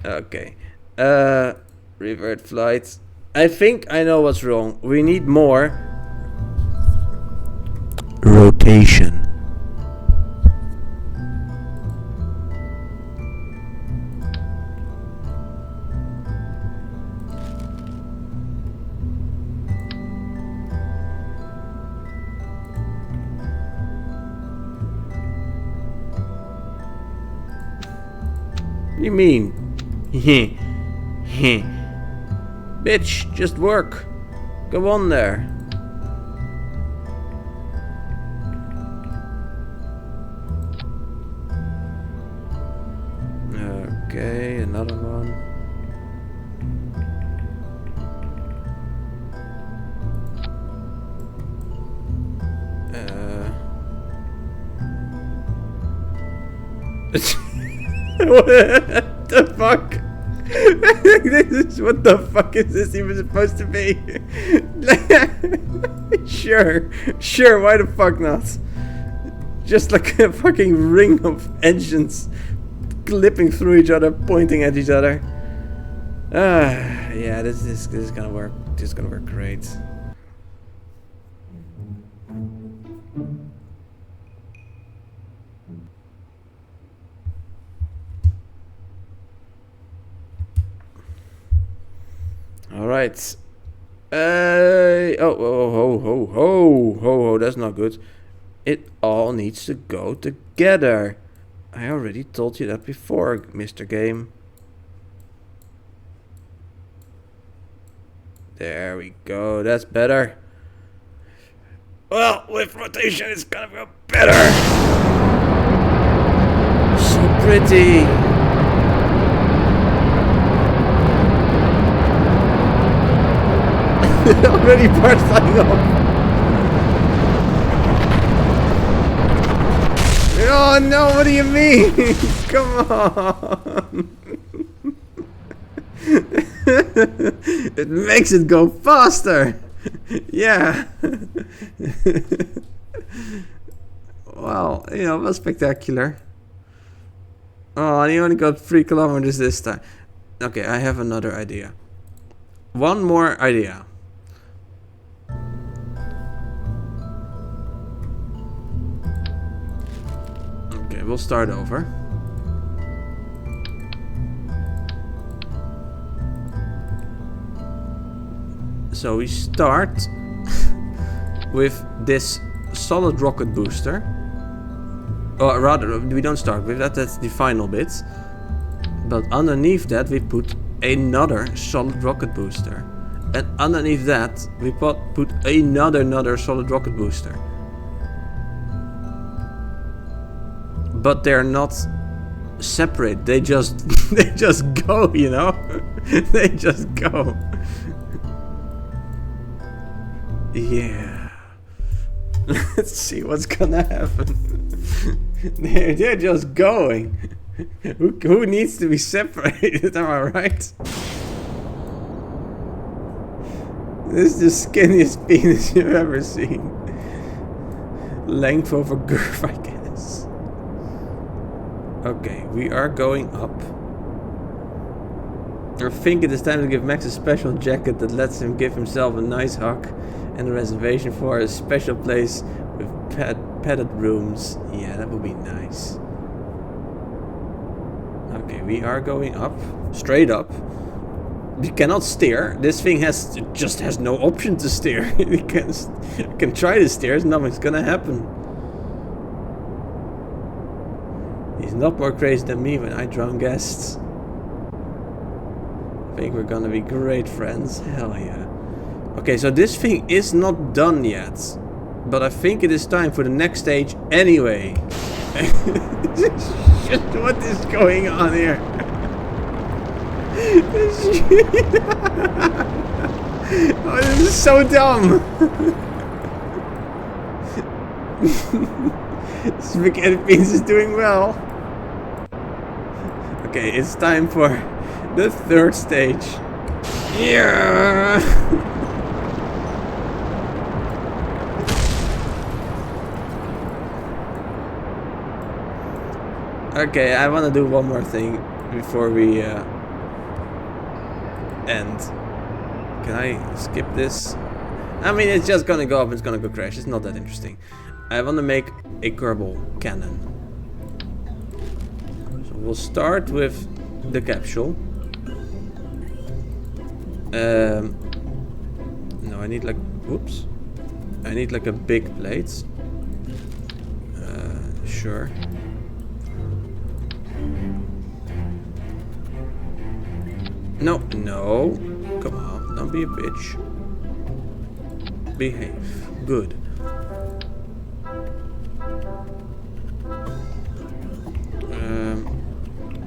Okay. Revert flight. I think I know what's wrong. We need more rotation. What do you mean? Bitch, just work. Go on there. Okay, another one. What the fuck? This is, what the fuck is this even supposed to be? Sure, why the fuck not? Just like a fucking ring of engines clipping through each other, pointing at each other. Yeah, this is gonna work. This is gonna work great. Alright. Oh, that's not good. It all needs to go together. I already told you that before, Mr. Game. There we go, that's better. Well, with rotation it's gonna go better. So pretty. Already parts flying off. Oh no, what do you mean? Come on. It makes it go faster. Yeah. Well, you know, it was spectacular. Oh, and he only got 3 kilometers this time. Okay, I have another idea. One more idea. Okay, we'll start over. So we start with this solid rocket booster. Or rather, we don't start with that, that's the final bit. But underneath that we put another solid rocket booster. And underneath that we put another solid rocket booster. But they're not separate, they just go, you know? They just go. Yeah. Let's see what's gonna happen. They're just going. Who needs to be separated, am I right? This is the skinniest penis you've ever seen. Length over girth, I guess. Okay, we are going up. I think it is time to give Max a special jacket that lets him give himself a nice hug and a reservation for a special place with padded rooms. Yeah, that would be nice. Okay, we are going up, straight up. We cannot steer. This thing just has no option to steer. You can try to steer, nothing's gonna happen. He's not more crazy than me when I drown guests. I think we're gonna be great friends. Hell yeah. Okay, so this thing is not done yet. But I think it is time for the next stage anyway. What is going on here? Oh, this is so dumb. Spaghetti Beans is doing well. Okay, it's time for The third stage. Yeah. Okay, I want to do one more thing before we end. Can I skip this? I mean, it's just gonna go up, it's gonna go crash. It's not that interesting. I want to make a Kerbal cannon. So we'll start with the capsule. No, I need like, oops. I need like a big plate. Sure. No, no. Come on, don't be a bitch. Behave. Good.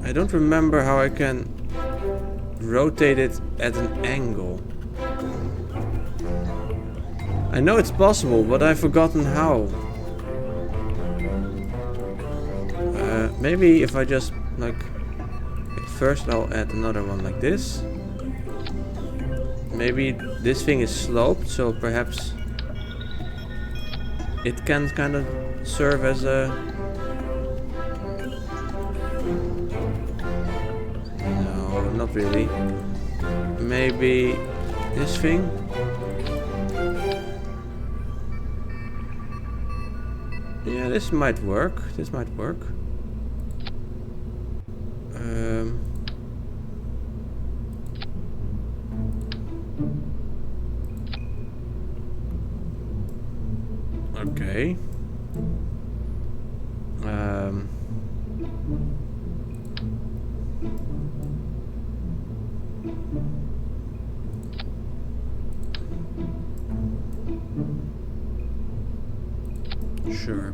I don't remember how I can rotate it at an angle. I know it's possible, but I've forgotten how. Maybe if I just like... First I'll add another one like this. Maybe this thing is sloped, so perhaps it can kind of serve as a... No, not really. Maybe this thing? Yeah, this might work. This might work. Okay. Sure.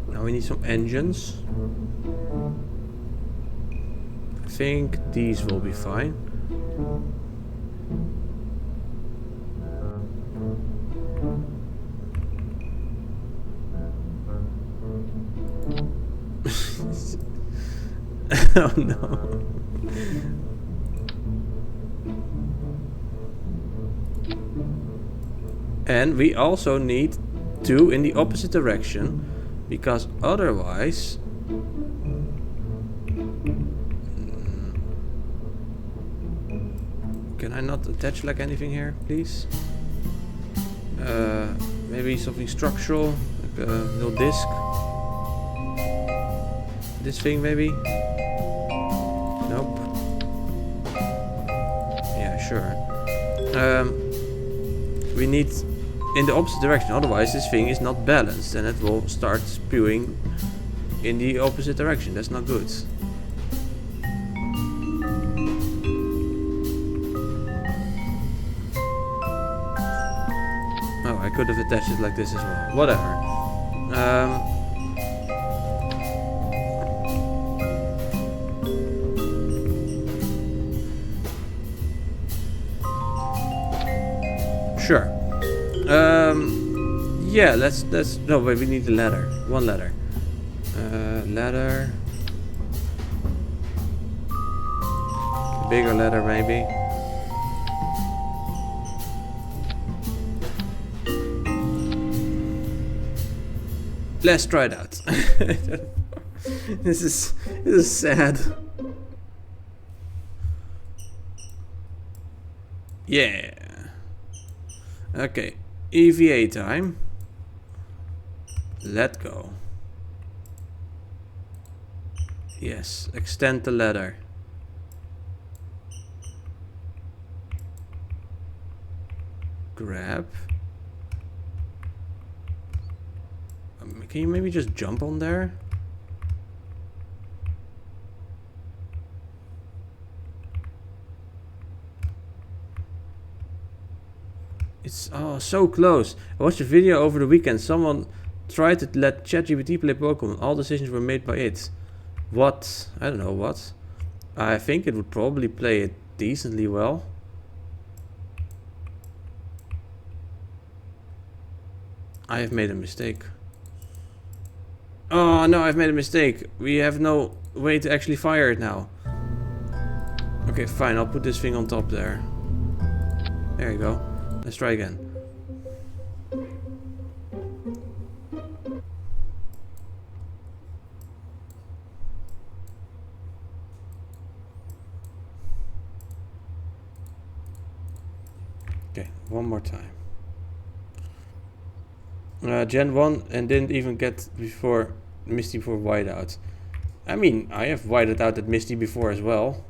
Now we need some engines. I think these will be fine. Oh no. And we also need two in the opposite direction, because otherwise... Can I not attach like anything here, please? Maybe something structural, like a little disc. This thing maybe? Nope. Yeah, sure. We need in the opposite direction, otherwise this thing is not balanced and it will start spewing in the opposite direction. That's not good. Oh, I could have attached it like this as well. Whatever. Sure. Yeah, let's no, wait, we need a ladder. One ladder. Ladder. A bigger ladder maybe. Let's try it out. This is sad. Yeah. Okay, EVA time. Let go. Yes, extend the ladder. Grab. Can you maybe just jump on there? It's so close. I watched a video over the weekend. Someone tried to let ChatGPT play Pokemon. All decisions were made by it. What? I don't know what. I think it would probably play it decently well. I have made a mistake. Oh no, I've made a mistake. We have no way to actually fire it now. Okay, fine. I'll put this thing on top there. There you go. Let's try again. Okay, one more time. Gen 1 and didn't even get before Misty before whiteout. I mean, I have whited out at Misty before as well.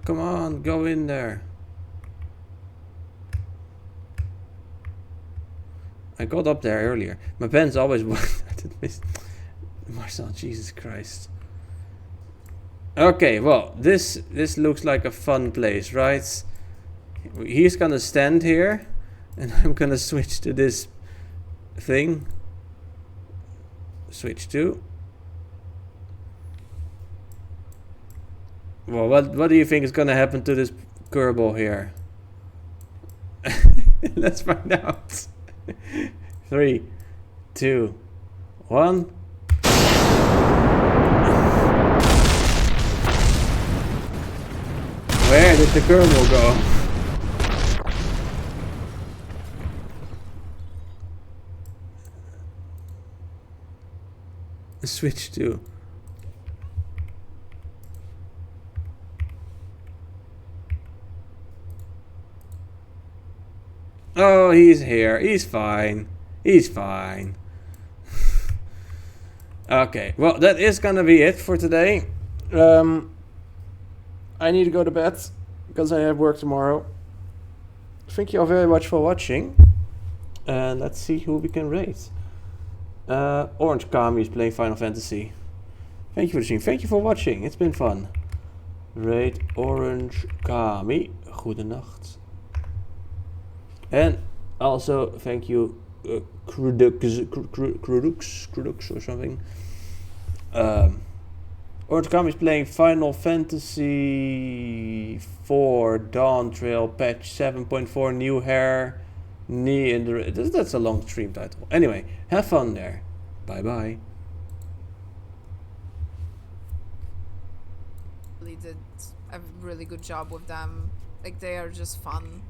Come on, go in there. I got up there earlier. My pen's always Marcel, Jesus Christ. Okay, well, this looks like a fun place, right? He's gonna stand here, and I'm gonna switch to this thing. Switch to. Well, what do you think is gonna happen to this Kerbal here? Let's find out. 3, 2, 1. Where did the Kerbal go? Switch to. Oh, he's here. He's fine. He's fine. Okay, well, that is gonna be it for today. I need to go to bed because I have work tomorrow. Thank you all very much for watching. And let's see who we can rate. Orange Kami is playing Final Fantasy. Thank you for watching. Thank you for watching. It's been fun. Rate Orange Kami. Goedenacht. And also thank you Crudux or something. Orange Kami is playing Final Fantasy 4 Dawn Trail patch 7.4 new hair knee in the that's a long stream title. Anyway, have fun there. Bye bye. Really did a really good job with them. Like, they are just fun.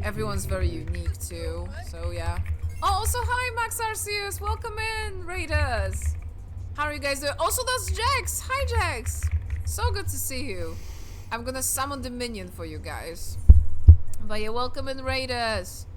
Everyone's very unique too, so yeah. Oh, also hi Max Arceus, welcome in, Raiders. How are you guys doing? Also that's Jax, hi Jax. So good to see you. I'm gonna summon the minion for you guys. But yeah, welcome in, Raiders.